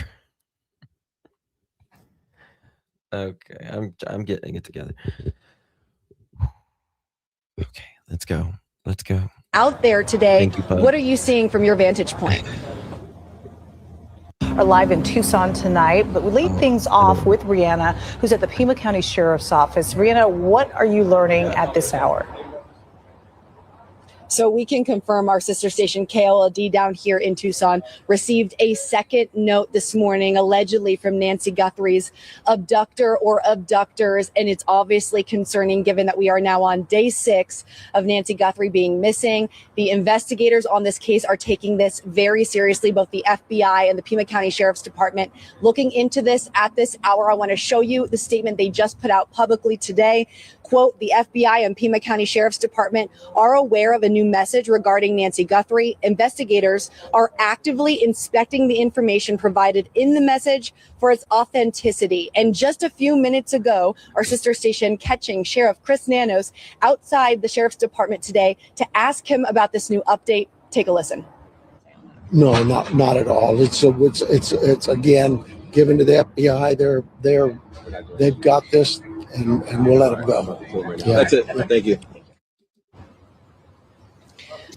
Okay, I'm getting it together. Okay, let's go. Let's go. Out there today, Thank you, Pug. what are you seeing from your vantage point? Are live in Tucson tonight, but we lead things off with Rihanna, who's at the Pima County Sheriff's Office. Rihanna, what are you learning at this hour? So we can confirm our sister station KLLD down here in Tucson received a second note this morning, allegedly from Nancy Guthrie's abductor or abductors. And it's obviously concerning given that we are now on day 6 of Nancy Guthrie being missing. The investigators on this case are taking this very seriously, both the FBI and the Pima County Sheriff's Department looking into this at this hour. I want to show you the statement they just put out publicly today. Quote, the FBI and Pima County Sheriff's Department are aware of a new message regarding Nancy Guthrie. Investigators are actively inspecting the information provided in the message for its authenticity. And just a few minutes ago, our sister station catching Sheriff Chris Nanos outside the Sheriff's Department today to ask him about this new update. Take a listen. No, not at all. It's again given to the FBI. They've got this, and we'll let them go. Yeah. That's it. Thank you.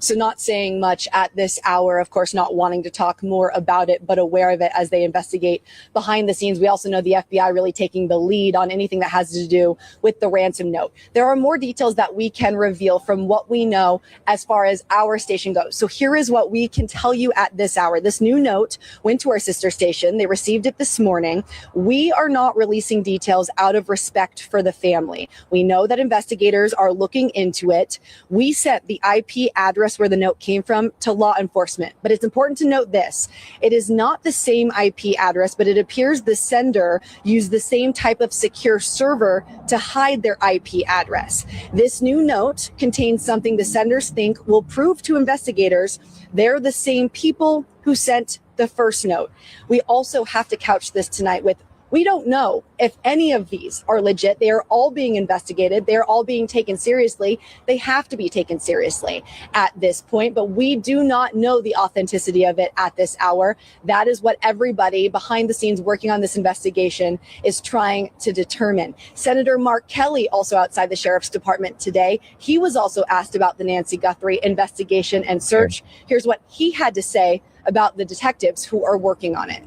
So not saying much at this hour, of course, not wanting to talk more about it, but aware of it as they investigate behind the scenes. We also know the FBI really taking the lead on anything that has to do with the ransom note. There are more details that we can reveal from what we know as far as our station goes. So here is what we can tell you at this hour. This new note went to our sister station. They received it this morning. We are not releasing details out of respect for the family. We know that investigators are looking into it. We sent the IP address where the note came from to law enforcement. But it's important to note this. It is not the same IP address, but it appears the sender used the same type of secure server to hide their IP address. This new note contains something the senders think will prove to investigators they're the same people who sent the first note. We also have to couch this tonight with we don't know if any of these are legit. They are all being investigated. They are all being taken seriously. They have to be taken seriously at this point, but we do not know the authenticity of it at this hour. That is what everybody behind the scenes working on this investigation is trying to determine. Senator Mark Kelly, also outside the Sheriff's Department today, he was also asked about the Nancy Guthrie investigation and search. Here's what he had to say about the detectives who are working on it.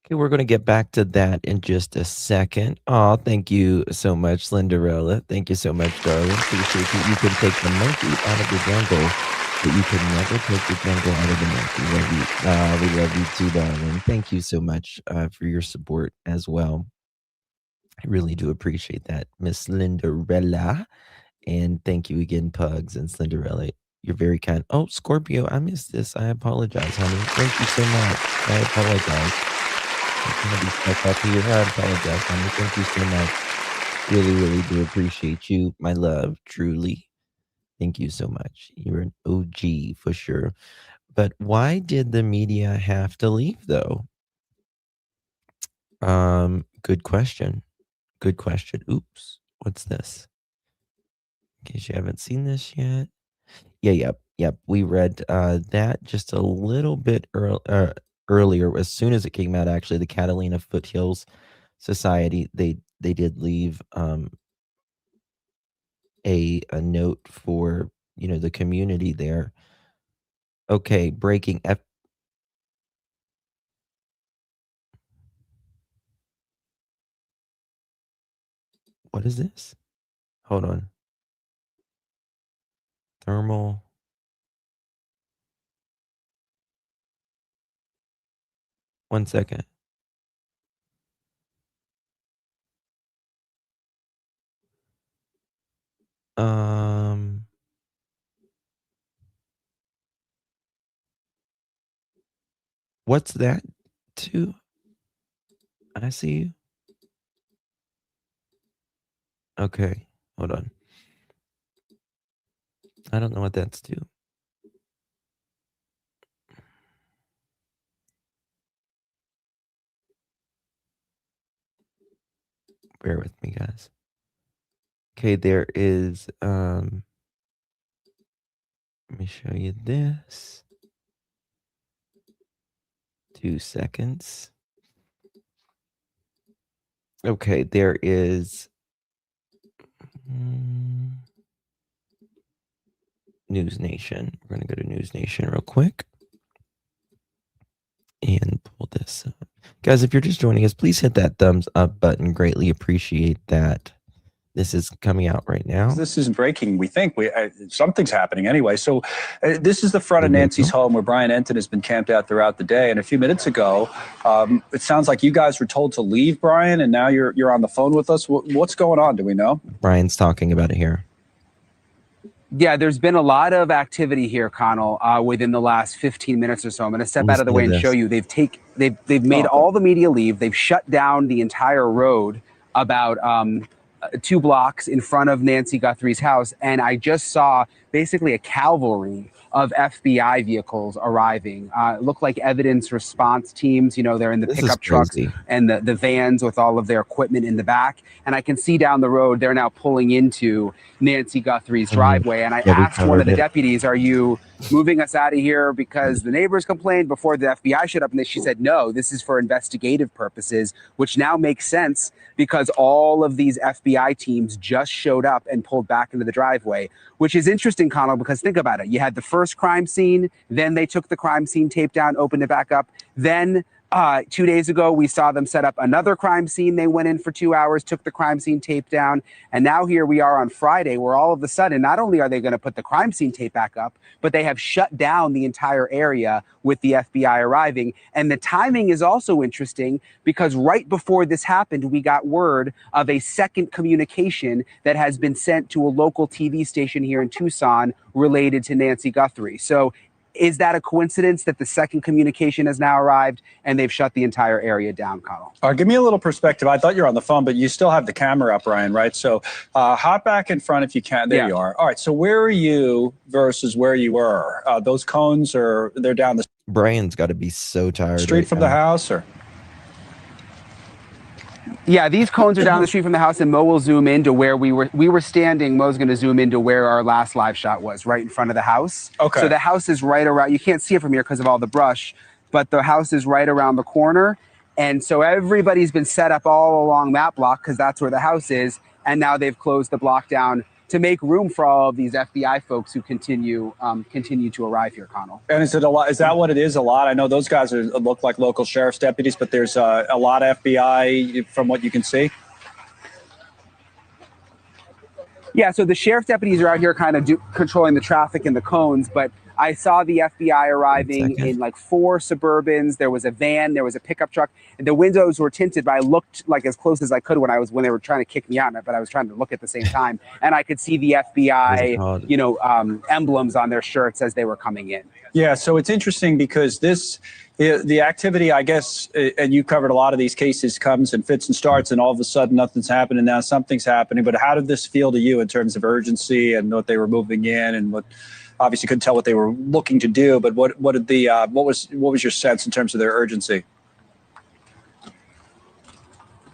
Okay, we're going to get back to that in just a second. Oh, thank you so much, Lindarella. Thank you so much, darling. Appreciate you. You can take the monkey out of the jungle, but you can never take the jungle out of the monkey. We love you too, darling. Thank you so much for your support as well. I really do appreciate that, Miss Lindarella. And thank you again, Pugs and Slenderella. You're very kind. Oh, Scorpio, I missed this. I apologize, honey. Thank you so much. I apologize. I'm gonna be stuck up here. I apologize, honey. Thank you so much. Really, really do appreciate you, my love, truly. Thank you so much. You're an OG for sure. But why did the media have to leave though? Good question. Good question. Oops. What's this? In case you haven't seen this yet. Yeah, yep. We read that just a little bit earlier. As soon as it came out, actually, the Catalina Foothills Society, they did leave a note for, you know, the community there. Okay, breaking F. What is this? Hold on. Thermal. One second. What's that to? I see you. Okay, hold on. I don't know what that's to. Bear with me, guys. Okay, there is let me show you this. 2 seconds. Okay, there is News Nation. We're going to go to News Nation real quick and pull this up. Guys, if you're just joining us, please hit that thumbs up button. Greatly appreciate that. This is coming out right now. This isn't breaking. We think something's happening anyway. So this is the front of Nancy's home where Brian Enton has been camped out throughout the day. And a few minutes ago, it sounds like you guys were told to leave, Brian, and now you're on the phone with us. What's going on? Do we know? Brian's talking about it here. Yeah, there's been a lot of activity here, Connell, within the last 15 minutes or so. I'm going to step out of the way and show you. They've made all the media leave. They've shut down the entire road about 2 blocks in front of Nancy Guthrie's house. And I just saw basically a cavalry of FBI vehicles arriving. It looked like evidence response teams. You know, they're in the pickup trucks and the vans with all of their equipment in the back. And I can see down the road, they're now pulling into Nancy Guthrie's driveway. And I asked one of the deputies, are you moving us out of here because the neighbors complained before the FBI showed up? And she said, no, this is for investigative purposes, which now makes sense because all of these FBI teams just showed up and pulled back into the driveway, which is interesting, Connell, because think about it. You had the first crime scene, then they took the crime scene tape down, opened it back up. Then 2 days ago, we saw them set up another crime scene. They went in for 2 hours, took the crime scene tape down. And now here we are on Friday, where all of a sudden, not only are they going to put the crime scene tape back up, but they have shut down the entire area with the FBI arriving. And the timing is also interesting because right before this happened, we got word of a second communication that has been sent to a local TV station here in Tucson related to Nancy Guthrie. So is that a coincidence that the second communication has now arrived and they've shut the entire area down, Connell? Give me a little perspective. I thought you were on the phone, but you still have the camera up, Brian, right? So hop back in front if you can. There you are. All right. So where are you versus where you were? Those cones they're down the Brian's got to be so tired. Street from the house, or? Yeah, these cones are down the street from the house, and Mo will zoom into where we were standing. Mo's going to zoom into where our last live shot was, right in front of the house. Okay. So the house is right around. You can't see it from here because of all the brush, but the house is right around the corner. And so everybody's been set up all along that block because that's where the house is. And now they've closed the block down to make room for all of these FBI folks who continue to arrive here, Connell. And is it a lot? Is that what it is? A lot? I know those guys look like local sheriff's deputies, but there's a lot of FBI from what you can see. Yeah, so the sheriff's deputies are out here kind of controlling the traffic and the cones, but I saw the FBI arriving in like 4 Suburbans. There was a van, there was a pickup truck, and the windows were tinted, but I looked like as close as I could when they were trying to kick me out, but I was trying to look at the same time, and I could see the FBI, emblems on their shirts as they were coming in. Yeah, so it's interesting because the activity, I guess, and you covered a lot of these cases, comes and fits and starts, and all of a sudden nothing's happening. Now something's happening. But how did this feel to you in terms of urgency and what they were moving in, and what obviously couldn't tell what they were looking to do? But what was your sense in terms of their urgency?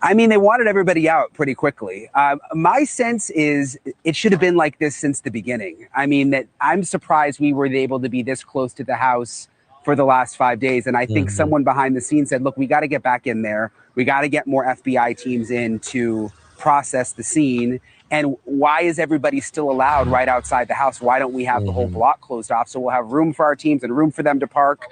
I mean, they wanted everybody out pretty quickly. My sense is it should have been like this since the beginning. I mean, that I'm surprised we were able to be this close to the house for the last 5 days. And I think someone behind the scenes said, look, we got to get back in there. We got to get more FBI teams in to process the scene. And why is everybody still allowed right outside the house? Why don't we have the whole block closed off? So we'll have room for our teams and room for them to park.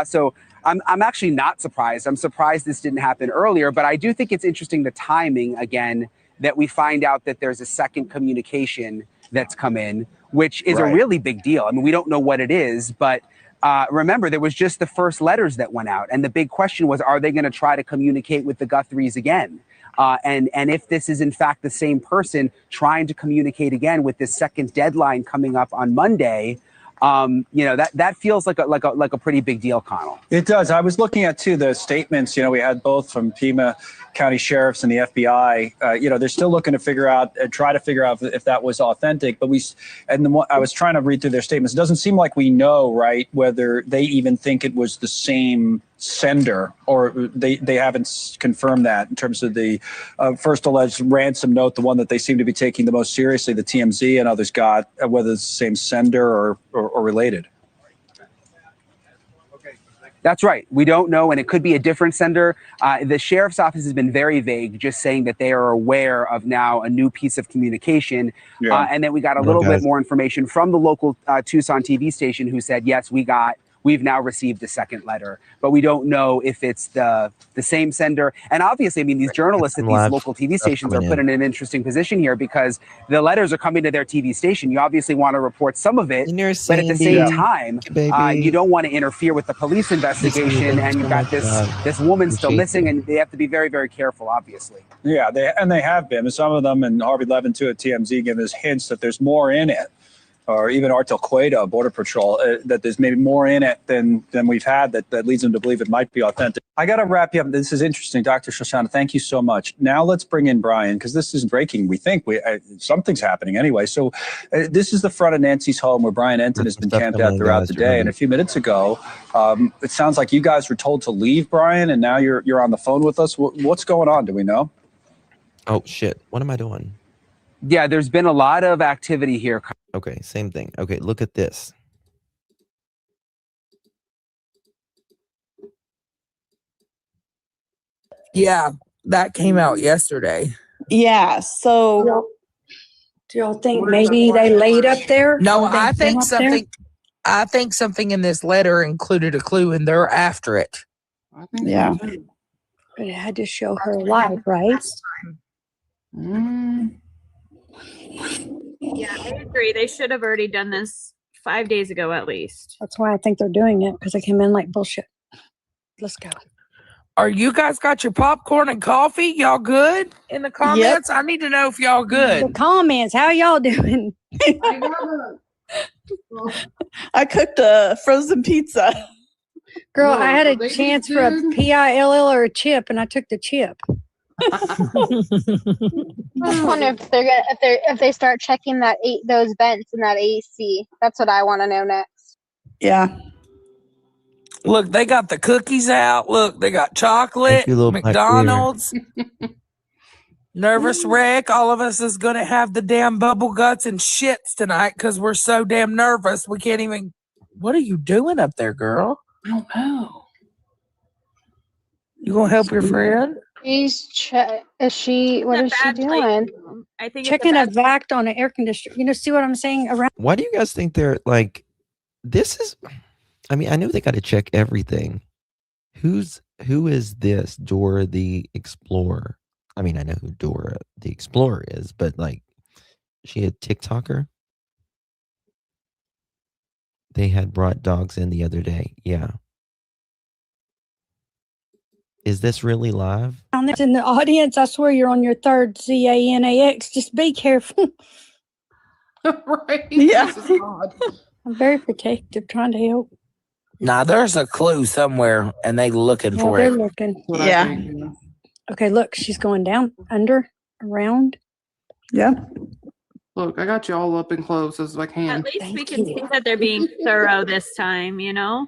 So I'm actually not surprised. I'm surprised this didn't happen earlier, but I do think it's interesting the timing, again, that we find out that there's a second communication that's come in, which is a really big deal. I mean, we don't know what it is, but remember, there was just the first letters that went out. And the big question was, are they going to try to communicate with the Guthries again? And if this is in fact the same person trying to communicate again with this second deadline coming up on Monday, that feels like a pretty big deal, Connell. It does. I was looking at too the statements. We had both from Pima County sheriffs and the FBI. They're still looking to try to figure out if that was authentic. But I was trying to read through their statements. It doesn't seem like we know, right, whether they even think it was the same sender, or they haven't confirmed that in terms of the first alleged ransom note, the one that they seem to be taking the most seriously, the TMZ and others got, whether it's the same sender or related. That's right. We don't know, and it could be a different sender. The sheriff's office has been very vague, just saying that they are aware of now a new piece of communication. And then we got a little bit more information from the local Tucson TV station who said, yes, we've now received a second letter, but we don't know if it's the same sender. And obviously, I mean, these journalists at these local TV stations are put in an interesting position here because the letters are coming to their TV station. You obviously want to report some of it, but at the same time, you don't want to interfere with the police investigation. And you've got this woman still missing, and they have to be very, very careful, obviously. Yeah, they have been. Some of them, and Harvey Levin too at TMZ, giving us hints that there's more in it. Or even Artel Cueto, Border Patrol, that there's maybe more in it than we've had that leads them to believe it might be authentic. I got to wrap you up. This is interesting. Dr. Shoshana, thank you so much. Now let's bring in Brian, because this is breaking. We think something's happening anyway. So this is the front of Nancy's home where Brian Enton has been camped out throughout the day. And a few minutes ago, it sounds like you guys were told to leave, Brian, and now you're on the phone with us. What's going on? Do we know? Oh, shit. What am I doing? Yeah, there's been a lot of activity here. Okay, same thing. Okay, look at this. Yeah, that came out yesterday. Yeah, so do y'all think maybe they laid up there? No, I think something in this letter included a clue and they're after it. Yeah. But it had to show her life, right? Yeah, I agree. They should have already done this 5 days ago at least. That's why I think they're doing it, because they came in like bullshit. Let's go. Are you guys got your popcorn and coffee? Y'all good in the comments? Yep. I need to know if y'all good. The comments, how y'all doing? I cooked a frozen pizza. Girl, I had a chance for a PILL or a chip, and I took the chip. I just wonder if they start checking those vents in that AC. That's what I want to know next. Yeah. Look, they got the cookies out. Look, they got chocolate, McDonald's. Nervous wreck. All of us is going to have the damn bubble guts and shits tonight because we're so damn nervous. We can't even. What are you doing up there, girl? I don't know. You going to help your friend? What is she doing? I think checking a vac on an air conditioner. See what I'm saying? Why do you guys think they're like, this is, I mean, I know they got to check everything. Who is this Dora the Explorer? I mean, I know who Dora the Explorer is, but like, is she a TikToker? They had brought dogs in the other day. Yeah. Is this really live? Down there in the audience, I swear you're on your third CANAX. Just be careful. Right? Yeah. This is odd. I'm very protective, trying to help. Nah, there's a clue somewhere, and they looking Yeah, for they're it. looking. What I think, yeah. Okay, look, she's going down, under, around. Yeah. Look, I got you all up and close as I can. At least we can see that they're being thorough this time, you know?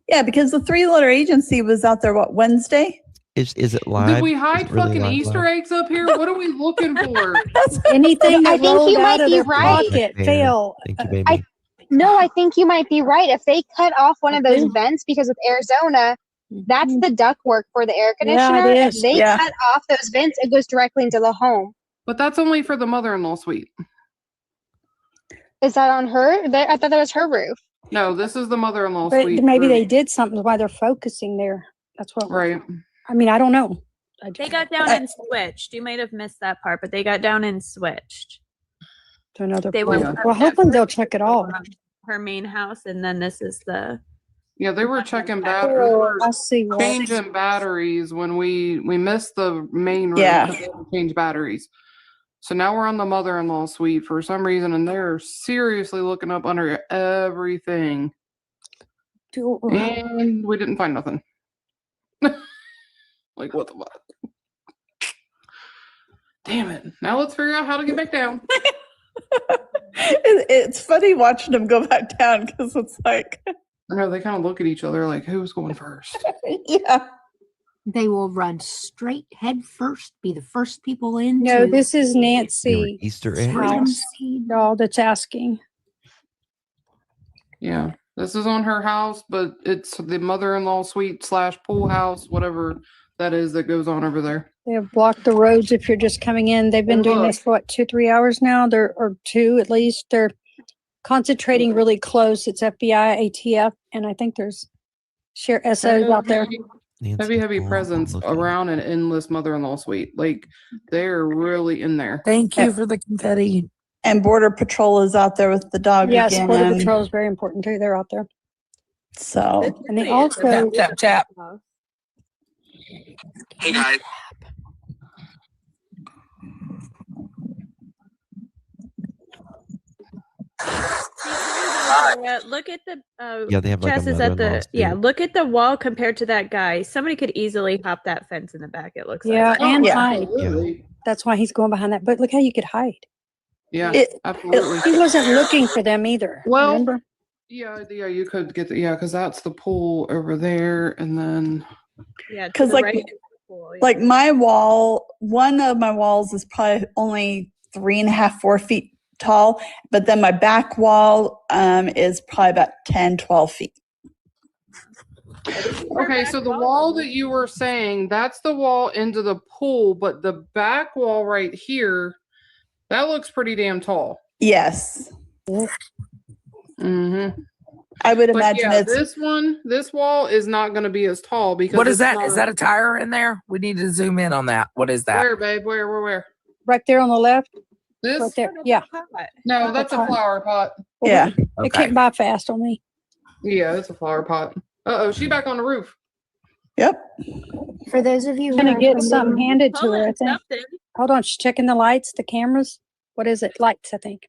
Yeah, because the three-letter agency was out there, what, Wednesday? Is it live? Did we Is hide it really fucking live? Easter eggs up here? What are we looking for? Anything I that think rolled you out might of be their right. pocket Fair. fell. Thank you, baby. No, I think you might be right. If they cut off one of those vents, because with Arizona, that's the ductwork for the air Yeah, conditioner. it If is. they Yeah. cut off those vents, it goes directly into the home. But that's only for the mother-in-law suite. Is that on her? I thought that was her roof. No, this is the mother-in-law But suite. maybe roof. they did something while they're focusing there. That's what. Right. I mean, I don't know. They got down and switched. You might have missed that part, but they got down and switched. To another They place. were Well, hoping they'll check it all. her main house, and then this is the. Yeah, they were checking batteries. Oh, I see. What. Changing batteries when we missed the main room. Yeah. Because they had to change batteries. So now we're on the mother-in-law suite for some reason, and they're seriously looking up under everything. And we didn't find nothing. Like, what the fuck? Damn it. Now let's figure out how to get back down. It's funny watching them go back down because it's like, I know, they kind of look at each other like, who's going first? yeah. They will run straight head first, be the first people in. No, this is Nancy. Easter eggs. House. Y'all that's asking. Yeah, this is on her house, but it's the mother-in-law suite / pool house, whatever that is that goes on over there. They have blocked the roads if you're just coming in. They've been doing this for what, 2-3 hours now? Or 2 at least. They're concentrating really close. It's FBI, ATF, and I think there's SOs out there. Heavy presence around an endless mother-in-law suite. Like, they're really in there. Thank you for the confetti. And Border Patrol is out there with the dog Yes, again. Border Patrol is very important too. They're out there. So, and they also tap. Hey guys. Look at the Yeah, they have like a Jess is at mother-in-law the suite. look at the wall compared to that guy. Somebody could easily hop that fence in the back, it looks Yeah, like. and yeah. hide. That's why he's going behind that. But look how you could hide. Yeah, It- absolutely. He wasn't looking for them either. Well, remember? yeah, you could get because that's the pool over there, and then Yeah, to because the like, right of the pool, yeah. like my wall, one of my walls is probably only 3.5, 4 feet tall, but then my back wall is probably about 10, 12 feet. okay, so the wall that you were saying, that's the wall into the pool, but the back wall right here, that looks pretty damn tall. Yes. Mm-hmm. I would But imagine yeah, it's this wall is not going to be as tall because What is it's that? not- Is that a tire in there? We need to zoom in on that. What is that? Where, babe? Where? Right there on the left. This? Right there. Yeah. No, that's a flower pot. yeah. It came by fast on me. Yeah, it's a flower pot. Uh-oh, she back on the roof. Yep. For those of you who Gonna are get something handed to her, I think. Something. Hold on, she's checking the lights, the cameras. What is it? Lights, I think.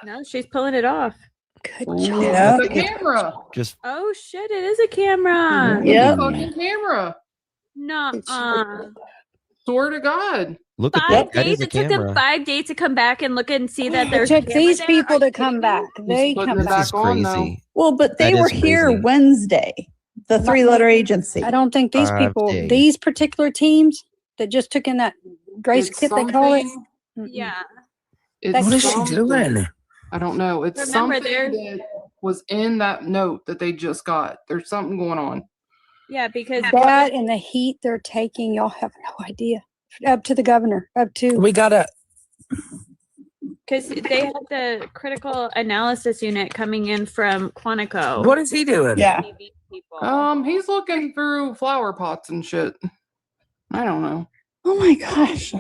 No, she's pulling it off. Good job. Yeah. The camera. Just Oh shit, it is a camera. Yeah. The fucking camera. No. Swear to God. look at 5 that. That days. is a It took them camera. 5 days to come back and look and see that It there's took camera these there. people Are to you come kidding back. They putting come it back. This is back on now. crazy. Well, but they That were is here crazy. Wednesday, the three-letter agency. I don't think these 5 people, days. these particular teams that just took in that grace It's kit, they call it. something- Yeah. It's What is she something- doing? I don't know. It's Remember, something that was in that note that they just got. There's something going on. Yeah, because That and the heat they're taking, y'all have no idea. Up to the governor, up to. We gotta. because they had the critical analysis unit coming in from Quantico. What is he doing? Yeah. He's looking through flower pots and shit. I don't know. Oh my gosh,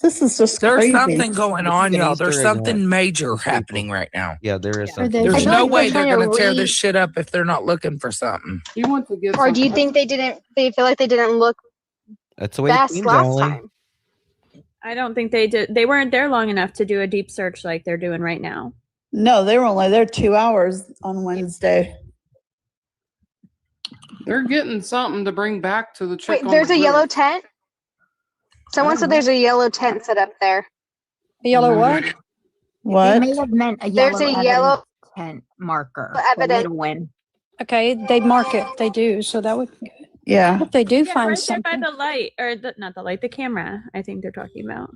this is just There's crazy. something going on, y'all. There's Easter egg hunt. something major happening right now. Yeah, there is Are something. they- There's I feel no like way they're they're trying going to to tear this shit up if they're not looking for something. You want to get Or some. do you think they feel like they didn't look That's the way it best seems, last Allie. time? I don't think they did. They weren't there long enough to do a deep search like they're doing right now. No, they were only there 2 hours on Wednesday. They're getting something to bring back to the chick. Wait, on there's the a yellow roof. tent? Someone said there's a yellow tent set up there. A yellow what? They What? may have meant a There's yellow a yellow tent marker. evidence. The little one. Okay, they mark it. They do. So that would be good. Yeah. If they do Yeah, find right something. there by the light, or not the light, the camera. I think they're talking about.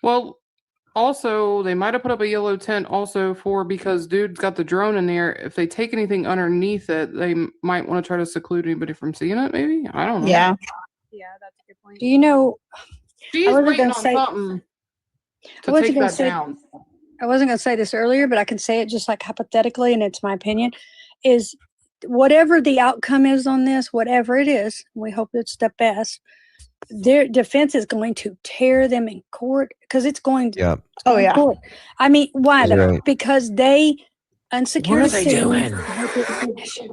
Well, also they might have put up a yellow tent also because dude's got the drone in there. If they take anything underneath it, they might want to try to seclude anybody from seeing it. Maybe, I don't know. Yeah. Yeah, that's a good point. Do you know? She's wasn't waiting gonna on say- something I to wasn't take gonna that say- down. I wasn't going to say this earlier, but I can say it just like hypothetically, and it's my opinion, is whatever the outcome is on this, whatever it is, we hope it's the best, their defense is going to tear them in court because it's going to. Yeah. Oh, yeah. Court. I mean, why You're though? right. Because they unsecured What are they scene, doing?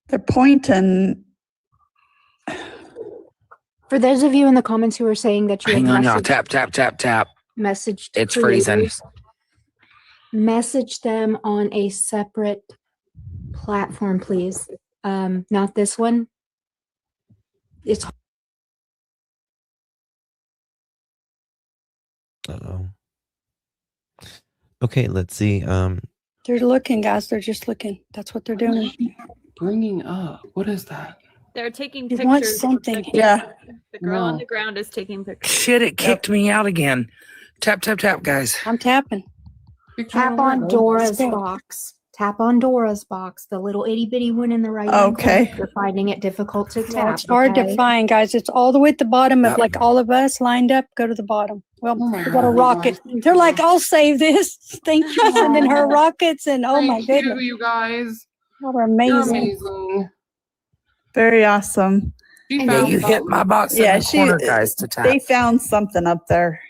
They're pointing. For those of you in the comments who are saying that you Hang on, y'all. have Tap. messaged It's freezing. creators, message them on a separate platform, please. Not this one. It's Uh-oh. Okay, let's see. They're looking, guys. They're just looking. That's what they're doing. Bringing up. What is that? They're taking You pictures. want something. Yeah. The girl on No. the ground is taking pictures. Shit, it kicked me out again. Tap, guys. I'm tapping. tap on Dora's box. Tap on Dora's box, the little itty bitty one in the right. Okay. You're finding it difficult to Yeah, tap. it's hard okay? to find, guys. It's all the way at the bottom of Yep. like all of us lined up. Go to the bottom. Well, Oh my we got a God, rocket. you guys. They're like, I'll save this. Thank you. And then her rockets and oh my Thank you, goodness. you guys. Oh, they're You're amazing. amazing. Very awesome. She And Yeah, found you hit something. my box Yeah, in the corner, guys, to tap. They found something up there.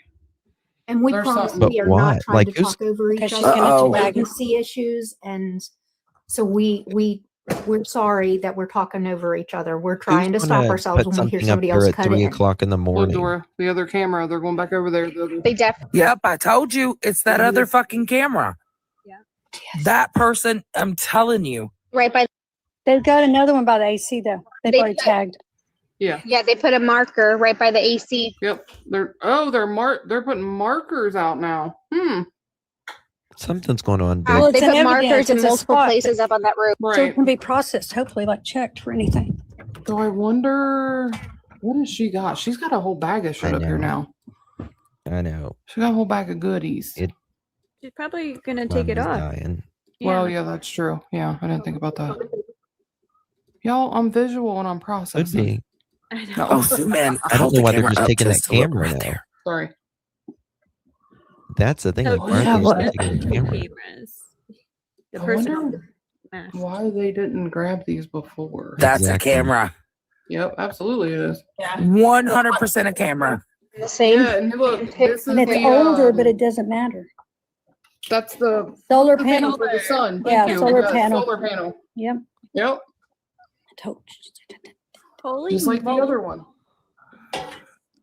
And we There's promise something. we are But not why? trying Like, to who's- talk over each Because she's other. gonna Uh-oh. flag it. Latency issues, and so we're sorry that we're talking over each other. We're trying to Who's stop gonna ourselves put when we hear something up somebody there else at cut 3 in. o'clock in the Look, morning? Dora, the other camera. They're going back over there. They definitely. Yep, I told you. It's that other fucking camera. Yeah. That person, I'm telling you. Right by. They've got another one by the AC though. They've They- already tagged. Yeah. Yeah, they put a marker right by the AC. Yep. They're putting markers out now. Something's going on, Well, Vic. They it's put an markers evidence. in It's a multiple spot. places up on that roof. So it Right. can be processed, hopefully, like checked for anything. So I wonder what has she got? She's got a whole bag of shit I up here know. now. I know. She got a whole bag of goodies. She's probably gonna take it Mama's off. dying. Well, yeah, that's true. Yeah, I didn't think about that. Y'all, I'm visual and I'm Could processing. be. I know. Oh, man. I don't hold know the why they're camera just up taking that just a little camera right now. there. Sorry. That's the thing. So Like, why aren't they just taking the camera? cameras. The I person wonder smashed. why they didn't grab these before. That's Exactly. a camera. Yep, absolutely it is. 100% a camera. The same. Yeah, and look, this is And it's the older, but it doesn't matter. that's the Solar panel panel. for the sun. Yeah, Thank you. solar Yes, panel. Solar panel. Yep. Yep. I told you. Holy Just like the moly. other one.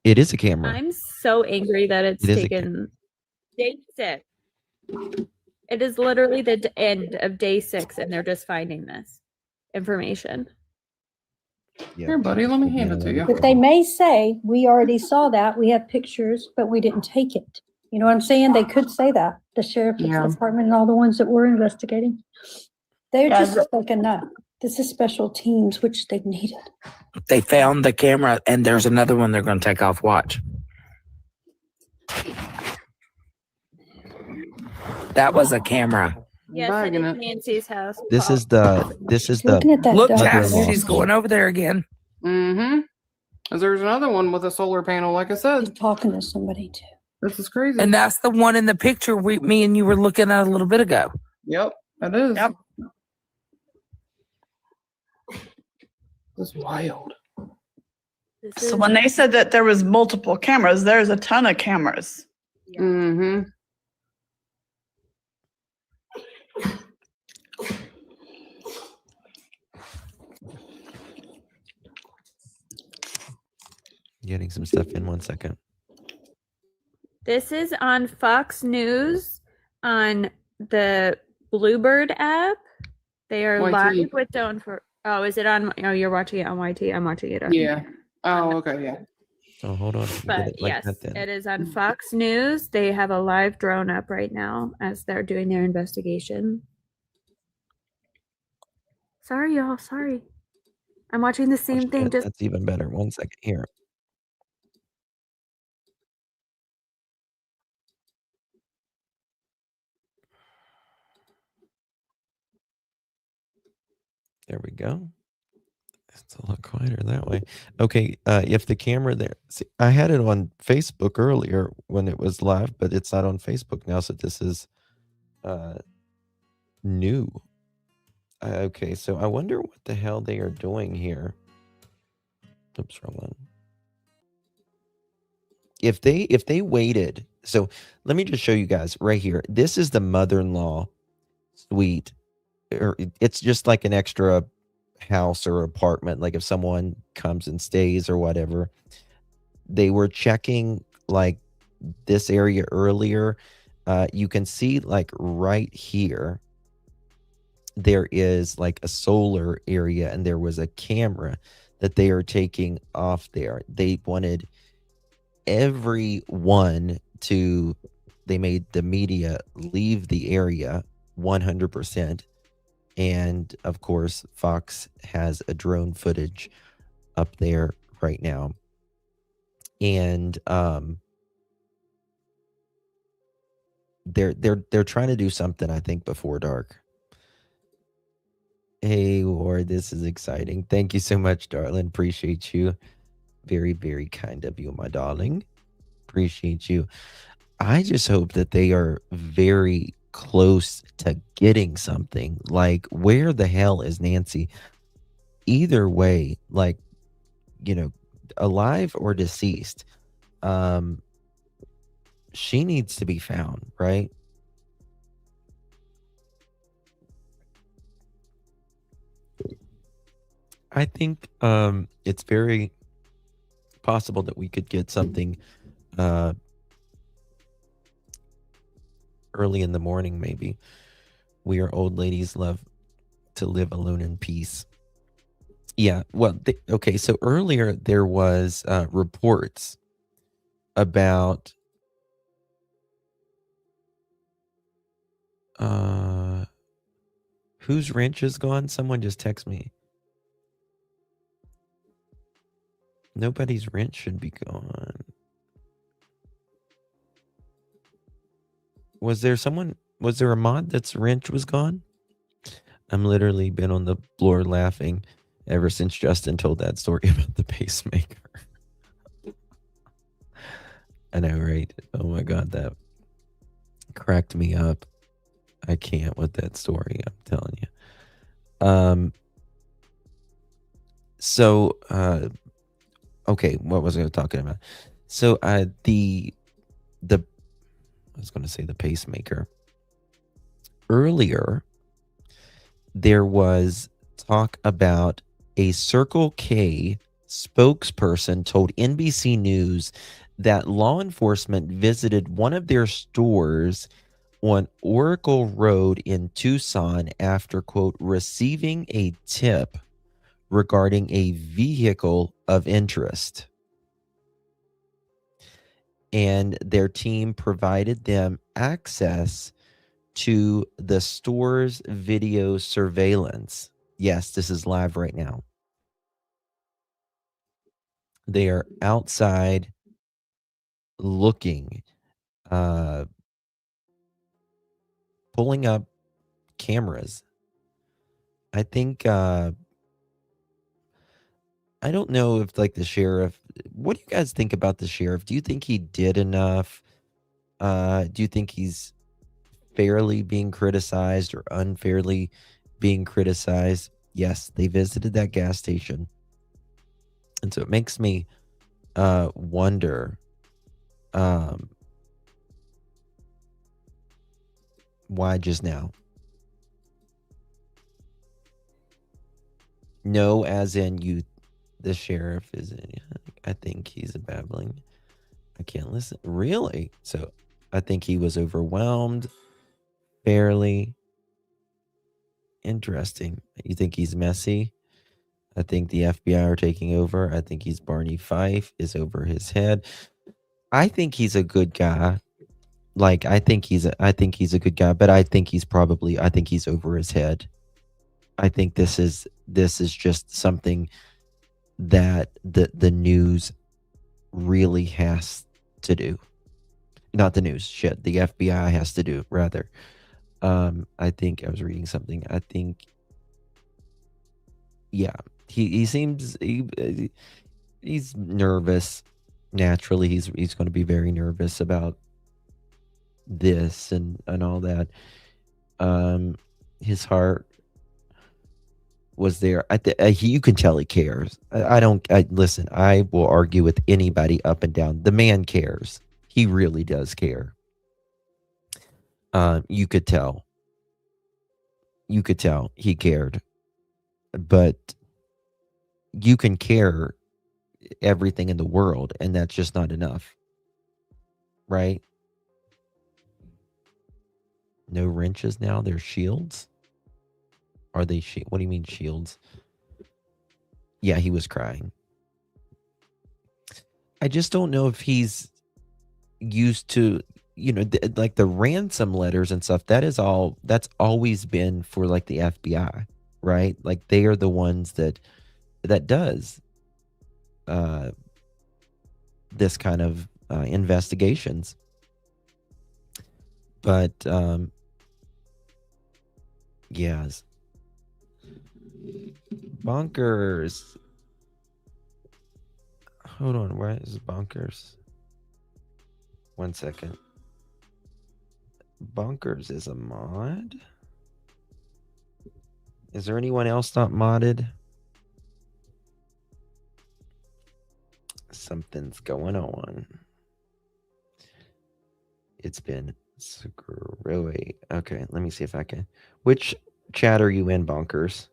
It is a camera. I'm so angry that it's It is a taken day 6. It is literally the end of day 6, and they're just finding this information. Yeah. Here, buddy, let me hand it to you. But they may say, we already saw that, we have pictures, but we didn't take it. You know what I'm saying? They could say that, the sheriff's Yeah. department and all the ones that we're investigating. They're Yeah, just thinking, no, this is special teams, which they needed. They found the camera, and there's another one they're going to take off. Watch. That was a camera. Yes, Bagging it is it. Nancy's house. This is the Looking at that Look, duck Cass, there. she's going over there again. Mm-hmm. There's another one with a solar panel, like I He's said. talking to somebody too. This is crazy. And that's the one in the picture me and you were looking at a little bit ago. Yep, it is. Yep. This is wild. So when they said that there was multiple cameras, there's a ton of cameras. Mm-hmm. Getting some stuff in 1 second. This is on Fox News on the Bluebird app. They are YT. live with Dawn for. Oh, is it on? Oh, you're watching it on YT. I'm watching it on. Yeah. Oh, okay, yeah. Oh, hold on. Get But it like yes, that then. it is on Fox News. They have a live drone up right now as they're doing their investigation. Sorry, y'all. Sorry. I'm watching the same thing. Just That's even better. 1 second here. There we go. It's a lot quieter that way. Okay, if the camera there, see, I had it on Facebook earlier when it was live, but it's not on Facebook now, so this is new. Okay, so I wonder what the hell they are doing here. Oops, wrong one. If they waited, so let me just show you guys right here. This is the mother-in-law suite, or it's just like an extra house or apartment. Like if someone comes and stays or whatever, they were checking like this area earlier. You can see like right here, there is like a solar area and there was a camera that they are taking off there. They wanted everyone to, they made the media leave the area 100%. And of course, Fox has a drone footage up there right now. And they're trying to do something, I think, before dark. Hey, Ward, this is exciting. Thank you so much, darling. Appreciate you. Very, very kind of you, my darling. Appreciate you. I just hope that they are very close to getting something. Like, where the hell is Nancy? Either way, like, you know, alive or deceased, she needs to be found, right? I think it's very possible that we could get something early in the morning, maybe. We are old ladies love to live alone in peace. Yeah, well, okay, so earlier there was reports about whose wrench is gone? Someone just text me. Nobody's wrench should be gone. Was there a mod that's wrench was gone? I'm literally been on the floor laughing ever since Justin told that story about the pacemaker. I know, right? Oh my God, that cracked me up. I can't with that story, I'm telling you. So, okay, what was I talking about? So, I was going to say the pacemaker. Earlier, there was talk about a Circle K spokesperson told NBC News that law enforcement visited one of their stores on Oracle Road in Tucson after, quote, receiving a tip regarding a vehicle of interest. And their team provided them access to the store's video surveillance. Yes, this is live right now. They are outside looking, pulling up cameras. I think, I don't know if like the sheriff, what do you guys think about the sheriff? Do you think he did enough? Do you think he's fairly being criticized or unfairly being criticized? Yes, they visited that gas station. And so it makes me wonder why just now? No, as in you, the sheriff is, I think he's a babbling. I can't listen. Really? So I think he was overwhelmed. Fairly interesting. You think he's messy? I think the FBI are taking over. I think he's Barney Fife is over his head. I think he's a good guy. Like I think he's a good guy, but I think he's over his head. I think this is just something that the news really has to do. Not the news, shit. The FBI has to do, rather. I think I was reading something. I think, yeah, he seems he's nervous. Naturally, he's going to be very nervous about this and all that. His heart was there. You can tell he cares. Listen, I will argue with anybody up and down. The man cares. He really does care. You could tell he cared, but you can care everything in the world, and that's just not enough, right? No wrenches now. They're shields. Are they what do you mean shields? Yeah, he was crying. I just don't know if he's used to, like the ransom letters and stuff. That's always been for like the FBI, right? Like they are the ones that does this kind of investigations. But yes. Bonkers. Hold on, where is Bonkers? 1 second. Bonkers is a mod? Is there anyone else not modded? Something's going on. It's been screwy. Okay, let me see if I can. Which chat are you in, Bonkers?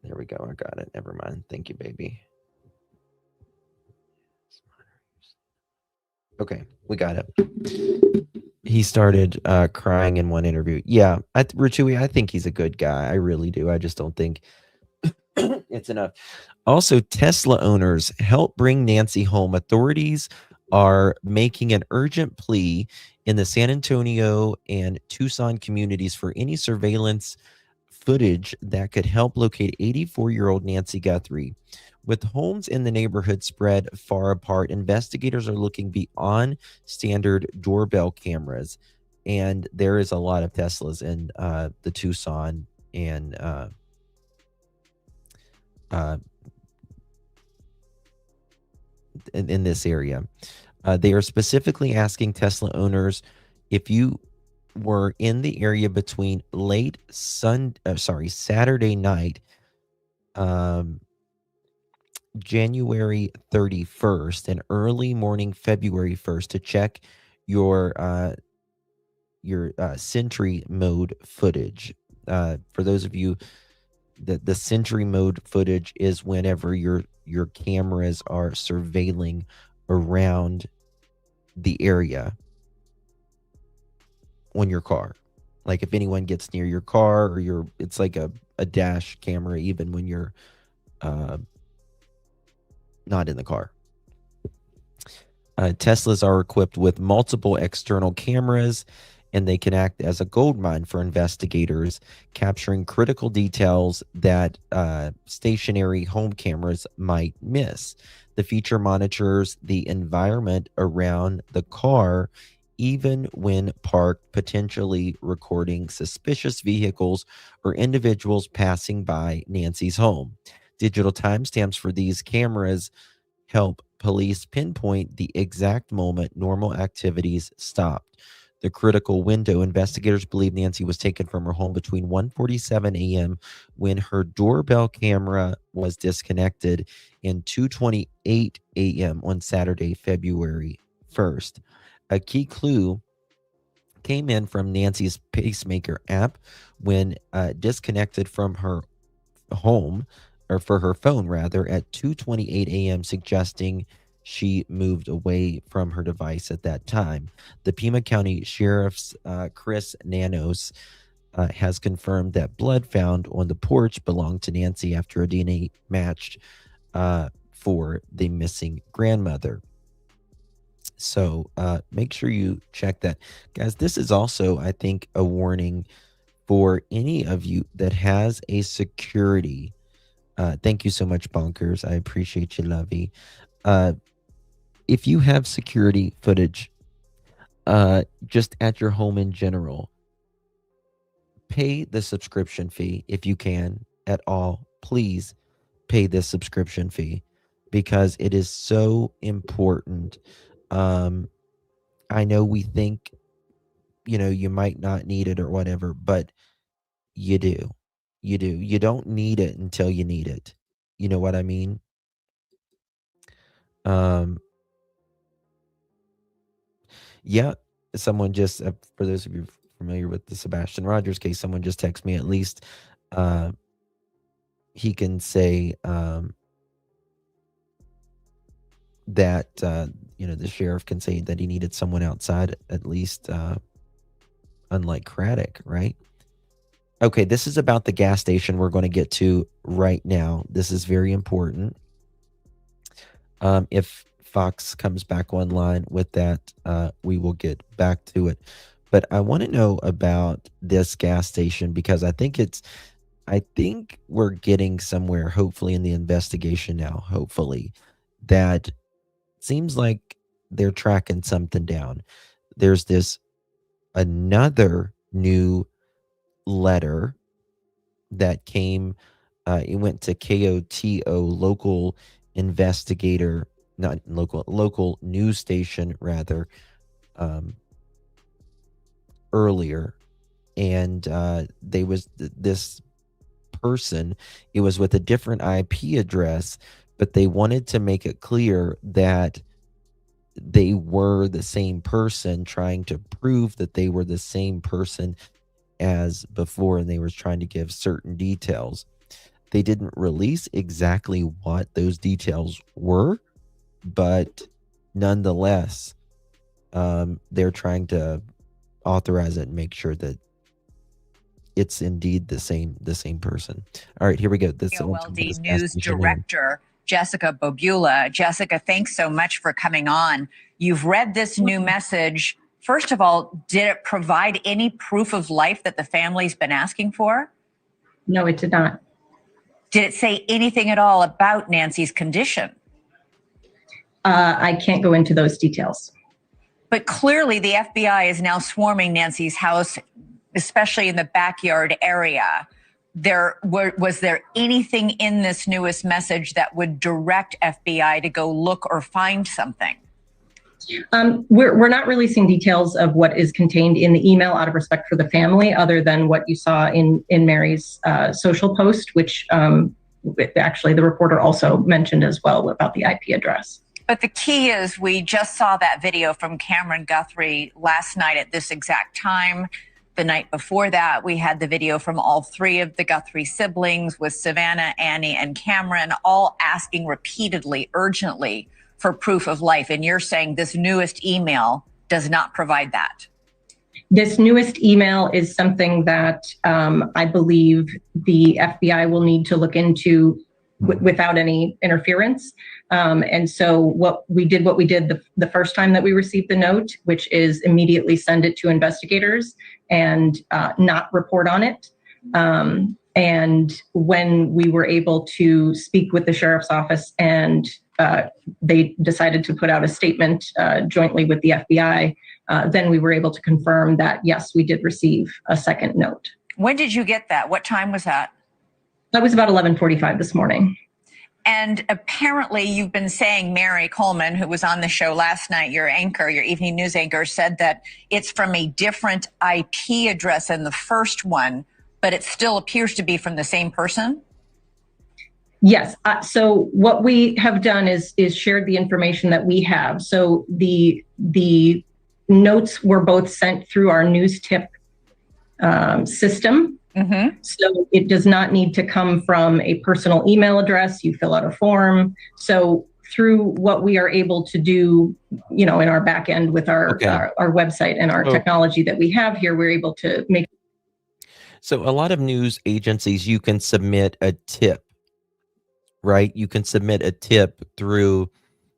There we go. I got it. Never mind. Thank you, baby. Okay, we got it. He started crying in one interview. Yeah, Rutui, I think he's a good guy. I really do. I just don't think it's enough. Also, Tesla owners help bring Nancy home. Authorities are making an urgent plea in the San Antonio and Tucson communities for any surveillance footage that could help locate 84-year-old Nancy Guthrie. With homes in the neighborhood spread far apart, investigators are looking beyond standard doorbell cameras, and there is a lot of Teslas in the Tucson and in this area. They are specifically asking Tesla owners, if you were in the area between Saturday night, January 31st and early morning February 1st, to check your Sentry mode footage. For those of you, the Sentry mode footage is whenever your cameras are surveilling around the area on your car. Like if anyone gets near your car or it's like a dash camera even when you're not in the car. Teslas are equipped with multiple external cameras, and they can act as a goldmine for investigators, capturing critical details that stationary home cameras might miss. The feature monitors the environment around the car, even when parked, potentially recording suspicious vehicles or individuals passing by Nancy's home. Digital timestamps for these cameras help police pinpoint the exact moment normal activities stopped. the critical window. Investigators believe Nancy was taken from her home between 1:47 a.m. when her doorbell camera was disconnected and 2:28 a.m. on Saturday, February 1st. A key clue came in from Nancy's Pacemaker app when disconnected from her home, or for her phone rather, at 2:28 a.m., suggesting she moved away from her device at that time. The Pima County Sheriff's Chris Nanos has confirmed that blood found on the porch belonged to Nancy after a DNA matched for the missing grandmother. So make sure you check that. Guys, this is also, I think, a warning for any of you that has a security. Thank you so much, Bonkers. I appreciate you, Lovey. If you have security footage just at your home in general, pay the subscription fee if you can at all. Please pay this subscription fee because it is so important. I know we think, you might not need it or whatever, but you do. You do. You don't need it until you need it. You know what I mean? Yeah, someone just, for those of you familiar with the Sebastian Rogers case, someone just texted me at least he can say that, the sheriff can say that he needed someone outside, at least, unlike Craddock, right? Okay, this is about the gas station we're going to get to right now. This is very important. If Fox comes back online with that, we will get back to it. But I want to know about this gas station because I think we're getting somewhere, hopefully, in the investigation now, hopefully, that seems like they're tracking something down. There's another new letter that came, it went to KOTO, local investigator, not local news station rather, earlier, and they was this person, it was with a different IP address, but they wanted to make it clear that they were the same person, trying to prove that they were the same person as before, and they were trying to give certain details. They didn't release exactly what those details were, but nonetheless, they're trying to authorize it and make sure that it's indeed the same person. All right, here we go. This OLD News Director Jessica Bobula. Jessica, thanks so much for coming on. You've read this new message. First of all, did it provide any proof of life that the family's been asking for? No, it did not. Did it say anything at all about Nancy's condition? I can't go into those details. But clearly the FBI is now swarming Nancy's house, especially in the backyard area. Was there anything in this newest message that would direct FBI to go look or find something? We're not releasing details of what is contained in the email out of respect for the family, other than what you saw in Mary's social post, which actually the reporter also mentioned as well about the IP address. But the key is we just saw that video from Cameron Guthrie last night at this exact time. The night before that, we had the video from all three of the Guthrie siblings with Savannah, Annie, and Cameron, all asking repeatedly, urgently for proof of life. And you're saying this newest email does not provide that. This newest email is something that I believe the FBI will need to look into without any interference. And so what we did the first time that we received the note, which is immediately send it to investigators and not report on it. And when we were able to speak with the sheriff's office and they decided to put out a statement jointly with the FBI, then we were able to confirm that, yes, we did receive a second note. When did you get that? What time was that? That was about 11:45 this morning. And apparently you've been saying, Mary Coleman, who was on the show last night, your anchor, your evening news anchor, said that it's from a different IP address than the first one, but it still appears to be from the same person. Yes. So what we have done is shared the information that we have. So the notes were both sent through our news tip system. So it does not need to come from a personal email address. You fill out a form. So through what we are able to do, in our back end with our website and our technology that we have here, we're able to make. So a lot of news agencies, you can submit a tip, right? You can submit a tip through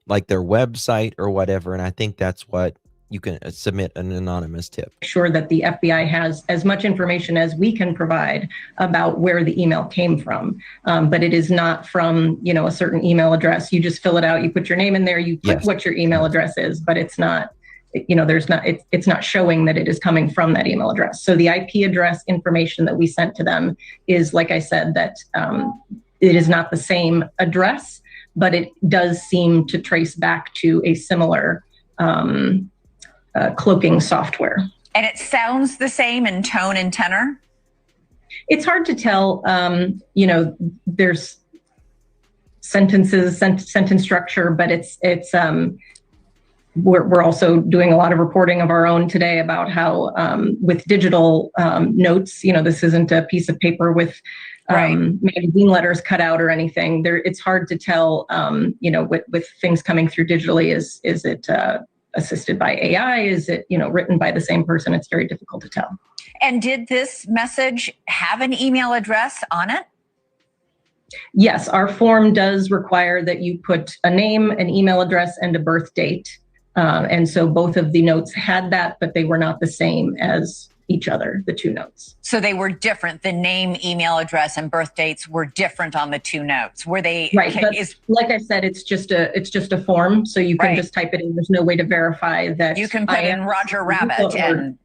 like their website or whatever. And I think that's what you can submit, an anonymous tip. Sure that the FBI has as much information as we can provide about where the email came from. But it is not from, a certain email address. You just fill it out, you put your name in there, you put what your email address is, but it's not, it's not showing that it is coming from that email address. So the IP address information that we sent to them is, like I said, that it is not the same address, but it does seem to trace back to a similar cloaking software. And it sounds the same in tone and tenor? It's hard to tell. There's sentences, sentence structure, but we're also doing a lot of reporting of our own today about how with digital notes, this isn't a piece of paper with magazine letters cut out or anything. It's hard to tell, with things coming through digitally, is it assisted by AI? Is it, written by the same person? It's very difficult to tell. And did this message have an email address on it? Yes, our form does require that you put a name, an email address, and a birth date. And so both of the notes had that, but they were not the same as each other, the two notes. So they were different. The name, email address, and birth dates were different on the two notes. Were they? Right. Like I said, it's just a form, so you can just type it in. There's no way to verify that. You can put in Roger Rabbit and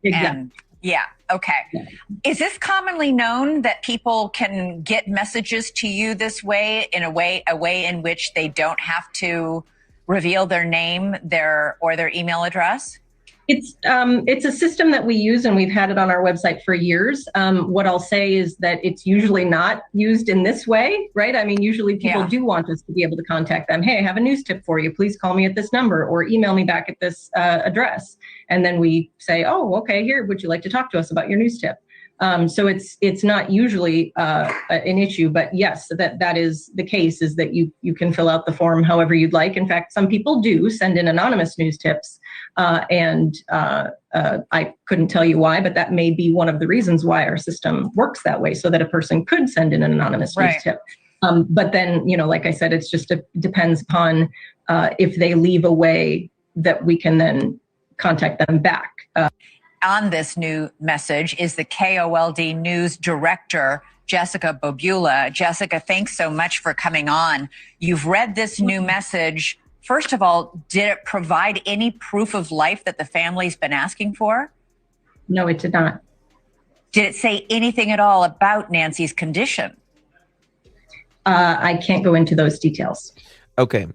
yeah. Okay. Yeah. Is this commonly known that people can get messages to you this way, in a way in which they don't have to reveal their name, their email address? It's a system that we use, and we've had it on our website for years. What I'll say is that it's usually not used in this way, right? I mean, usually people do want us to be able to contact them. Hey, I have a news tip for you. Please call me at this number or email me back at this address. And then we say, oh, okay, here, would you like to talk to us about your news tip? So it's not usually an issue, but yes, that is the case, is that you can fill out the form however you'd like. In fact, some people do send in anonymous news tips, and I couldn't tell you why, but that may be one of the reasons why our system works that way, so that a person could send in an anonymous news tip. But then, like I said, it's just depends upon if they leave a way that we can then contact them back. On this new message is the KOLD News Director, Jessica Bobula. Jessica, thanks so much for coming on. You've read this new message. First of all, did it provide any proof of life that the family's been asking for? No, it did not. Did it say anything at all about Nancy's condition? I can't go into those details. Okay.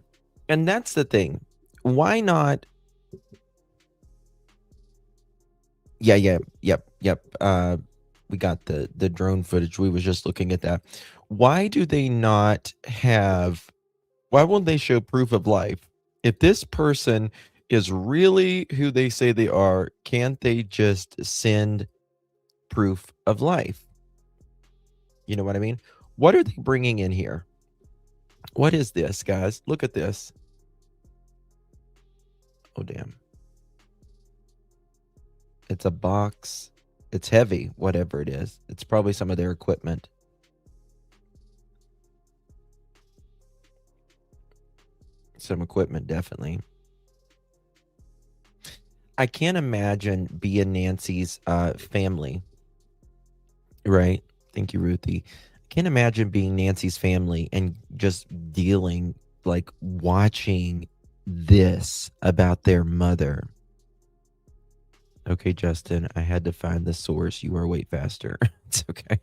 And that's the thing. Why not? Yep. We got the drone footage. We was just looking at that. Why do they not have, why won't they show proof of life? If this person is really who they say they are, can't they just send proof of life? You know what I mean? What are they bringing in here? What is this, guys? Look at this. Oh, damn. It's a box. It's heavy, whatever it is. It's probably some of their equipment. Some equipment, definitely. I can't imagine being Nancy's family. Right? Thank you, Ruthie. I can't imagine being Nancy's family and just dealing, like, watching this about their mother. Okay, Justin, I had to find the source. You are way faster. It's okay.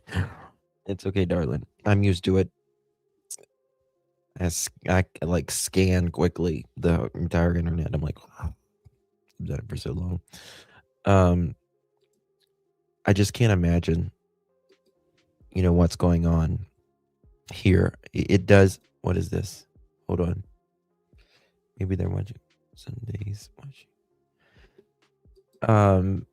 It's okay, darling. I'm used to it. I like scan quickly the entire internet. I'm like, wow, I've done it for so long. I just can't imagine, what's going on here. It does. What is this? Hold on. Maybe they're watching Sundays. Um,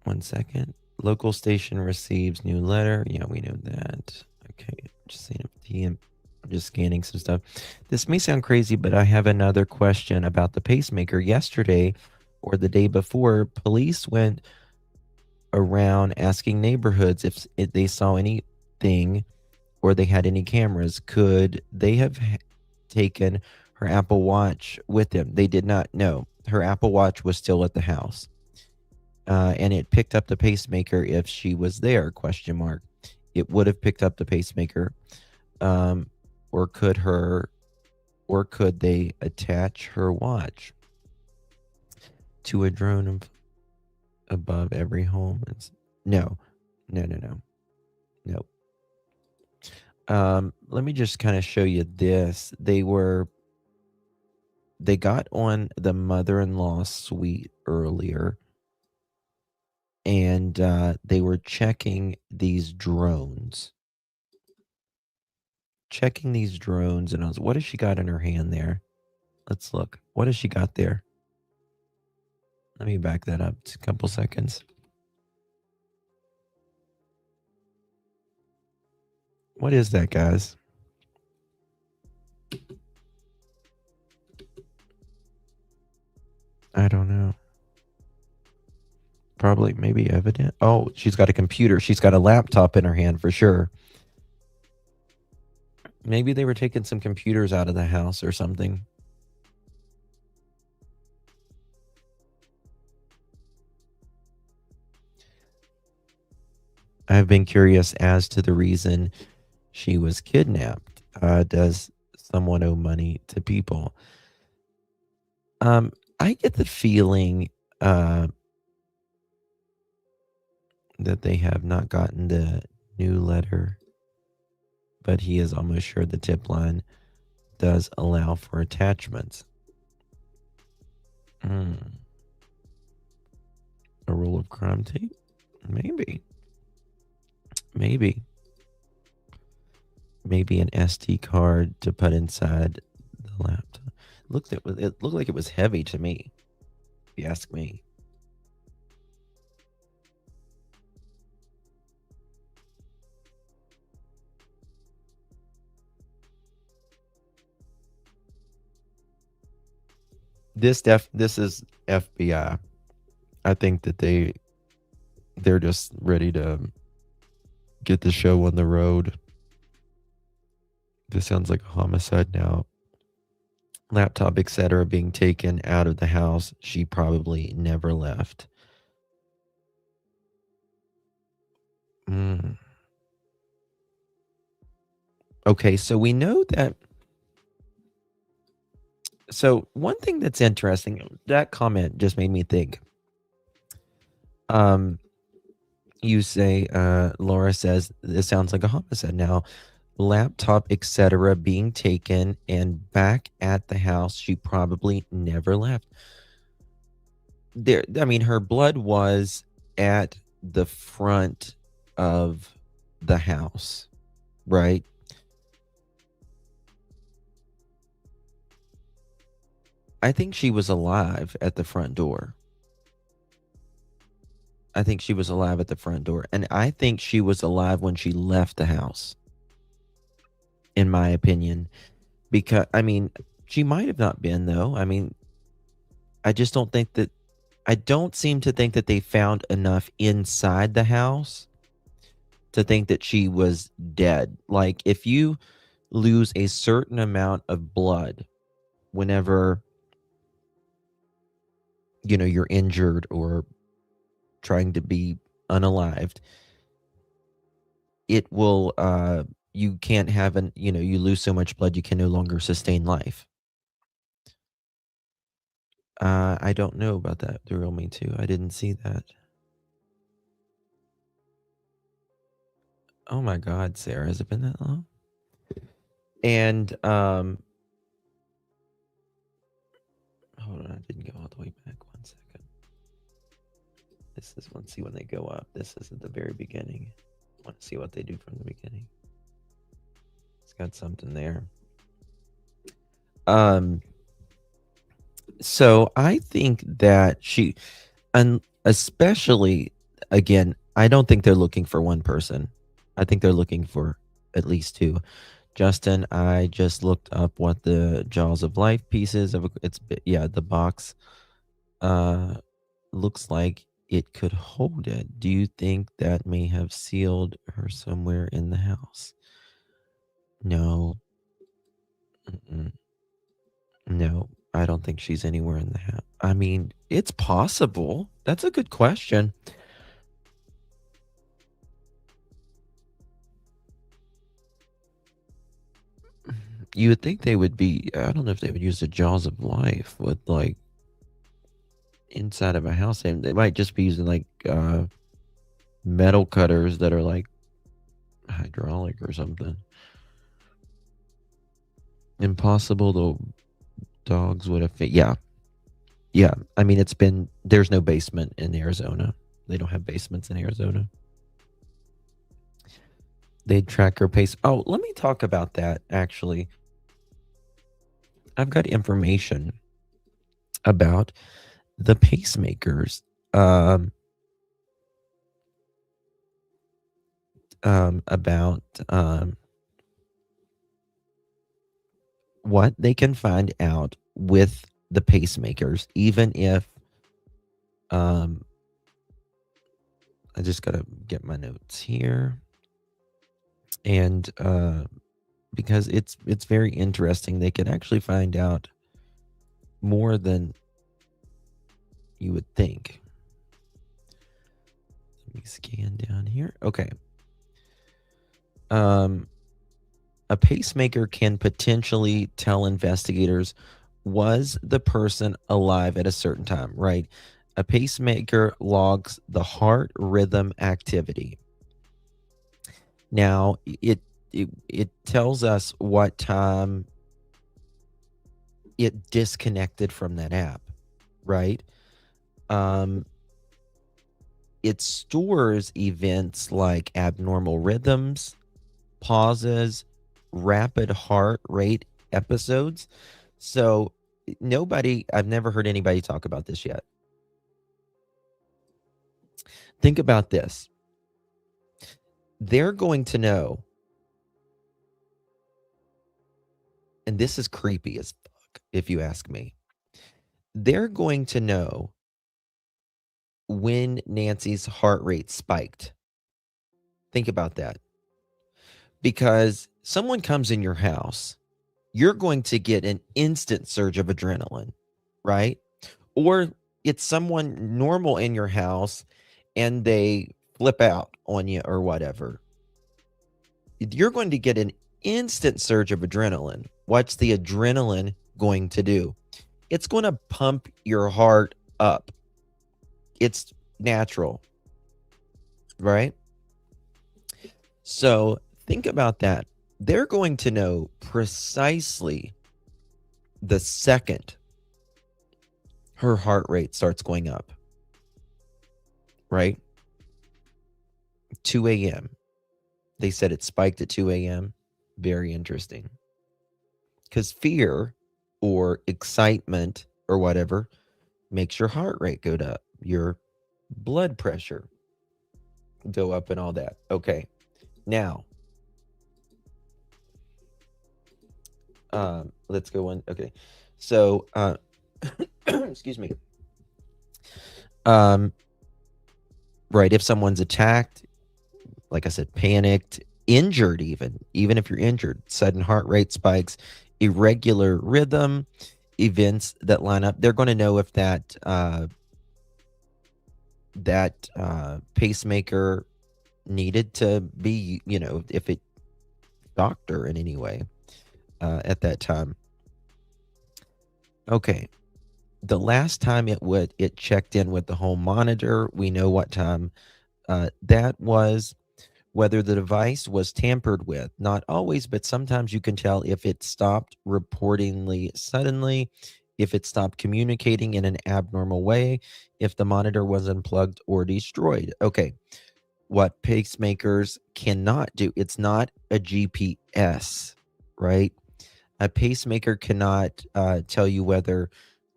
1 second. Local station receives new letter. Yeah, we know that. Okay, just seeing if I'm just scanning some stuff. This may sound crazy, but I have another question about the pacemaker. Yesterday or the day before, police went around asking neighborhoods if they saw anything or they had any cameras. Could they have taken her Apple Watch with them? They did not know. Her Apple Watch was still at the house. And it picked up the pacemaker if she was there, ? It would have picked up the pacemaker. Or could they attach her watch to a drone above every home? No. Let me just kind of show you this. They got on the mother-in-law suite earlier, and they were checking these drones. And I was, what has she got in her hand there? Let's look. What has she got there? Let me back that up a couple seconds. What is that, guys? I don't know. Probably, maybe evident. Oh, she's got a computer. She's got a laptop in her hand for sure. Maybe they were taking some computers out of the house or something. I've been curious as to the reason she was kidnapped. Does someone owe money to people? I get the feeling that they have not gotten the new letter, but he is almost sure the tip line does allow for attachments. A roll of crime tape? Maybe an SD card to put inside the laptop. It looked like it was heavy to me, if you ask me. This is FBI. I think that they're just ready to get the show on the road. This sounds like a homicide now. Laptop, etc., being taken out of the house. She probably never left. Okay, so we know that. So one thing that's interesting, that comment just made me think. You say, Laura says, this sounds like a homicide now. Laptop, etc., being taken and back at the house. She probably never left. Her blood was at the front of the house, right? I think she was alive at the front door. And I think she was alive when she left the house, in my opinion. Because, she might have not been, though. I just don't think that... I don't seem to think that they found enough inside the house to think that she was dead. Like, if you lose a certain amount of blood whenever, you're injured or trying to be unalived, it will, you can't have you lose so much blood you can no longer sustain life. I don't know about that. The real Me Too. I didn't see that. Oh my God, Sarah, has it been that long? And hold on, I didn't go all the way back. 1 second. This is, let's see when they go up. This is at the very beginning. I want to see what they do from the beginning. It's got something there. So I think that and especially, again, I don't think they're looking for one person. I think they're looking for at least two. Justin, I just looked up what the Jaws of Life pieces of the box looks like it could hold it. Do you think that may have sealed her somewhere in the house? No. Mm-mm. No, I don't think she's anywhere in the house. I mean, it's possible. That's a good question. You would think they would be, I don't know if they would use the Jaws of Life with like inside of a house. They might just be using like metal cutters that are like hydraulic or something. Impossible, the dogs would have fit. Yeah. I mean, there's no basement in Arizona. They don't have basements in Arizona. They'd track her pace. Oh, let me talk about that, actually. I've got information about the pacemakers. About what they can find out with the pacemakers, even if I just gotta get my notes here. And because it's very interesting, they can actually find out more than you would think. Let me scan down here. Okay. A pacemaker can potentially tell investigators, was the person alive at a certain time, right? A pacemaker logs the heart rhythm activity. Now, it tells us what time it disconnected from that app, right? It stores events like abnormal rhythms, pauses, rapid heart rate episodes. So I've never heard anybody talk about this yet. Think about this. They're going to know, and this is creepy as fuck, if you ask me. They're going to know when Nancy's heart rate spiked. Think about that. Because someone comes in your house, you're going to get an instant surge of adrenaline, right? Or it's someone normal in your house and they flip out on you or whatever. You're going to get an instant surge of adrenaline. What's the adrenaline going to do? It's going to pump your heart up. It's natural, right? So think about that. They're going to know precisely the second her heart rate starts going up, right? 2 a.m. They said it spiked at 2 a.m. Very interesting. Because fear or excitement or whatever makes your heart rate go up, your blood pressure go up and all that. Okay. Now, let's go on. Okay. So, excuse me. Right. If someone's attacked, like I said, panicked, injured, even if you're injured, sudden heart rate spikes, irregular rhythm, events that line up, they're going to know if that pacemaker needed to be, if it shocked her in any way at that time. Okay. The last time it checked in with the home monitor, we know what time that was. whether the device was tampered with. Not always, but sometimes you can tell if it stopped reportingly suddenly, if it stopped communicating in an abnormal way, if the monitor was unplugged or destroyed. Okay, what pacemakers cannot do, it's not a GPS, right? A pacemaker cannot tell you whether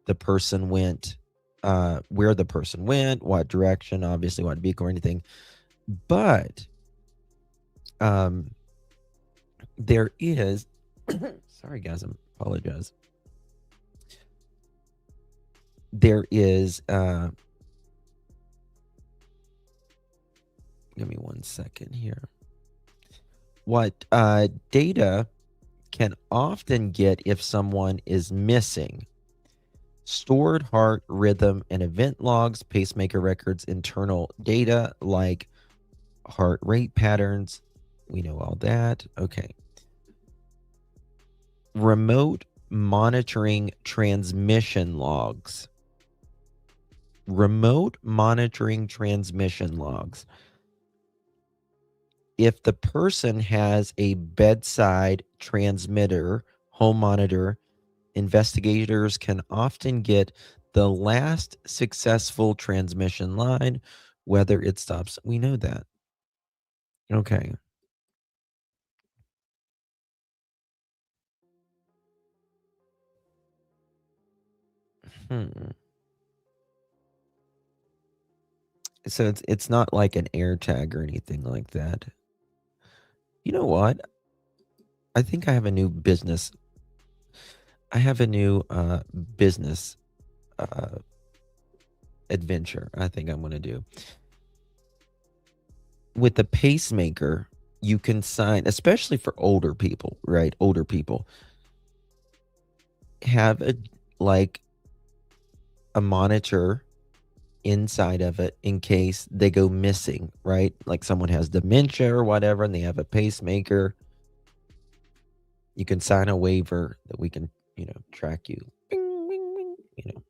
the person went, where the person went, what direction, obviously what vehicle or anything. But there is, sorry guys, I apologize. There is, give me 1 second here. What data can often get if someone is missing: stored heart rhythm and event logs, pacemaker records, internal data like heart rate patterns. We know all that. Okay. Remote monitoring transmission logs. Remote monitoring transmission logs. If the person has a bedside transmitter, home monitor, investigators can often get the last successful transmission line, whether it stops. We know that. Okay. So it's not like an air tag or anything like that. You know what? I think I have a new business. I have a new business adventure I think I'm going to do. With the pacemaker, you can sign, especially for older people, right? Older people have a monitor inside of it in case they go missing, right? Like someone has dementia or whatever and they have a pacemaker. You can sign a waiver that we can, track you. Bing, bing, bing,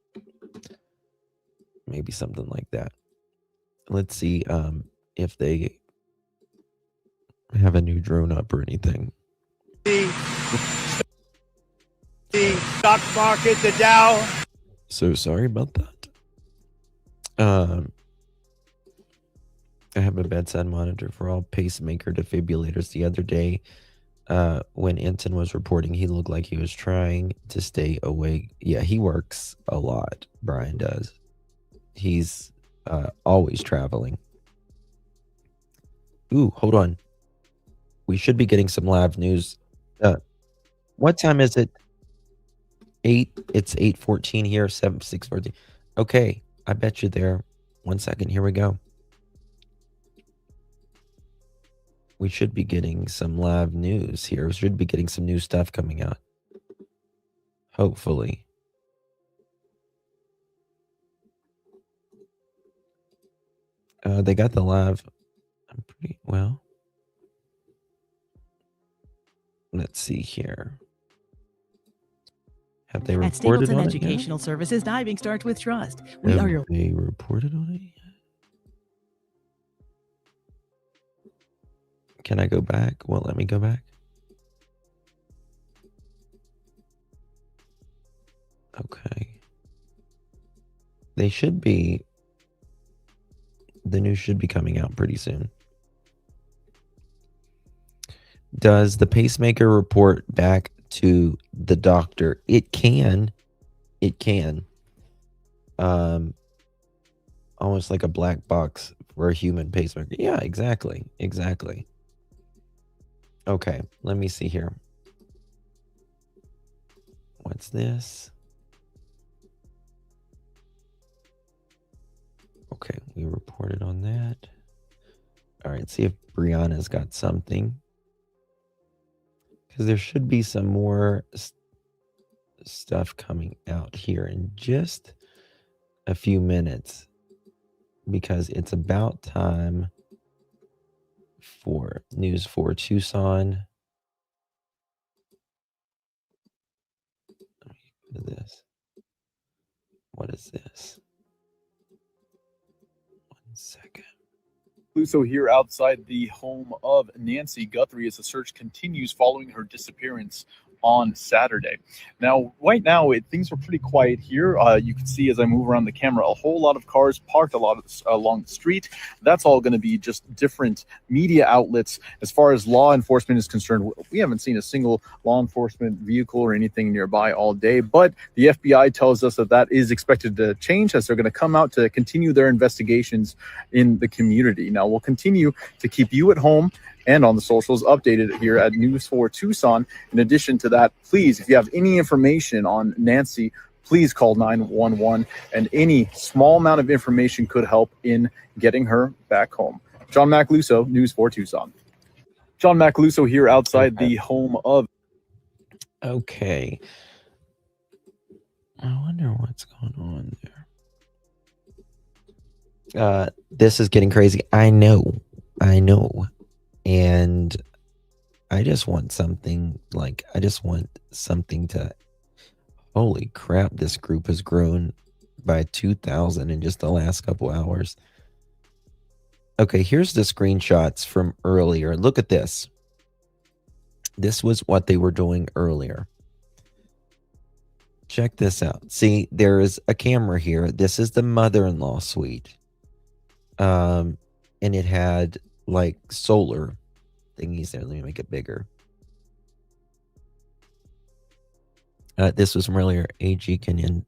maybe something like that. Let's see if they have a new drone up or anything. The stock market, the Dow. So sorry about that. I have a bedside monitor for all pacemaker defibrillators. The other day, when Enton was reporting, he looked like he was trying to stay awake. Yeah, he works a lot. Brian does. He's always traveling. Ooh, hold on. We should be getting some live news. What time is it? 8. It's 8:14 here. 6:14. Okay, I bet you there. 1 second. Here we go. We should be getting some live news here. We should be getting some new stuff coming out. Hopefully. They got the live. I'm pretty well. Let's see here. Have they At reported Stapleton on it Educational yet? Services, diving starts with trust. Have they reported on it yet? Can I go back? Well, let me go back. Okay. They should be. The news should be coming out pretty soon. Does the pacemaker report back to the doctor? It can. It can. Almost like a black box for a human pacemaker. Yeah, exactly. Exactly. Okay, let me see here. What's this? Okay, we reported on that. All right, see if Brianna's got something. Because there should be some more stuff coming out here in just a few minutes. Because it's about time for News 4 Tucson. Look at this. What is this? 1 second. Luso here outside the home of Nancy Guthrie as the search continues following her disappearance on Saturday. Now, right now, things are pretty quiet here. You can see as I move around the camera, a whole lot of cars parked along the street. That's all going to be just different media outlets. As far as law enforcement is concerned, we haven't seen a single law enforcement vehicle or anything nearby all day, but the FBI tells us that is expected to change as they're going to come out to continue their investigations in the community. Now, we'll continue to keep you at home and on the socials updated here at News 4 Tucson. In addition to that, please, if you have any information on Nancy, please call 911, and any small amount of information could help in getting her back home. John Macaluso, News 4 Tucson. John Macaluso here outside the home of. Okay. I wonder what's going on there. This is getting crazy. I know. And I just want something to, holy crap, this group has grown by 2,000 in just the last couple hours. Okay, here's the screenshots from earlier. Look at this. This was what they were doing earlier. Check this out. See, there is a camera here. This is the mother-in-law suite. And it had like solar thingies there. Let me make it bigger. This was from earlier. AG can in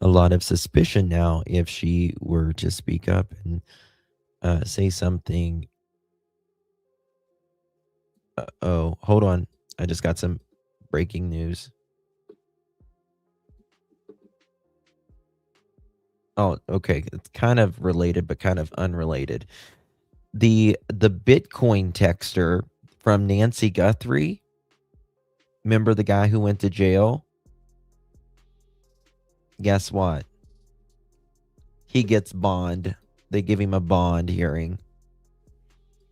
a lot of suspicion now if she were to speak up and say something. Oh, hold on. I just got some breaking news. Oh, okay. It's kind of related, but kind of unrelated. The Bitcoin texter from Nancy Guthrie. Remember the guy who went to jail? Guess what? He gets bond. They give him a bond hearing.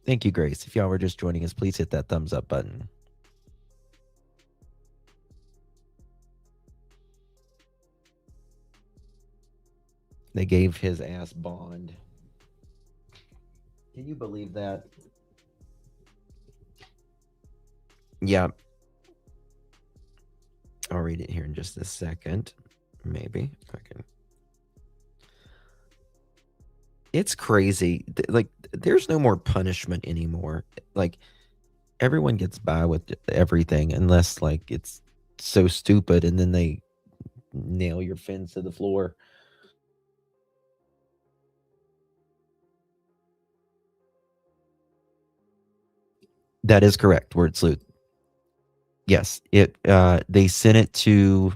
Thank you, Grace. If y'all were just joining us, please hit that thumbs up button. They gave his ass bond. Can you believe that? Yeah. I'll read it here in just a second. Maybe if I can. It's crazy. Like, there's no more punishment anymore. Like, everyone gets by with everything unless, like, it's so stupid and then they nail your fins to the floor. That is correct. Word salute. Yes, they sent it to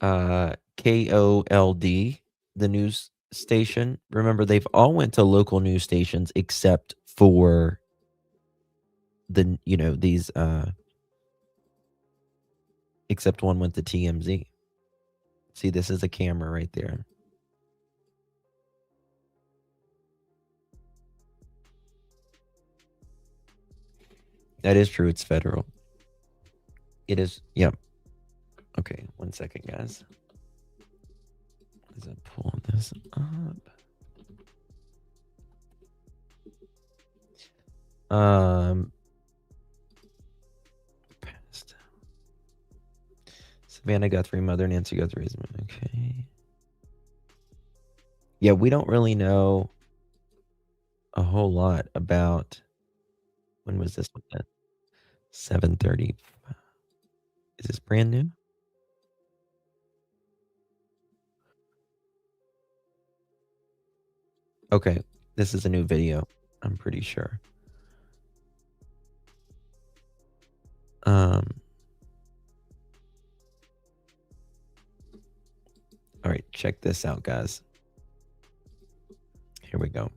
KOLD, the news station. Remember, they've all went to local news stations except for these except one went to TMZ. See, this is a camera right there. That is true. It's federal. It is. Yep. Okay. 1 second, guys. As I pull this up. Past. Savannah Guthrie, mother Nancy Guthrie. Okay. Yeah, we don't really know a whole lot about. When was this one? 7:30. Is this brand new? Okay, this is a new video, I'm pretty sure. All right, check this out, guys. Here we go.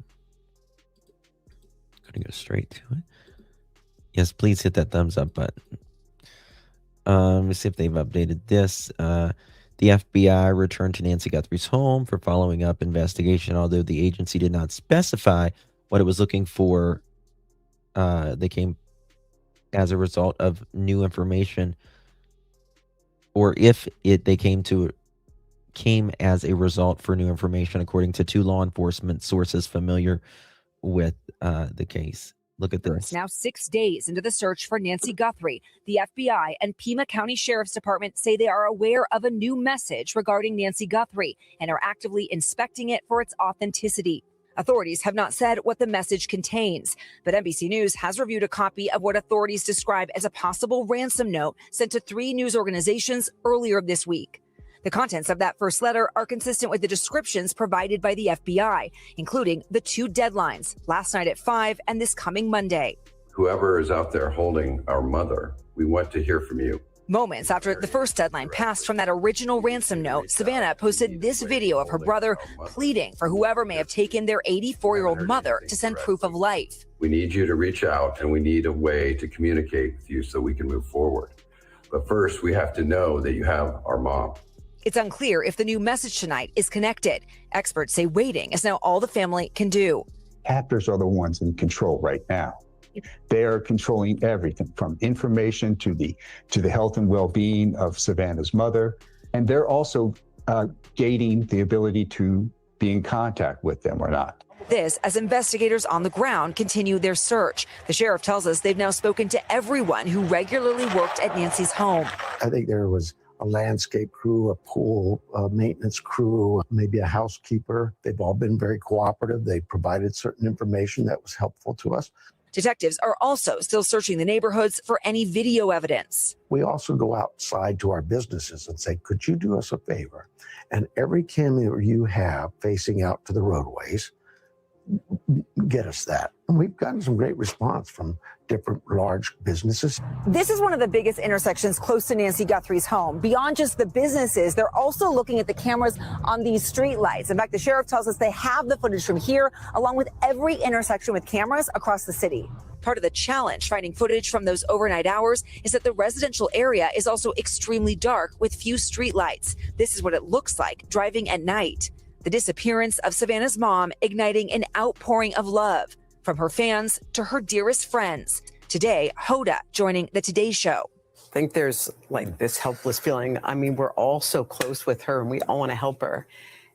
Gonna go straight to it. Yes, please hit that thumbs up button. Let's see if they've updated this. The FBI returned to Nancy Guthrie's home for following up investigation. Although the agency did not specify what it was looking for, they came as a result of new information, or if they came to came as a result for new information, according to 2 law enforcement sources familiar with the case. Look at this. Now 6 days into the search for Nancy Guthrie, the FBI and Pima County Sheriff's Department say they are aware of a new message regarding Nancy Guthrie and are actively inspecting it for its authenticity. Authorities have not said what the message contains, but NBC News has reviewed a copy of what authorities describe as a possible ransom note sent to 3 news organizations earlier this week. The contents of that first letter are consistent with the descriptions provided by the FBI, including the 2 deadlines, last night at 5 and this coming Monday. Whoever is out there holding our mother, we want to hear from you. Moments after the first deadline passed from that original ransom note, Savannah posted this video of her brother pleading for whoever may have taken their 84-year-old mother to send proof of life. We need you to reach out, and we need a way to communicate with you so we can move forward. But first, we have to know that you have our mom. It's unclear if the new message tonight is connected. Experts say waiting is now all the family can do. Captors are the ones in control right now. They are controlling everything from information to the health and well-being of Savannah's mother. And they're also gating the ability to be in contact with them or not. This as investigators on the ground continue their search. The sheriff tells us they've now spoken to everyone who regularly worked at Nancy's home. I think there was a landscape crew, a pool maintenance crew, maybe a housekeeper. They've all been very cooperative. They provided certain information that was helpful to us. Detectives are also still searching the neighborhoods for any video evidence. We also go outside to our businesses and say, could you do us a favor? And every camera you have facing out to the roadways, get us that. And we've gotten some great response from different large businesses. This is one of the biggest intersections close to Nancy Guthrie's home. Beyond just the businesses, they're also looking at the cameras on these street lights. In fact, the sheriff tells us they have the footage from here, along with every intersection with cameras across the city. Part of the challenge finding footage from those overnight hours is that the residential area is also extremely dark with few street lights. This is what it looks like driving at night. The disappearance of Savannah's mom igniting an outpouring of love from her fans to her dearest friends. Today, Hoda joining the Today Show. I think there's like this helpless feeling. I mean, we're all so close with her and we all want to help her.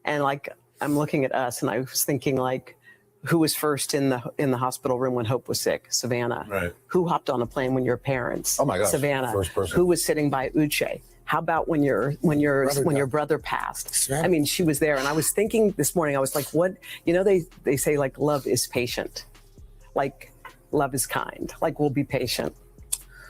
And like, I'm looking at us and I was thinking like, who was first in the hospital room when Hope was sick? Savannah. Right. Who hopped on a plane when your parents? Oh my gosh. Savannah. First person. Who was sitting by Uche? How about when your brother passed? I mean, she was there. And I was thinking this morning, I was like, what, you know, they say like love is patient, like love is kind, like we'll be patient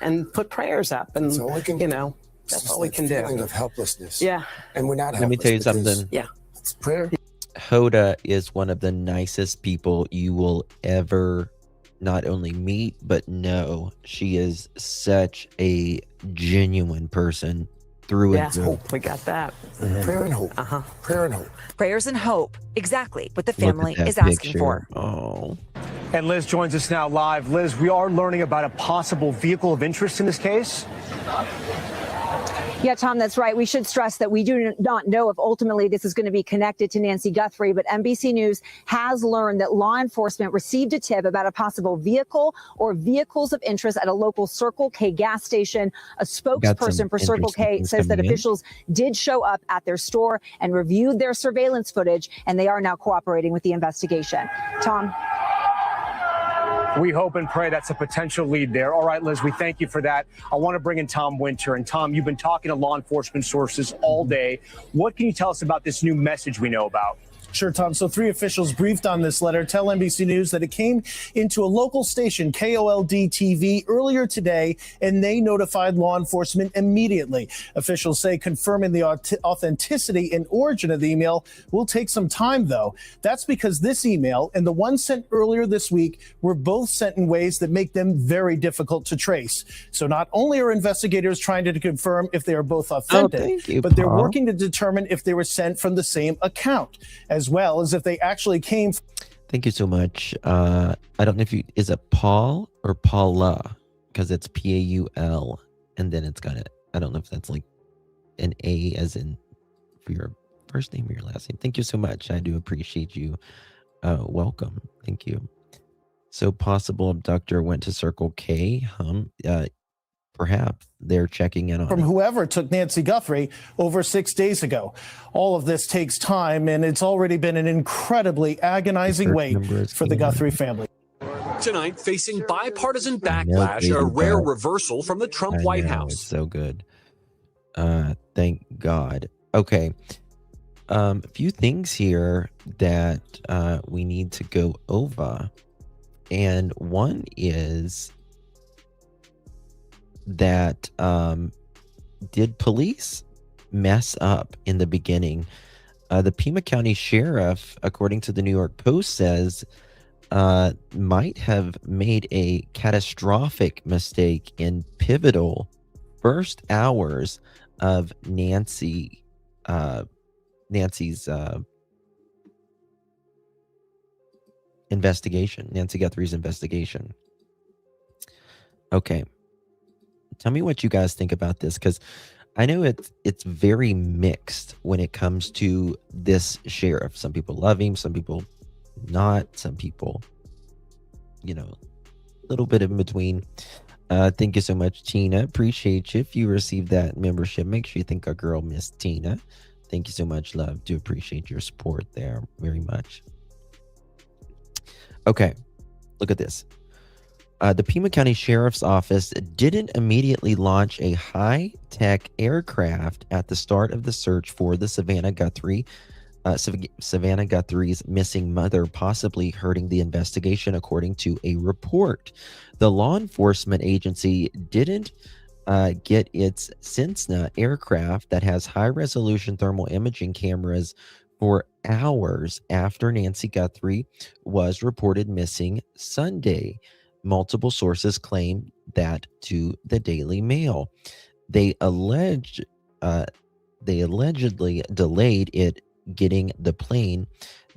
and put prayers up. And, you know, that's all we can do. Feeling of helplessness. Yeah. And we're not Let me tell you helpless because- something. Yeah. It's prayer. Hoda is one of the nicest people you will ever not only meet, but know. She is such a genuine person through and through. Hope. We got that. Prayer and hope. Uh-huh. Prayer and hope. Prayers and hope. Exactly what the Look at family that is asking picture. for. Oh. And Liz joins us now live. Liz, we are learning about a possible vehicle of interest in this case. Yeah, Tom, that's right. We should stress that we do not know if ultimately this is going to be connected to Nancy Guthrie, but NBC News has learned that law enforcement received a tip about a possible vehicle or vehicles of interest at a local Circle K gas station. A spokesperson for Circle K says that officials did show up at their store and reviewed their surveillance footage, and they are now cooperating with the investigation. Tom? We hope and pray that's a potential lead there. All right, Liz, we thank you for that. I want to bring in Tom Winter. And Tom, you've been talking to law enforcement sources all day. What can you tell us about this new message we know about? Sure, Tom. So 3 officials briefed on this letter tell NBC News that it came into a local station, KOLD-TV, earlier today, and they notified law enforcement immediately. Officials say confirming the authenticity and origin of the email will take some time, though. That's because this email and the one sent earlier this week were both sent in ways that make them very difficult to trace. So not only are investigators trying to confirm if they are both authentic, but they're working to determine if they were sent from the same account, as well as if they actually came. Thank you so much. I don't know if you, is it Paul or Paula? Because it's Paul, and then it's got it. I don't know if that's like an A as in for your first name or your last name. Thank you so much. I do appreciate you. Welcome. Thank you. So possible abductor went to Circle K. perhaps they're checking in on from it. whoever took Nancy Guthrie over 6 days ago. All of this takes time, and it's already been an incredibly agonizing wait for the Guthrie family. Tonight, facing bipartisan I know, backlash, Katie, a rare but reversal from the Trump I White know, House. it's so good. Thank God. Okay. A few things here that we need to go over. And one is that did police mess up in the beginning? The Pima County Sheriff, according to the New York Post, says might have made a catastrophic mistake in pivotal first hours of Nancy's investigation, Nancy Guthrie's investigation. Okay. Tell me what you guys think about this, because I know it's very mixed when it comes to this sheriff. Some people love him, some people not, some people, a little bit in between. Thank you so much, Tina. Appreciate you. If you received that membership, make sure you thank our girl, Miss Tina. Thank you so much, love. Do appreciate your support there very much. Okay, look at this. The Pima County Sheriff's Office didn't immediately launch a high-tech aircraft at the start of the search for the Savannah Guthrie's missing mother, possibly hurting the investigation, according to a report. The law enforcement agency didn't get its Cessna aircraft that has high-resolution thermal imaging cameras for hours after Nancy Guthrie was reported missing Sunday. Multiple sources claim that to the Daily Mail. They allegedly delayed it getting the plane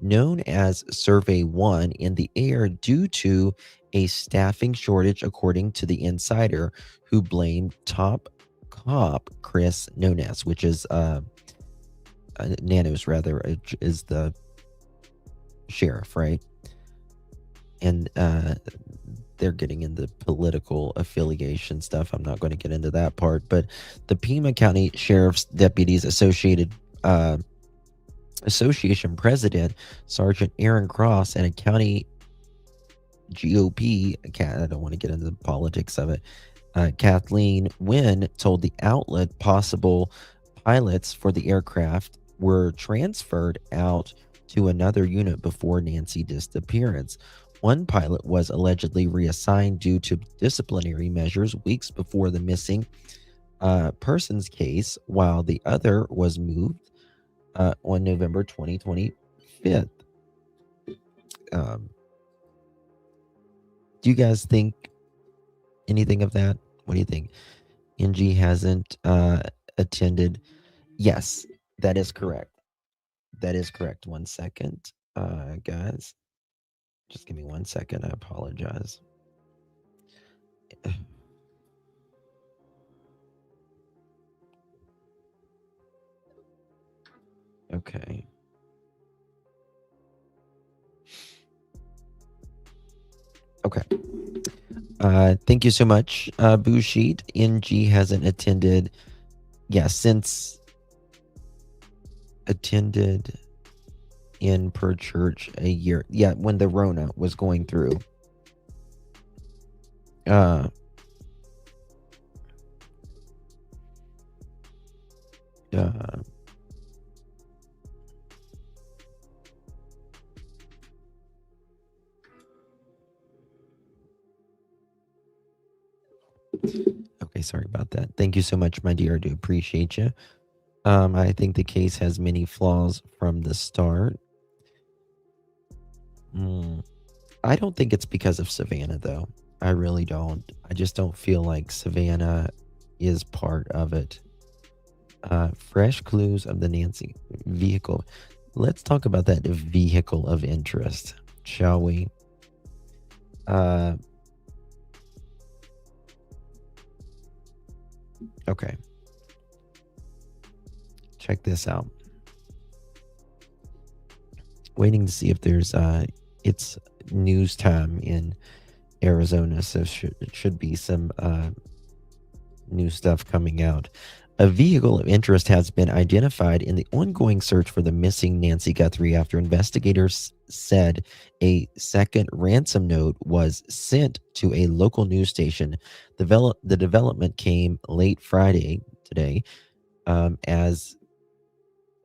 known as Survey 1 in the air due to a staffing shortage, according to the insider, who blamed top cop Chris Nones, which is Nanos rather, is the sheriff, right? And they're getting into political affiliation stuff. I'm not going to get into that part, but the Pima County Sheriff's Deputies Association President Sergeant Aaron Cross and a county GOP, I don't want to get into the politics of it, Kathleen Wynn told the outlet possible pilots for the aircraft were transferred out to another unit before Nancy's disappearance. One pilot was allegedly reassigned due to disciplinary measures weeks before the missing persons case, while the other was moved on November 2025. Do you guys think anything of that? What do you think? NG hasn't attended. Yes, that is correct. That is correct. 1 second, guys. Just give me 1 second. I apologize. Okay. Okay. Thank you so much, Bushit. NG hasn't attended. Yeah, since attended in per church a year. Yeah, when the Rona was going through. Okay, sorry about that. Thank you so much, my dear. I do appreciate you. I think the case has many flaws from the start. I don't think it's because of Savannah, though. I really don't. I just don't feel like Savannah is part of it. Fresh clues of the Nancy vehicle. Let's talk about that vehicle of interest, shall we? Okay. Check this out. Waiting to see if there's it's news time in Arizona, so it should be some new stuff coming out. A vehicle of interest has been identified in the ongoing search for the missing Nancy Guthrie after investigators said a second ransom note was sent to a local news station. The development came late Friday today. As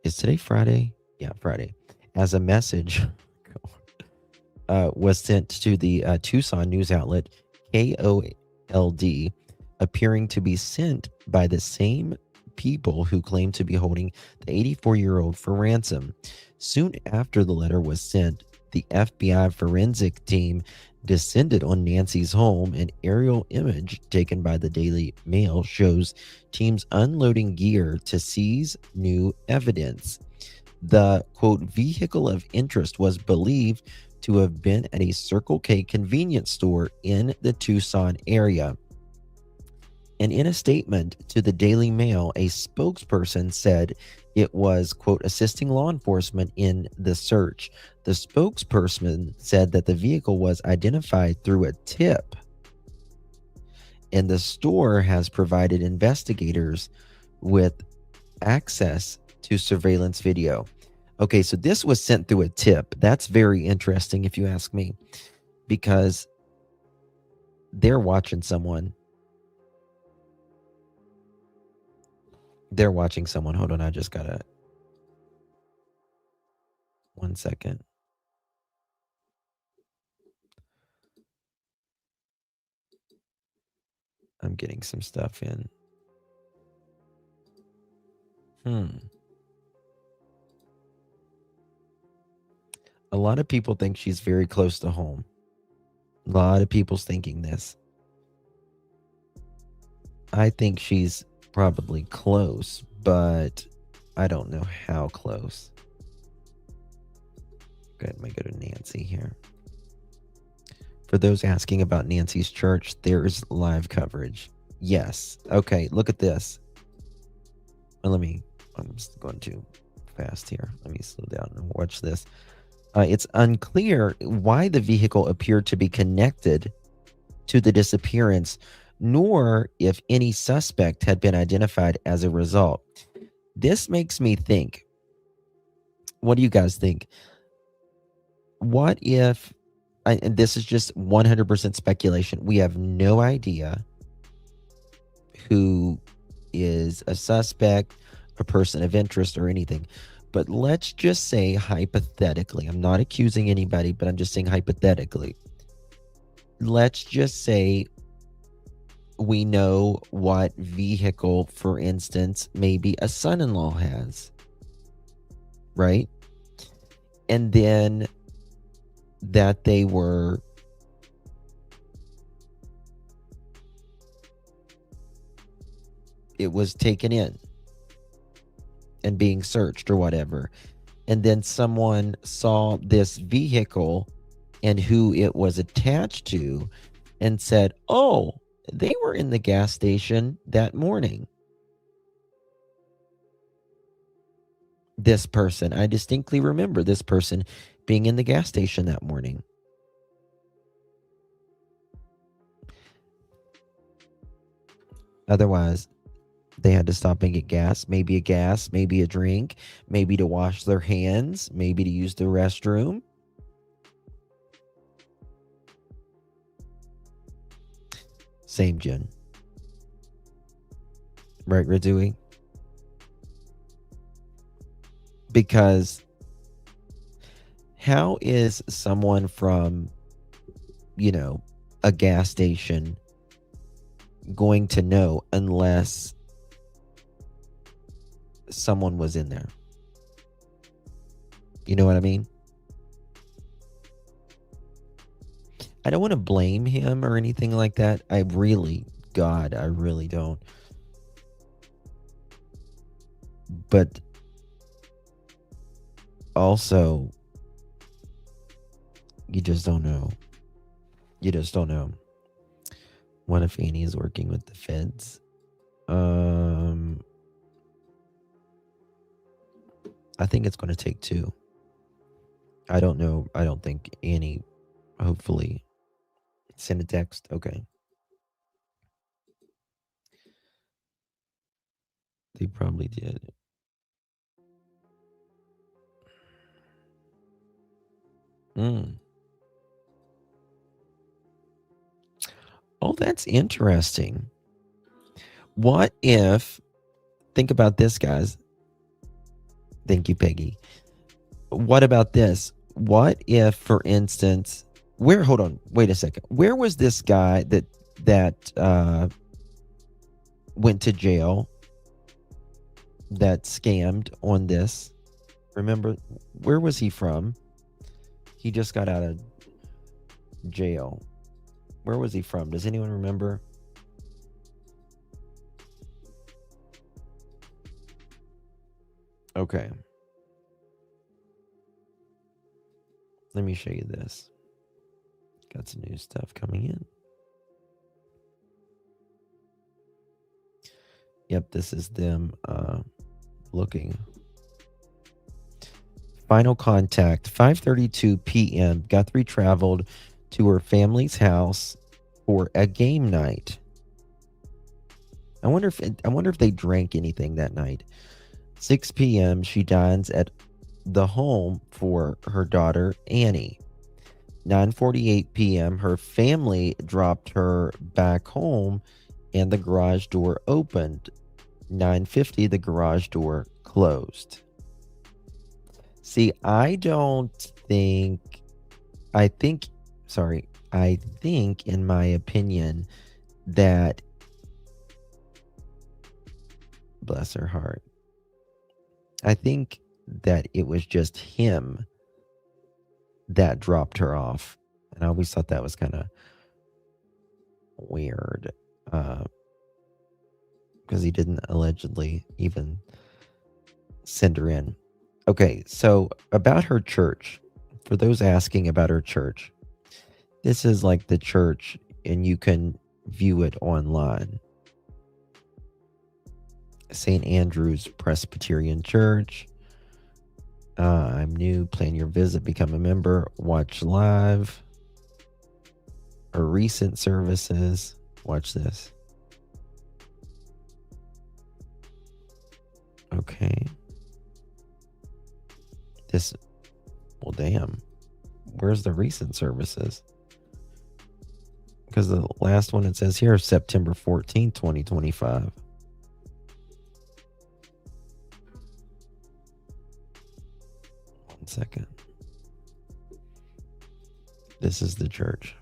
is today Friday? Yeah, Friday. As a message was sent to the Tucson news outlet KOLD, appearing to be sent by the same people who claim to be holding the 84-year-old for ransom. Soon after the letter was sent, the FBI forensic team descended on Nancy's home. An aerial image taken by the Daily Mail shows teams unloading gear to seize new evidence. The, quote, vehicle of interest was believed to have been at a Circle K convenience store in the Tucson area. And in a statement to the Daily Mail, a spokesperson said it was, quote, assisting law enforcement in the search. The spokesperson said that the vehicle was identified through a tip, and the store has provided investigators with access to surveillance video. Okay, so this was sent through a tip. That's very interesting, if you ask me, because they're watching someone. They're watching someone. Hold on, I just gotta... 1 second. I'm getting some stuff in. A lot of people think she's very close to home. A lot of people's thinking this. I think she's probably close, but I don't know how close. Okay, let me go to Nancy here. For those asking about Nancy's church, there's live coverage. Yes. Okay, look at this. I'm just going too fast here. Let me slow down and watch this. It's unclear why the vehicle appeared to be connected to the disappearance, nor if any suspect had been identified as a result. This makes me think, what do you guys think? What if, and this is just 100% speculation, we have no idea who is a suspect, a person of interest, or anything. But let's just say hypothetically, I'm not accusing anybody, but I'm just saying hypothetically. Let's just say we know what vehicle, for instance, maybe a son-in-law has, right? And then that they were it was taken in and being searched or whatever. And then someone saw this vehicle and who it was attached to and said, oh, they were in the gas station that morning. This person, I distinctly remember this person being in the gas station that morning. Otherwise, they had to stop and get gas, maybe a drink, maybe to wash their hands, maybe to use the restroom. Same, Jen. Right, Rizui? Because how is someone from, a gas station going to know unless someone was in there? You know what I mean? I don't want to blame him or anything like that. I really don't. But also, you just don't know. You just don't know. What if Annie is working with the feds? I think it's going to take two. I don't know. I don't think Annie, hopefully, send a text. Okay. They probably did. Oh, that's interesting. What if, think about this, guys. Thank you, Peggy. What about this? What if, for instance, hold on, wait a second. Where was this guy that went to jail, that scammed on this? Remember, where was he from? He just got out of jail. Where was he from? Does anyone remember? Okay. Let me show you this. Got some new stuff coming in. Yep, this is them looking. Final contact, 5:32 p.m. Guthrie traveled to her family's house for a game night. I wonder if they drank anything that night. 6 p.m. she dines at the home for her daughter Annie. 9:48 p.m. her family dropped her back home and the garage door opened. 9:50 the garage door closed. See, I think in my opinion that, bless her heart, I think that it was just him that dropped her off. And I always thought that was kind of weird, because he didn't allegedly even send her in. Okay, so about her church, for those asking about her church, this is like the church, and you can view it online. St. Andrew's Presbyterian Church. I'm new. Plan your visit. Become a member. Watch live. Or recent services. Watch this. Okay. Well, damn. Where's the recent services? Because the last one it says here is September 14th, 2025. One second. This is the church.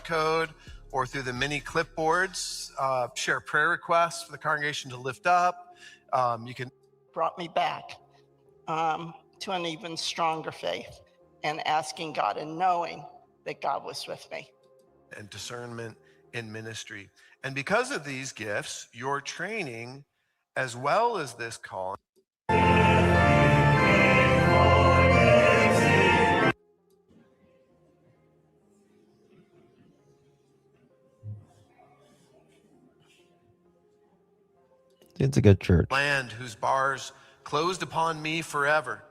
Code or through the mini clipboards, share prayer requests for the congregation to lift up. You can brought me back to an even stronger faith and asking God and knowing that God was with me. And discernment in ministry. And because of these gifts, your training, as well as this calling. It's a good church. Land whose bars closed upon me forever.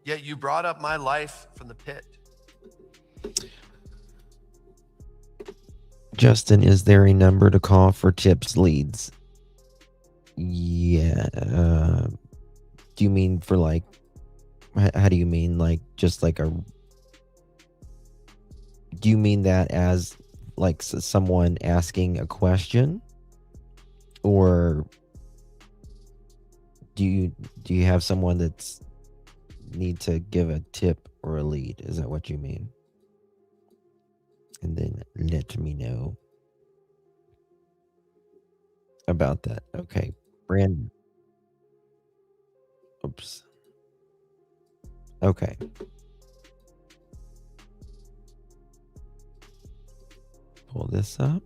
Yet you brought up my life from the pit. Justin, is there a number to call for tips leads? Yeah. Do you mean for like, how do you mean like just like a, do you mean that as like someone asking a question? Or do you have someone that's need to give a tip or a lead? Is that what you mean? And then let me know about that. Okay. Brandon. Oops. Okay. Pull this up.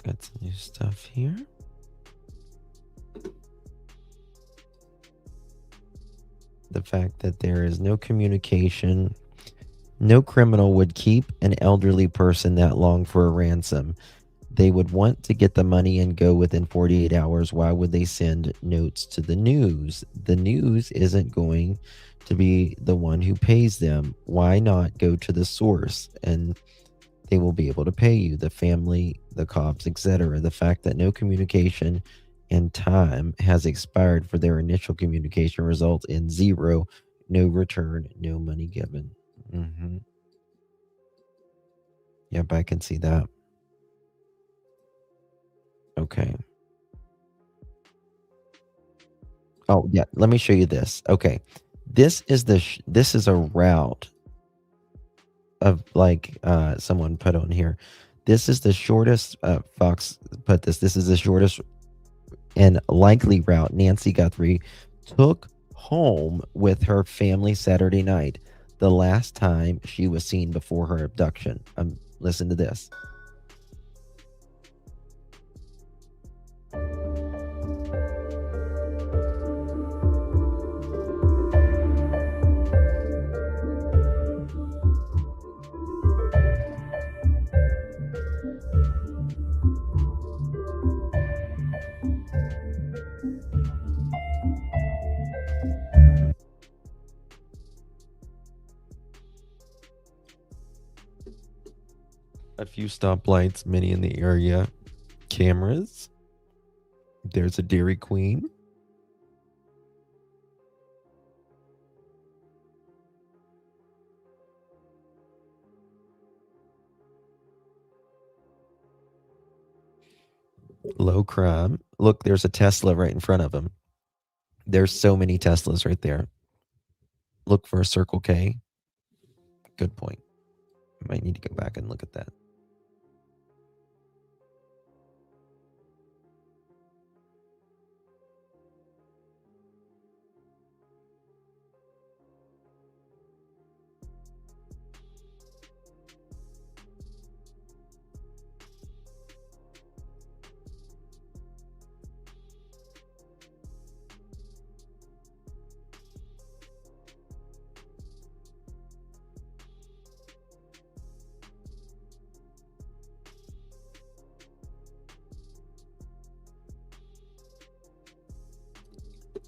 Got some new stuff here. The fact that there is no communication. No criminal would keep an elderly person that long for a ransom. They would want to get the money and go within 48 hours. Why would they send notes to the news? The news isn't going to be the one who pays them. Why not go to the source? And they will be able to pay you, the family, the cops, etc. The fact that no communication and time has expired for their initial communication results in zero, no return, no money given. Yep, I can see that. Okay. Oh, yeah, let me show you this. Okay. This is this is a route of, like, someone put on here. This is the shortest, Fox put this is the shortest and likely route Nancy Guthrie took home with her family Saturday night, the last time she was seen before her abduction. Listen to this. A few stoplights, many in the area. Cameras. There's a Dairy Queen. Low crime. Look, there's a Tesla right in front of him. There's so many Teslas right there. Look for a Circle K. Good point. Might need to go back and look at that.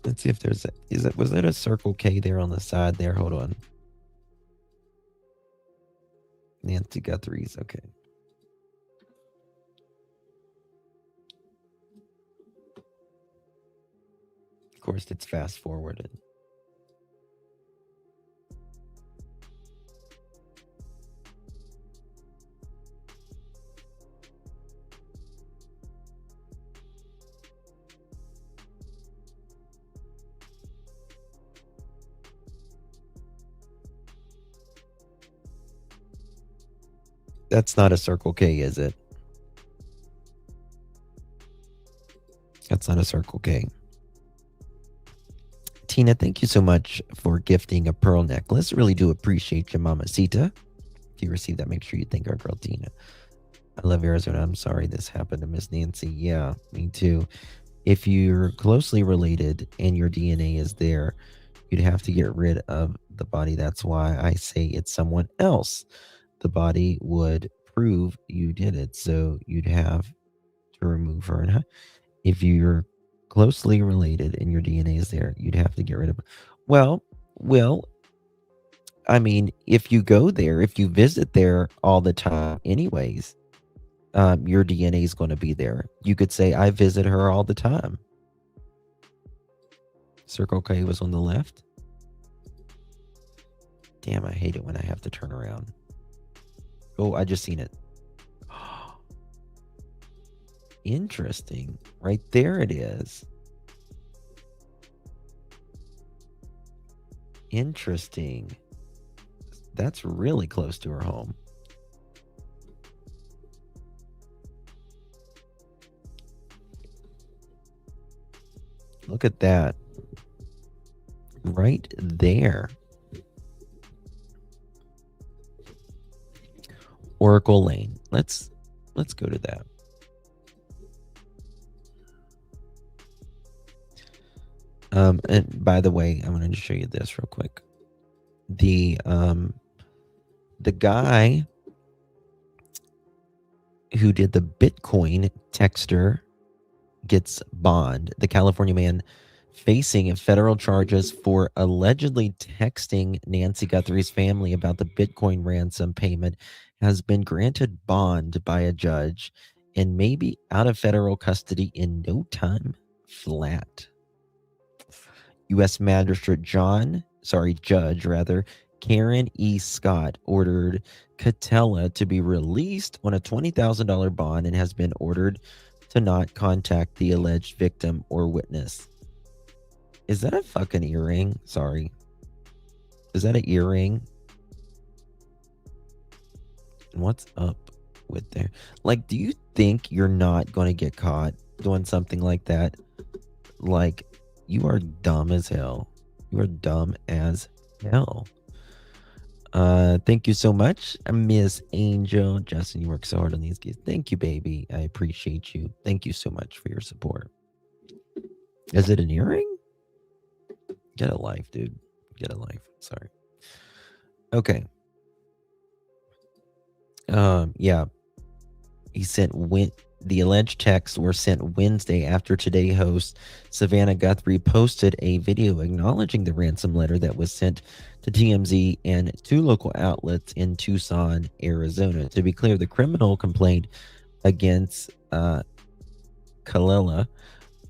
Let's see if there's was there a Circle K there on the side there? Hold on. Nancy Guthrie's, okay. Of course, it's fast forwarded. That's not a Circle K, is it? That's not a Circle K. Tina, thank you so much for gifting a pearl necklace. Really do appreciate you, Mamacita. If you receive that, make sure you thank our girl, Tina. I love Arizona. I'm sorry this happened to Miss Nancy. Yeah, me too. If you're closely related and your DNA is there, you'd have to get rid of the body. That's why I say it's someone else. The body would prove you did it, so you'd have to remove her. And if you're closely related and your DNA is there, you'd have to get rid of her. Well, I mean, if you go there, if you visit there all the time anyways, your DNA is going to be there. You could say, I visit her all the time. Circle K was on the left. Damn, I hate it when I have to turn around. Oh, I just seen it. Interesting. Right there it is. Interesting. That's really close to her home. Look at that. Right there. Oracle Lane. Let's go to that. And by the way, I'm going to show you this real quick. The guy who did the Bitcoin texter gets bond. The California man facing federal charges for allegedly texting Nancy Guthrie's family about the Bitcoin ransom payment, has been granted bond by a judge and may be out of federal custody in no time flat. U.S. Magistrate Judge Karen E. Scott ordered Catella to be released on a $20,000 bond and has been ordered to not contact the alleged victim or witness. Is that a fucking earring? Sorry. Is that an earring? And what's up with there? Like, do you think you're not going to get caught doing something like that? Like, you are dumb as hell. You are dumb as hell. Thank you so much, Miss Angel. Justin, you work so hard on these kids. Thank you, baby. I appreciate you. Thank you so much for your support. Is it an earring? Get a life, dude. Get a life. Sorry. Okay. Yeah. He sent the alleged texts were sent Wednesday after Today host Savannah Guthrie posted a video acknowledging the ransom letter that was sent to TMZ and 2 local outlets in Tucson, Arizona. To be clear, the criminal complaint against Kalela,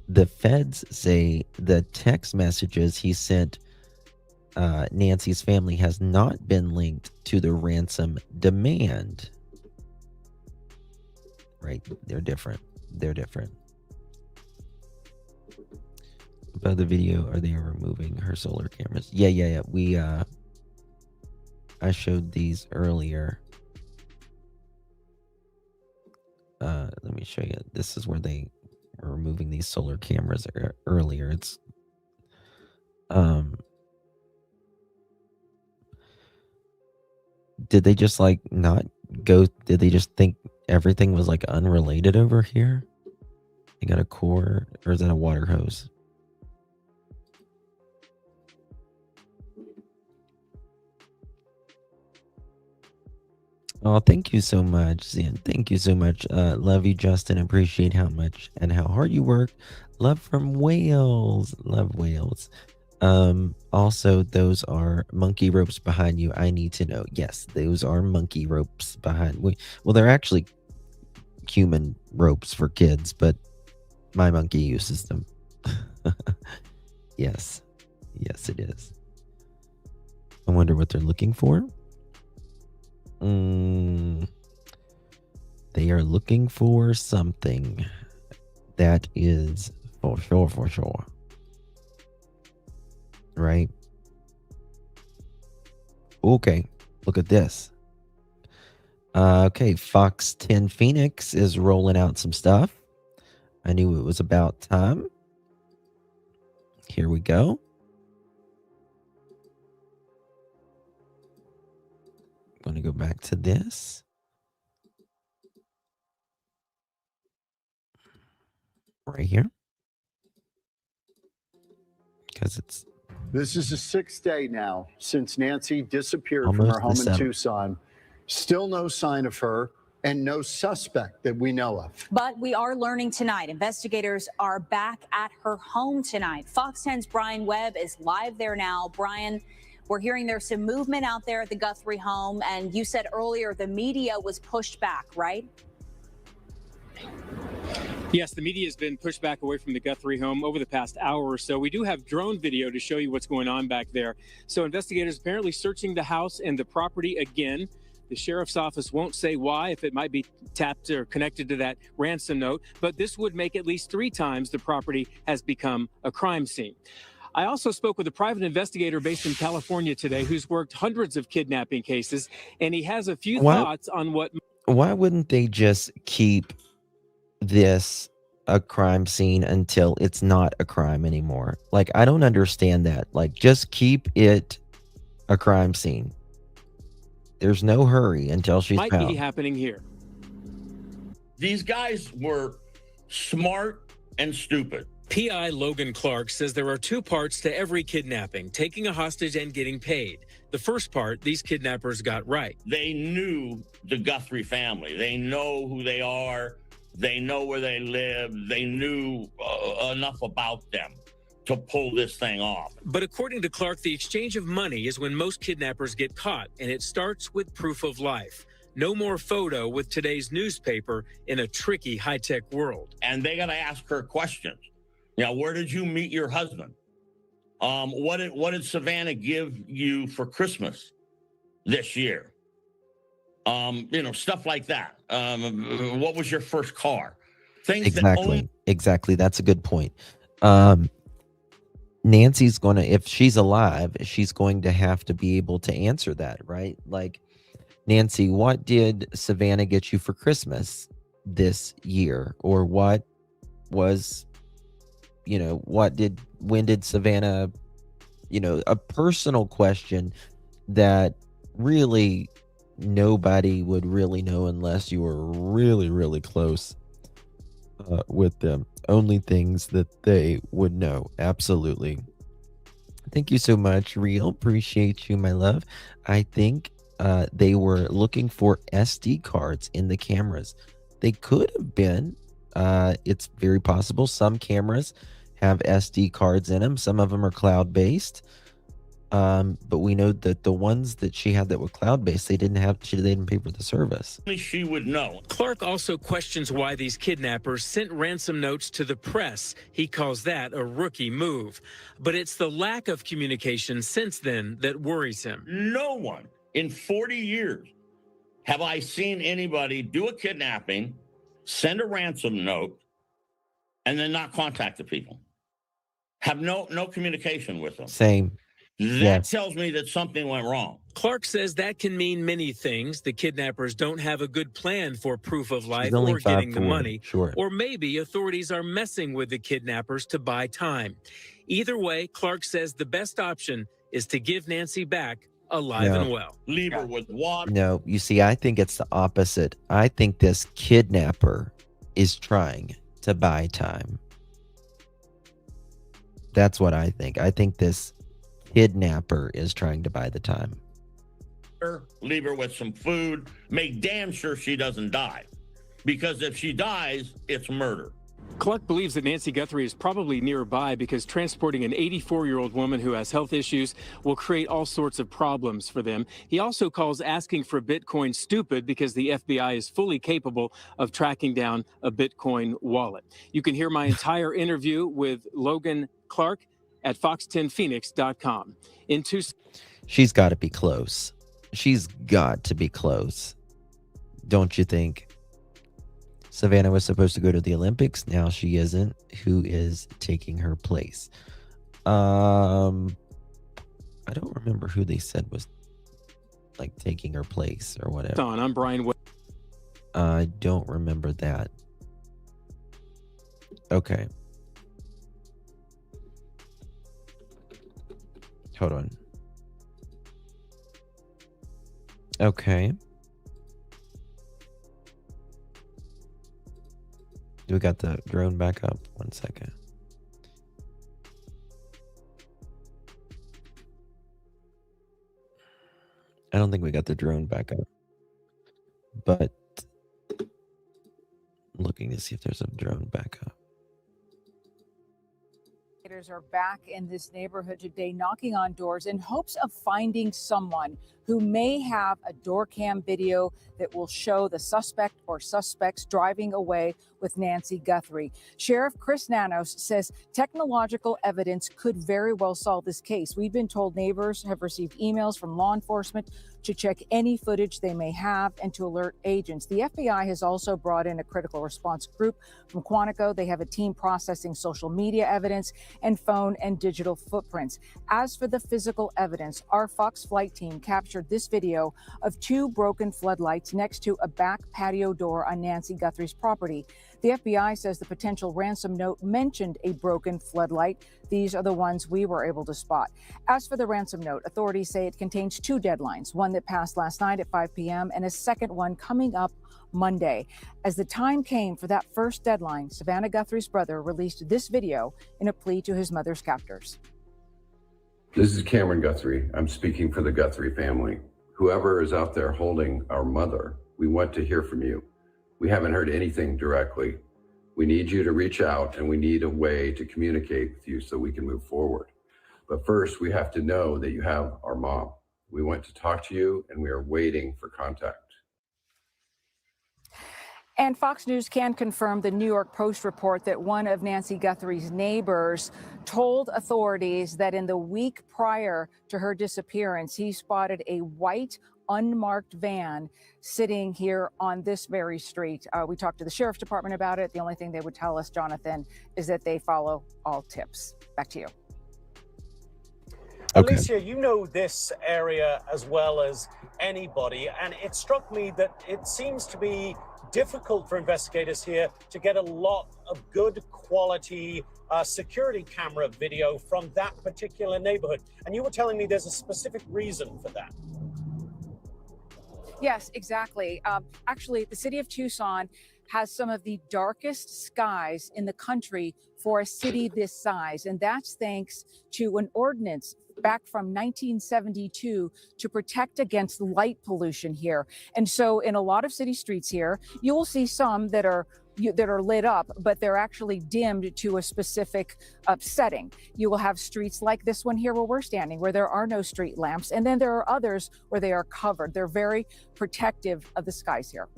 the feds say the text messages he sent Nancy's family has not been linked to the ransom demand. Right, they're different. They're different. About the video, are they removing her solar cameras? Yeah. I showed these earlier. Let me show you. This is where they were removing these solar cameras earlier. It's did they just like not go? Did they just think everything was like unrelated over here? They got a core, or is that a water hose? Oh, thank you so much, Zian. Thank you so much. Love you, Justin. Appreciate how much and how hard you work. Love from Wales. Love Wales. Also, those are monkey ropes behind you. I need to know. Yes, those are monkey ropes behind. Well, they're actually human ropes for kids, but my monkey uses them. Yes, it is. I wonder what they're looking for. They are looking for something. That is for sure. Right? Okay, look at this. Okay, Fox 10 Phoenix is rolling out some stuff. I knew it was about time. Here we go. I'm going to go back to this. Right here. Because it's... This is the 6th day now since Nancy disappeared Almost from her home the in 7th. Tucson. Still no sign of her and no suspect that we know of. But we are learning tonight. Investigators are back at her home tonight. Fox 10's Brian Webb is live there now. Brian, we're hearing there's some movement out there at the Guthrie home. And you said earlier the media was pushed back, right? Yes, the media has been pushed back away from the Guthrie home over the past hour or so. We do have drone video to show you what's going on back there. So investigators apparently searching the house and the property again. The sheriff's office won't say why, if it might be tapped or connected to that ransom note, but this would make at least 3 times the property has become a crime scene. I also spoke with a private investigator based in California today who's worked hundreds of kidnapping cases, and he has a few thoughts on what... Why wouldn't they just keep this a crime scene until it's not a crime anymore? Like, I don't understand that. Like, just keep it a crime scene. There's no hurry until she's might found. be happening here. These guys were smart and stupid. PI Logan Clark says there are 2 parts to every kidnapping, taking a hostage and getting paid. The first part, these kidnappers got right. They knew the Guthrie family. They know who they are. They know where they live. They knew enough about them to pull this thing off. But according to Clark, the exchange of money is when most kidnappers get caught, and it starts with proof of life. No more photo with today's newspaper in a tricky high-tech world. And they got to ask her questions. Where did you meet your husband? What did Savannah give you for Christmas this year? Stuff like that. What was your first car? Things Exactly. That's a good point. Nancy's going to, if she's alive, she's going to have to be able to answer that, right? Like, Nancy, what did Savannah get you for Christmas this year? Or what was, when did Savannah, a personal question that really nobody would really know unless you were really, really close with them. Only things that they would know. Absolutely. Thank you so much, Real. Appreciate you, my love. I think they were looking for SD cards in the cameras. They could have been. It's very possible. Some cameras have SD cards in them. Some of them are cloud-based. But we know that the ones that she had that were cloud-based, they didn't pay for the service. Only she would know. Clark also questions why these kidnappers sent ransom notes to the press. He calls that a rookie move. But it's the lack of communication since then that worries him. No one in 40 years have I seen anybody do a kidnapping, send a ransom note, and then not contact the people. Have no communication with them. Same. That tells me that something went wrong. Clark says that can mean many things. The kidnappers don't have a good plan for proof of life only or getting the 5'4", money. sure. Or maybe authorities are messing with the kidnappers to buy time. Either way, Clark says the best option is to give Nancy back alive and well. Leave her with water. No, you see, I think it's the opposite. I think this kidnapper is trying to buy time. That's what I think. I think this kidnapper is trying to buy the time. Leave her with some food. Make damn sure she doesn't die. Because if she dies, it's murder. Clark believes that Nancy Guthrie is probably nearby because transporting an 84-year-old woman who has health issues will create all sorts of problems for them. He also calls asking for Bitcoin stupid because the FBI is fully capable of tracking down a Bitcoin wallet. You can hear my entire interview with Logan Clark at fox10phoenix.com. She's got to be close. She's got to be close. Don't you think? Savannah was supposed to go to the Olympics. Now she isn't. Who is taking her place? I don't remember who they said was like taking her place or whatever. I'm Brian. I don't remember that. Okay. Hold on. Okay. We got the drone back up. 1 second. I don't think we got the drone back up. But looking to see if there's a drone back up. Are back in this neighborhood today, knocking on doors in hopes of finding someone who may have a door cam video that will show the suspect or suspects driving away with Nancy Guthrie. Sheriff Chris Nanos says technological evidence could very well solve this case. We've been told neighbors have received emails from law enforcement to check any footage they may have and to alert agents. The FBI has also brought in a critical response group from Quantico. They have a team processing social media evidence and phone and digital footprints. As for the physical evidence, our Fox flight team captured this video of two broken floodlights next to a back patio door on Nancy Guthrie's property. The FBI says the potential ransom note mentioned a broken floodlight. These are the ones we were able to spot. As for the ransom note, authorities say it contains two deadlines, one that passed last night at 5 p.m. and a second one coming up Monday. As the time came for that first deadline, Savannah Guthrie's brother released this video in a plea to his mother's captors. This is Cameron Guthrie. I'm speaking for the Guthrie family. Whoever is out there holding our mother, we want to hear from you. We haven't heard anything directly. We need you to reach out, and we need a way to communicate with you so we can move forward. But first, we have to know that you have our mom. We want to talk to you, and we are waiting for contact. And Fox News can confirm the New York Post report that one of Nancy Guthrie's neighbors told authorities that in the week prior to her disappearance, he spotted a white unmarked van sitting here on this very street. We talked to the sheriff's department about it. The only thing they would tell us, Jonathan, is that they follow all tips. Back to you. Okay. Alicia, you know this area as well as anybody, and it struck me that it seems to be difficult for investigators here to get a lot of good quality security camera video from that particular neighborhood. And you were telling me there's a specific reason for that. Yes, exactly. Actually, the city of Tucson has some of the darkest skies in the country for a city this size. And that's thanks to an ordinance back from 1972 to protect against light pollution here. And so in a lot of city streets here, you will see some that are lit up, but they're actually dimmed to a specific setting. You will have streets like this one here where we're standing, where there are no street lamps. And then there are others where they are covered. They're very protective of the skies here.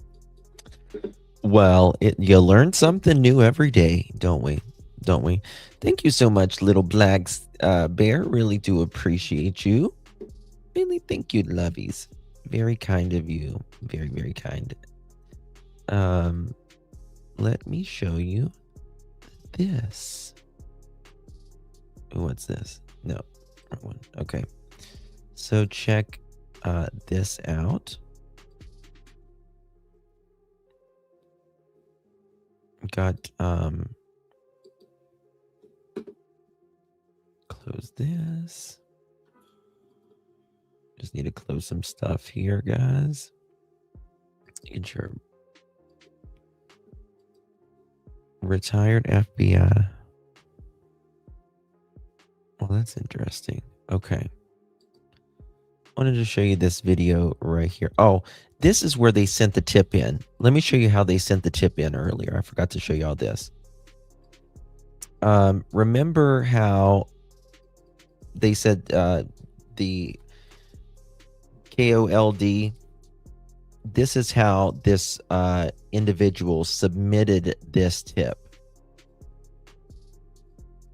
Well, you learn something new every day, don't we? Don't we? Thank you so much, little black bear. Really do appreciate you. Really, thank you, lovies. Very kind of you. Very, very kind. Let me show you this. What's this? No, wrong one. Okay. So check this out. Got close this. Just need to close some stuff here, guys. Get your retired FBI. Well, that's interesting. Okay. Wanted to show you this video right here. Oh, this is where they sent the tip in. Let me show you how they sent the tip in earlier. I forgot to show you all this. Remember how they said the KOLD, this is how this individual submitted this tip.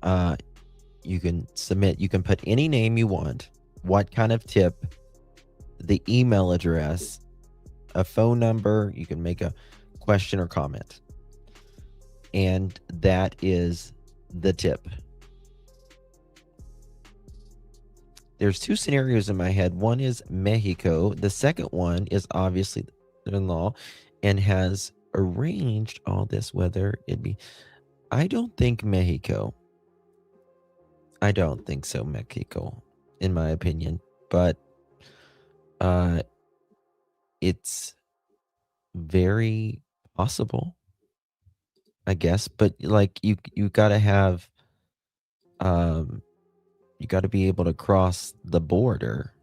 You can submit, you can put any name you want, what kind of tip, the email address, a phone number, you can make a question or comment. And that is the tip. There's two scenarios in my head. One is Mexico. The second one is obviously in-law and has arranged all this, whether it be, I don't think Mexico. I don't think so, Mexico, in my opinion. But it's very possible, I guess. But like you gotta have you got to be able to cross the border,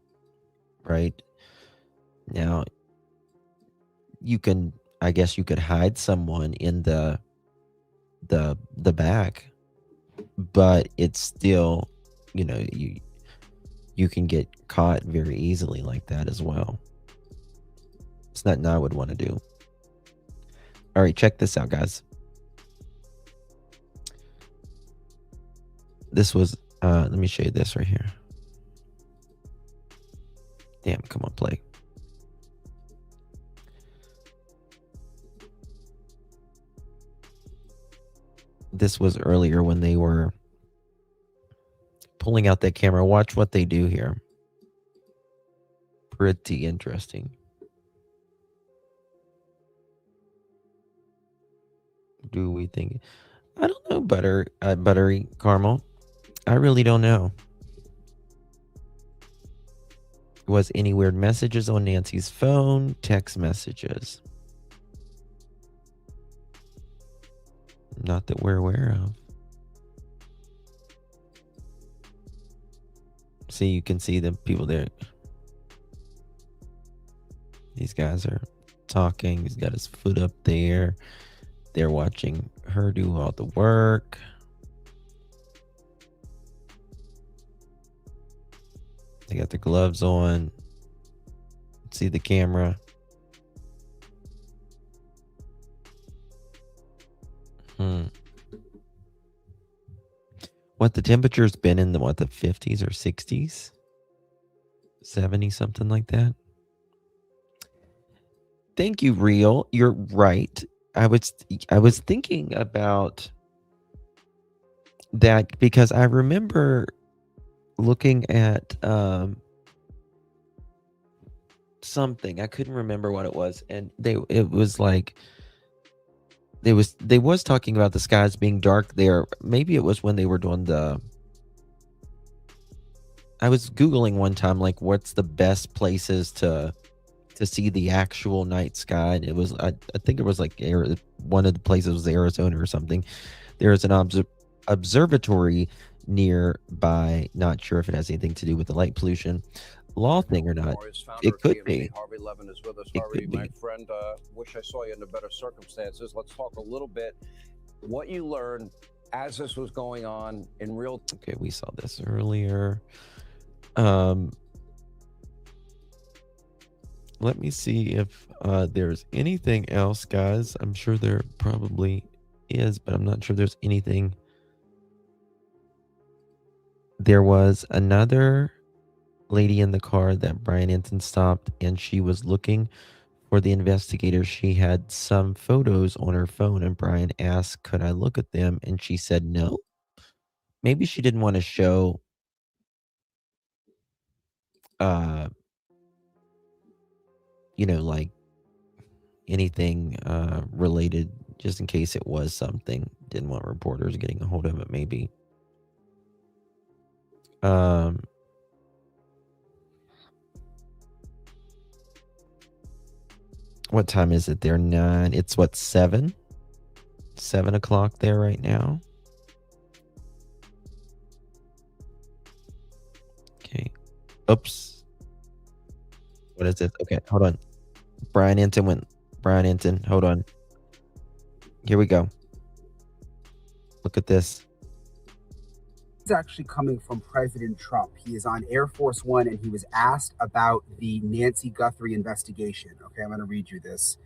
right? Now, you can, I guess you could hide someone in the back, but it's still, you know, you can get caught very easily like that as well. It's nothing I would want to do. All right, check this out, guys. This was let me show you this right here. Damn, come on, play. This was earlier when they were pulling out that camera. Watch what they do here. Pretty interesting. Do we think? I don't know, buttery caramel. I really don't know. Was any weird messages on Nancy's phone? Text messages. Not that we're aware of. See, you can see the people there. These guys are talking. He's got his foot up there. They're watching her do all the work. They got the gloves on. See the camera. What the temperature's been in the 50s or 60s? 70, something like that. Thank you, Real. You're right. I was thinking about that because I remember looking at something. I couldn't remember what it was, and it was like they was talking about the skies being dark there. Maybe it was when they were doing I was Googling one time, like, what's the best places to see the actual night sky, and it was I think it was like one of the places was Arizona or something. There's an observatory nearby. Not sure if it has anything to do with the light pollution law thing or not. It could be. Harvey Levin is with us. It Harvey, could be. my friend, wish I saw you under better circumstances. Let's talk a little bit what you learned as this was going on in real. Okay, we saw this earlier. Let me see if there's anything else, guys. I'm sure there probably is, but I'm not sure there's anything. There was another lady in the car that Brian Ensign stopped, and she was looking for the investigator. She had some photos on her phone, and Brian asked, could I look at them? And she said no. Maybe she didn't want to show like anything related, just in case it was something. Didn't want reporters getting a hold of it, maybe. What time is it there? 9. It's what, 7 o'clock there right now. Okay. Oops. What is it? Okay, hold on. Brian Ensign, hold on. Here we go. Look at this. It's actually coming from President Trump. He is on Air Force One, and he was asked about the Nancy Guthrie investigation. Okay, I'm going to read you this.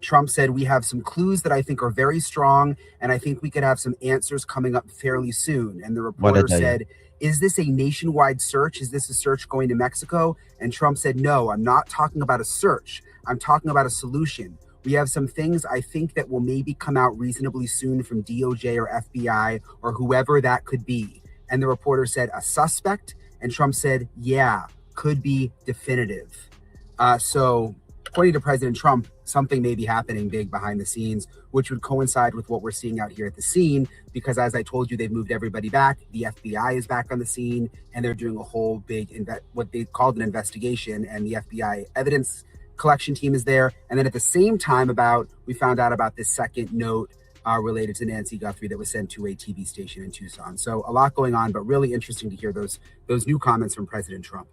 Trump said, we have some clues that I think are very strong, and I think we could have some answers coming up fairly soon. And the reporter said, is this a nationwide search? Is this a search going to Mexico? And Trump said, no, I'm not talking about a search. I'm talking about a solution. We have some things I think that will maybe come out reasonably soon from DOJ or FBI or whoever that could be. And the reporter said, a suspect? And Trump said, yeah, could be definitive. So according to President Trump, something may be happening big behind the scenes, which would coincide with what we're seeing out here at the scene, because as I told you, they've moved everybody back. The FBI is back on the scene, and they're doing a whole big, what they called an investigation, and the FBI evidence collection team is there. And then at the same time we found out about this second note related to Nancy Guthrie that was sent to a TV station in Tucson. So a lot going on, but really interesting to hear those new comments from President Trump.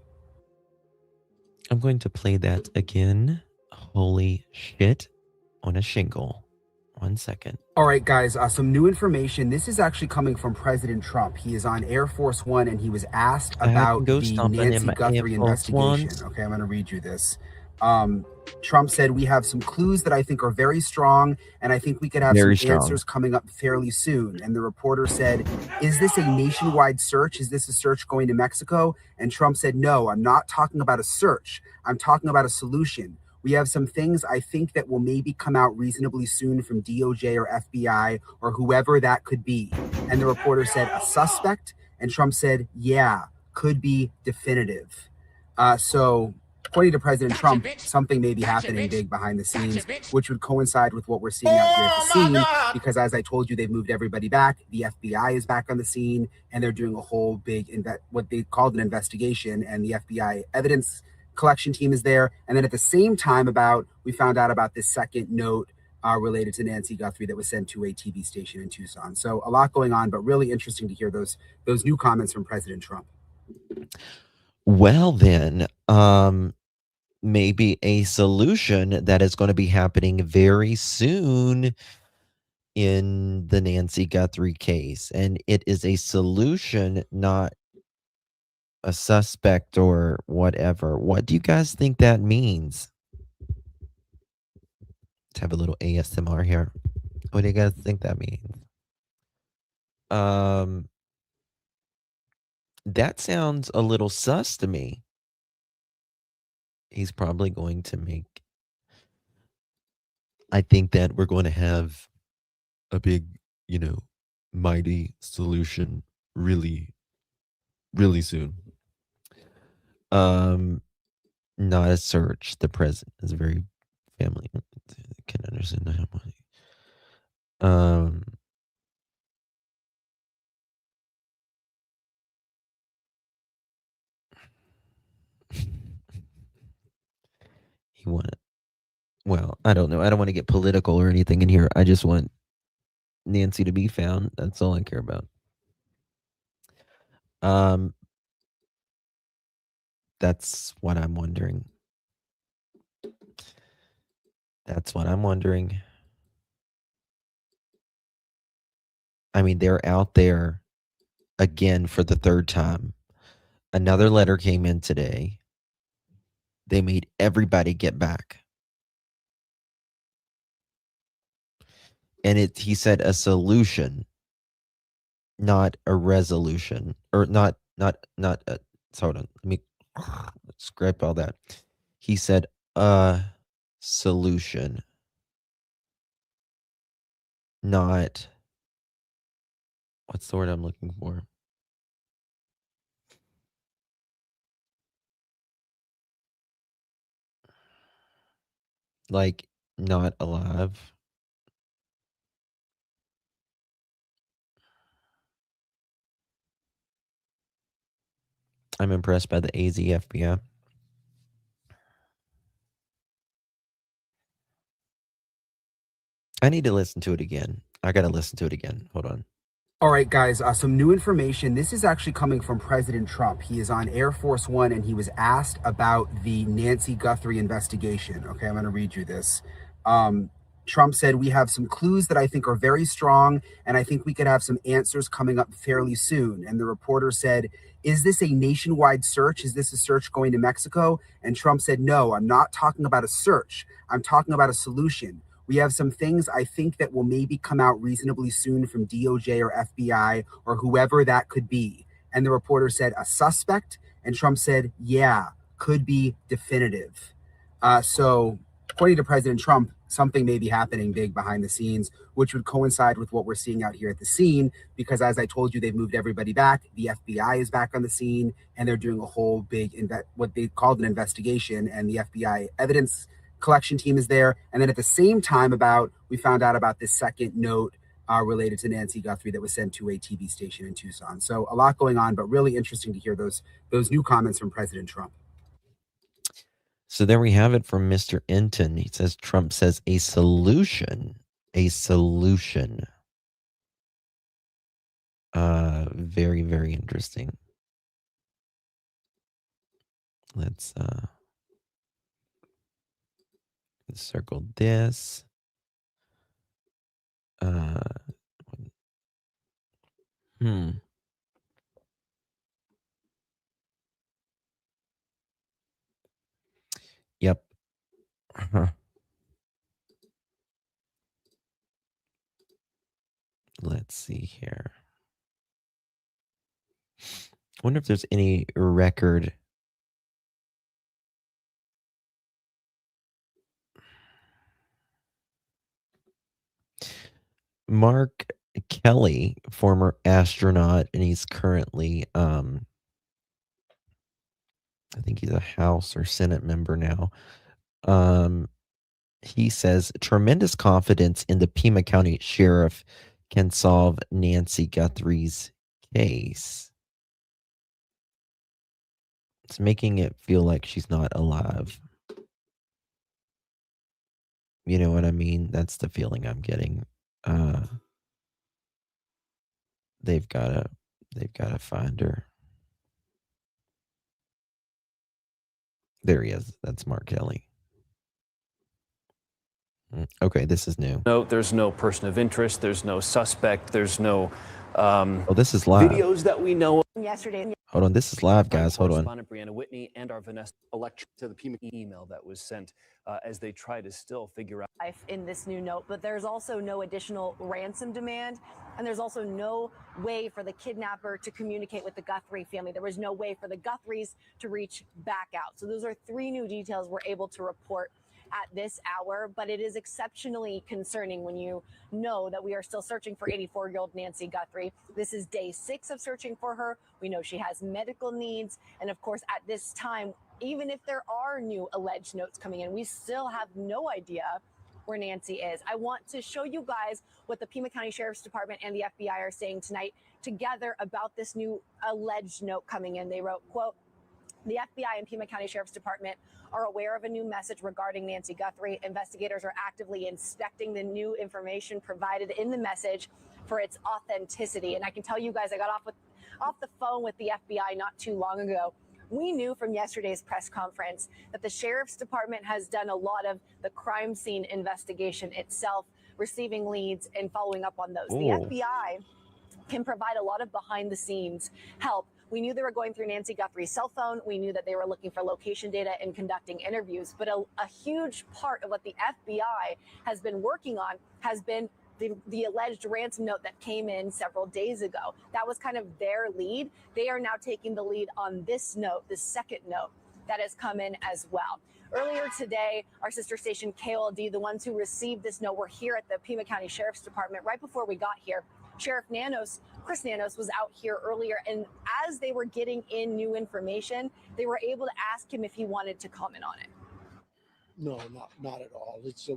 I'm going to play that again. Holy shit on a shingle. 1 second. All right, guys, some new information. This is actually coming from President Trump. He is on Air Force One, and he was asked about the Nancy Guthrie investigation. Okay, I'm going to read you this. Trump said, we have some clues that I think are very strong, and I think we could have some answers coming up fairly soon. And the reporter said, is this a nationwide search? Is this a search going to Mexico? And Trump said, no, I'm not talking about a search. I'm talking about a solution. We have some things I think that will maybe come out reasonably soon from DOJ or FBI or whoever that could be. And the reporter said, a suspect? And Trump said, yeah, could be definitive. So according to President Trump, something may be happening big behind the scenes, which would coincide with what we're seeing out here at the scene, because as I told you, they've moved everybody back. The FBI is back on the scene, and they're doing a whole big, what they called an investigation, and the FBI evidence collection team is there. And then at the same time we found out about this second note related to Nancy Guthrie that was sent to a TV station in Tucson. So a lot going on, but really interesting to hear those new comments from President Trump. Well then, maybe a solution that is going to be happening very soon in the Nancy Guthrie case. And it is a solution, not a suspect or whatever. What do you guys think that means? Let's have a little ASMR here. What do you guys think that means? That sounds a little sus to me. He's probably going to make. I think that we're going to have a big, mighty solution really, really soon. Not a search. The president is very family. Can understand how much. He wanted. Well, I don't know. I don't want to get political or anything in here. I just want Nancy to be found. That's all I care about. That's what I'm wondering. That's what I'm wondering. I mean, they're out there again for the third time. Another letter came in today. They made everybody get back. And he said a solution, not a resolution, or not hold on. Let me scrape all that. He said a solution, not, what's the word I'm looking for? Like, not alive. I'm impressed by the AZ FBI. I need to listen to it again. I got to listen to it again. Hold on. All right, guys, some new information. This is actually coming from President Trump. He is on Air Force One, and he was asked about the Nancy Guthrie investigation. Okay, I'm going to read you this. Trump said, "We have some clues that I think are very strong, and I think we could have some answers coming up fairly soon." And the reporter said, "Is this a nationwide search? Is this a search going to Mexico?" And Trump said, "No, I'm not talking about a search. I'm talking about a solution. We have some things I think that will maybe come out reasonably soon from DOJ or FBI or whoever that could be." And the reporter said, "A suspect?" And Trump said, "Yeah, could be definitive." So according to President Trump, something may be happening big behind the scenes, which would coincide with what we're seeing out here at the scene, because as I told you, they've moved everybody back. The FBI is back on the scene, and they're doing a whole big, what they called an investigation, and the FBI evidence collection team is there. And then at the same time, we found out about this second note related to Nancy Guthrie that was sent to a TV station in Tucson. So a lot going on, but really interesting to hear those new comments from President Trump. So there we have it from Mr. Enton. He says Trump says a solution. Very, very interesting. Let's circle this. Yep. Let's see here. I wonder if there's any record. Mark Kelly, former astronaut, and he's currently, I think he's a House or Senate member now. He says tremendous confidence in the Pima County Sheriff can solve Nancy Guthrie's case. It's making it feel like she's not alive. You know what I mean? That's the feeling I'm getting. They've gotta find her. There he is. That's Mark Kelly. Okay, this is new. No, there's no person of interest. There's no suspect. There's no Oh, this is live. videos that we know of. Yesterday, Hold on, this is live, guys. Hold on. Correspondent Brianna Whitney and our Vanessa Electric to the Pima email that was sent as they try to still figure out. Life in this new note, but there's also no additional ransom demand, and there's also no way for the kidnapper to communicate with the Guthrie family. There was no way for the Guthries to reach back out. So those are 3 new details we're able to report at this hour, but it is exceptionally concerning when you know that we are still searching for 84-year-old Nancy Guthrie. This is day 6 of searching for her. We know she has medical needs, and of course at this time, even if there are new alleged notes coming in, we still have no idea where Nancy is. I want to show you guys what the Pima County Sheriff's Department and the FBI are saying tonight together about this new alleged note coming in. They wrote, quote, "The FBI and Pima County Sheriff's Department are aware of a new message regarding Nancy Guthrie. Investigators are actively inspecting the new information provided in the message for its authenticity." And I can tell you guys, I got off the phone with the FBI not too long ago. We knew from yesterday's press conference that the Sheriff's Department has done a lot of the crime scene investigation itself, receiving leads and following up on those. Ooh. The FBI can provide a lot of behind the scenes help. We knew they were going through Nancy Guthrie's cell phone. We knew that they were looking for location data and conducting interviews. But a huge part of what the FBI has been working on has been the alleged ransom note that came in several days ago. That was kind of their lead. They are now taking the lead on this note, this second note that has come in as well. Earlier today, our sister station KOLD, the ones who received this note, were here at the Pima County Sheriff's Department right before we got here. Sheriff Nanos, Chris Nanos, was out here earlier, and as they were getting in new information, they were able to ask him if he wanted to comment on it. No, not at all. It's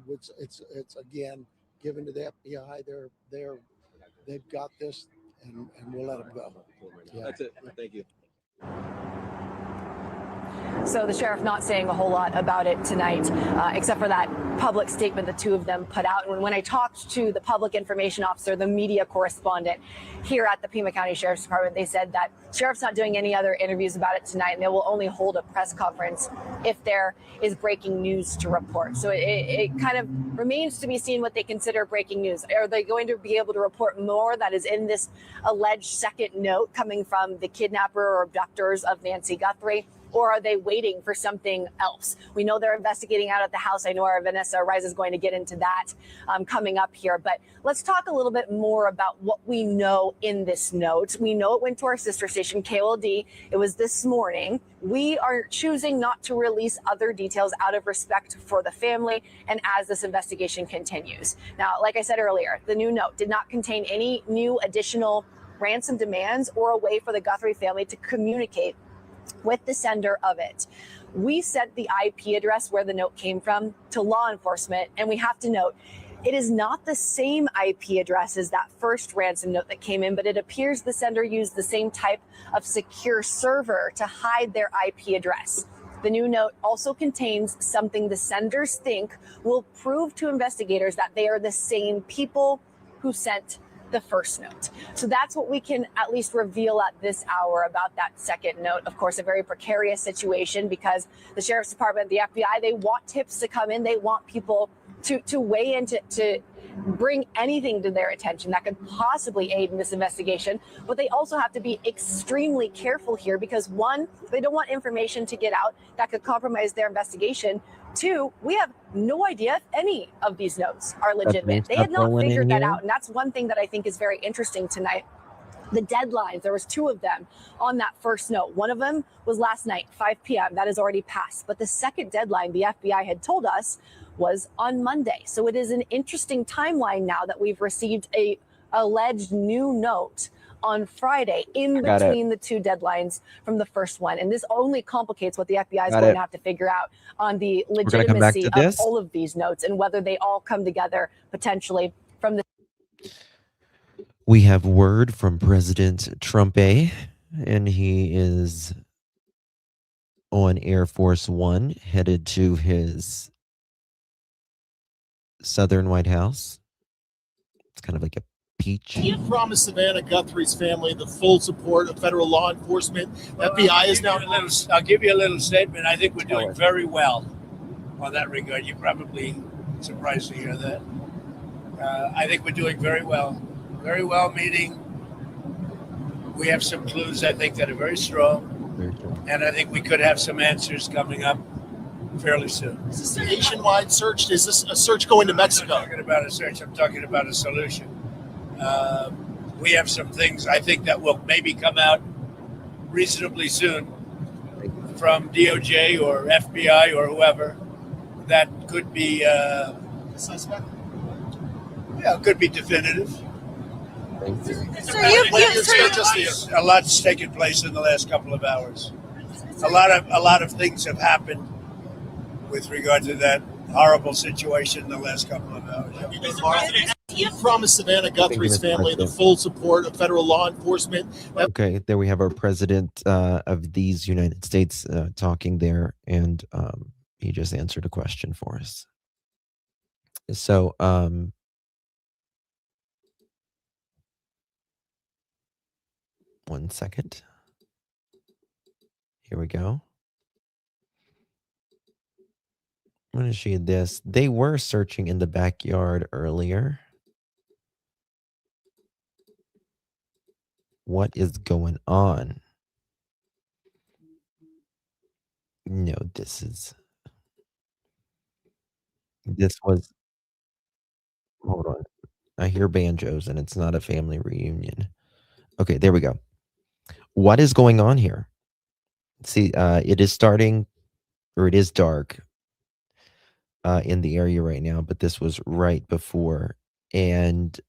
again given to the FBI. They've got this, and we'll let them go. Yeah. That's it. Thank you. So the sheriff not saying a whole lot about it tonight, except for that public statement the two of them put out. And when I talked to the public information officer, the media correspondent here at the Pima County Sheriff's Department, they said that sheriff's not doing any other interviews about it tonight, and they will only hold a press conference if there is breaking news to report. So it kind of remains to be seen what they consider breaking news. Are they going to be able to report more that is in this alleged second note coming from the kidnapper or abductors of Nancy Guthrie? Or are they waiting for something else? We know they're investigating out at the house. I know our Vanessa Rice is going to get into that coming up here. But let's talk a little bit more about what we know in this note. We know it went to our sister station, KOLD. It was this morning. We are choosing not to release other details out of respect for the family and as this investigation continues. Now, like I said earlier, the new note did not contain any new additional ransom demands or a way for the Guthrie family to communicate with the sender of it. We sent the IP address where the note came from to law enforcement, and we have to note it is not the same IP address as that first ransom note that came in, but it appears the sender used the same type of secure server to hide their IP address. The new note also contains something the senders think will prove to investigators that they are the same people who sent the first note. So that's what we can at least reveal at this hour about that second note. Of course, a very precarious situation because the Sheriff's Department, the FBI, they want tips to come in. They want people to weigh in to bring anything to their attention that could possibly aid in this investigation. But they also have to be extremely careful here because one, they don't want information to get out that could compromise their investigation. Two, we have no idea if any of these notes are legitimate. They had not figured that out. And that's one thing that I think is very interesting tonight. The deadlines, there was 2 of them on that first note. One of them was last night, 5 p.m. That is already passed. But the second deadline the FBI had told us was on Monday. So it is an interesting timeline now that we've received a alleged new note on Friday in between the 2 deadlines from the first one. And this only complicates what the FBI is going to have to figure out on the legitimacy of all of these notes and whether they all come together potentially from the. We have word from President Trump, and he is on Air Force One, headed to his southern White House. It's kind of like a Peach. You promised Savannah Guthrie's family the full support of federal law enforcement. FBI is now. I'll give you a little statement. I think we're doing very well on that regard. You're probably surprised to hear that. I think we're doing very well. Very well, meaning we have some clues, I think, that are very strong. And I think we could have some answers coming up fairly soon. Is this a nationwide search? Is this a search going to Mexico? I'm not talking about a search. I'm talking about a solution. We have some things I think that will maybe come out reasonably soon from DOJ or FBI or whoever that could be suspect. Yeah, could be definitive. So a lot's taken place in the last couple of hours. A lot of things have happened with regard to that horrible situation in the last couple of hours. You promised Savannah Guthrie's family the full support of federal law enforcement. Okay, there we have our president of these United States talking there, and he just answered a question for us. So, 1 second. Here we go. I'm going to show you this. They were searching in the backyard earlier. What is going on? No, this was, hold on. I hear banjos and it's not a family reunion. Okay, there we go. What is going on here? See, it is starting, or it is dark in the area right now, but this was right before. And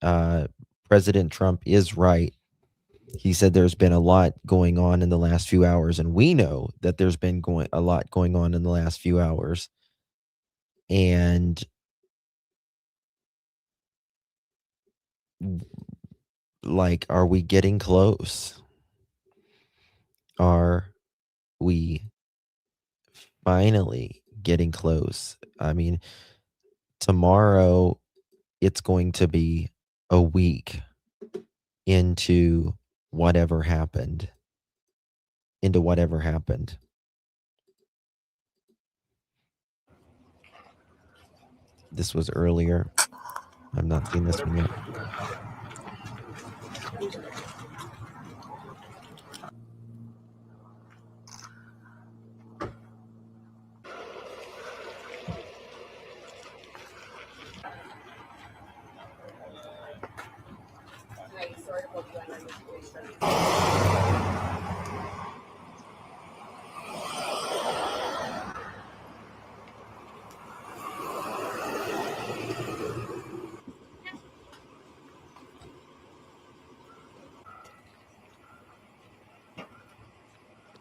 President Trump is right. He said there's been a lot going on in the last few hours, and we know that there's been a lot going on in the last few hours. And like, are we getting close? Are we finally getting close? I mean, tomorrow it's going to be a week into whatever happened. This was earlier. I've not seen this one yet.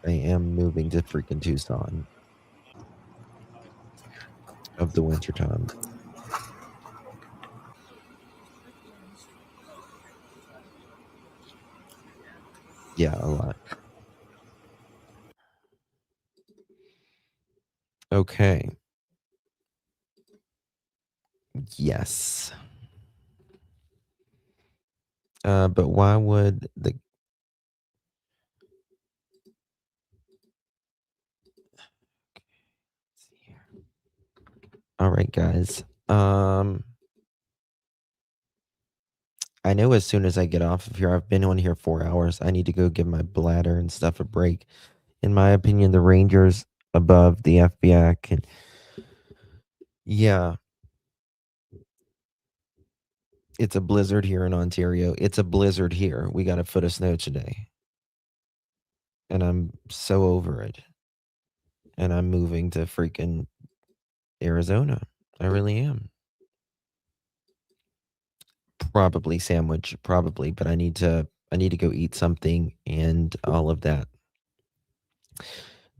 I am moving to freaking Tucson of the wintertime. Yeah, a lot. Okay. Yes. But why would the all right, guys. I know as soon as I get off of here, I've been on here 4 hours. I need to go give my bladder and stuff a break. In my opinion, the Rangers above the FBI can. Yeah. It's a blizzard here in Ontario. It's a blizzard here. We got a foot of snow today. And I'm so over it. And I'm moving to freaking Arizona. I really am. Probably sandwich, probably, but I need to go eat something and all of that.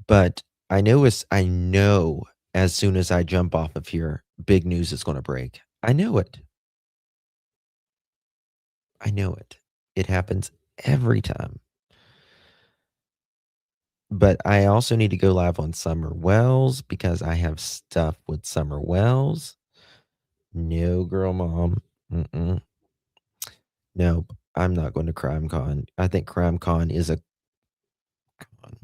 But I know as soon as I jump off of here, big news is going to break. I know it. It happens every time. But I also need to go live on Summer Wells because I have stuff with Summer Wells. No, girl, mom. Nope, I'm not going to CrimeCon. I think CrimeCon is a con.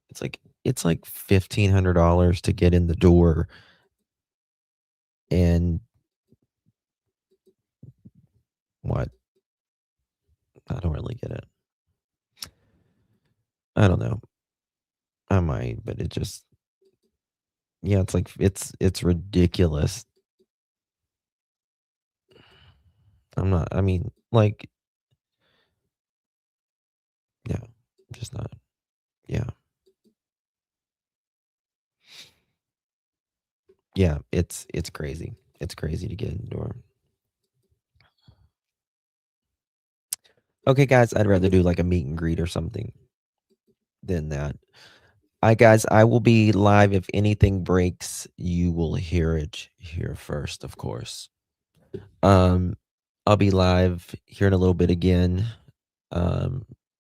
It's like $1,500 to get in the door, and what? I don't really get it. I don't know. I might, but it just, yeah, it's like it's ridiculous. I mean, like, yeah, just not. Yeah. Yeah, it's crazy. It's crazy to get in the door. Okay, guys, I'd rather do like a meet and greet or something than that. Guys, I will be live. If anything breaks, you will hear it here first, of course. I'll be live here in a little bit again.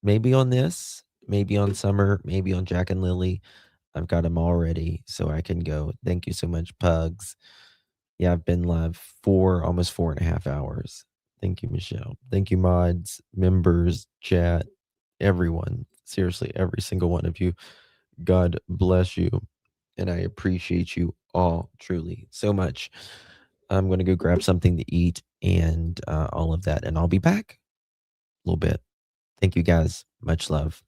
Maybe on this, maybe on Summer, maybe on Jack and Lily. I've got them all ready, so I can go. Thank you so much, Pugs. Yeah, I've been live for almost 4.5 hours. Thank you, Michelle. Thank you, mods, members, chat, everyone. Seriously, every single one of you. God bless you. And I appreciate you all truly so much. I'm going to go grab something to eat and all of that. And I'll be back a little bit. Thank you, guys. Much love.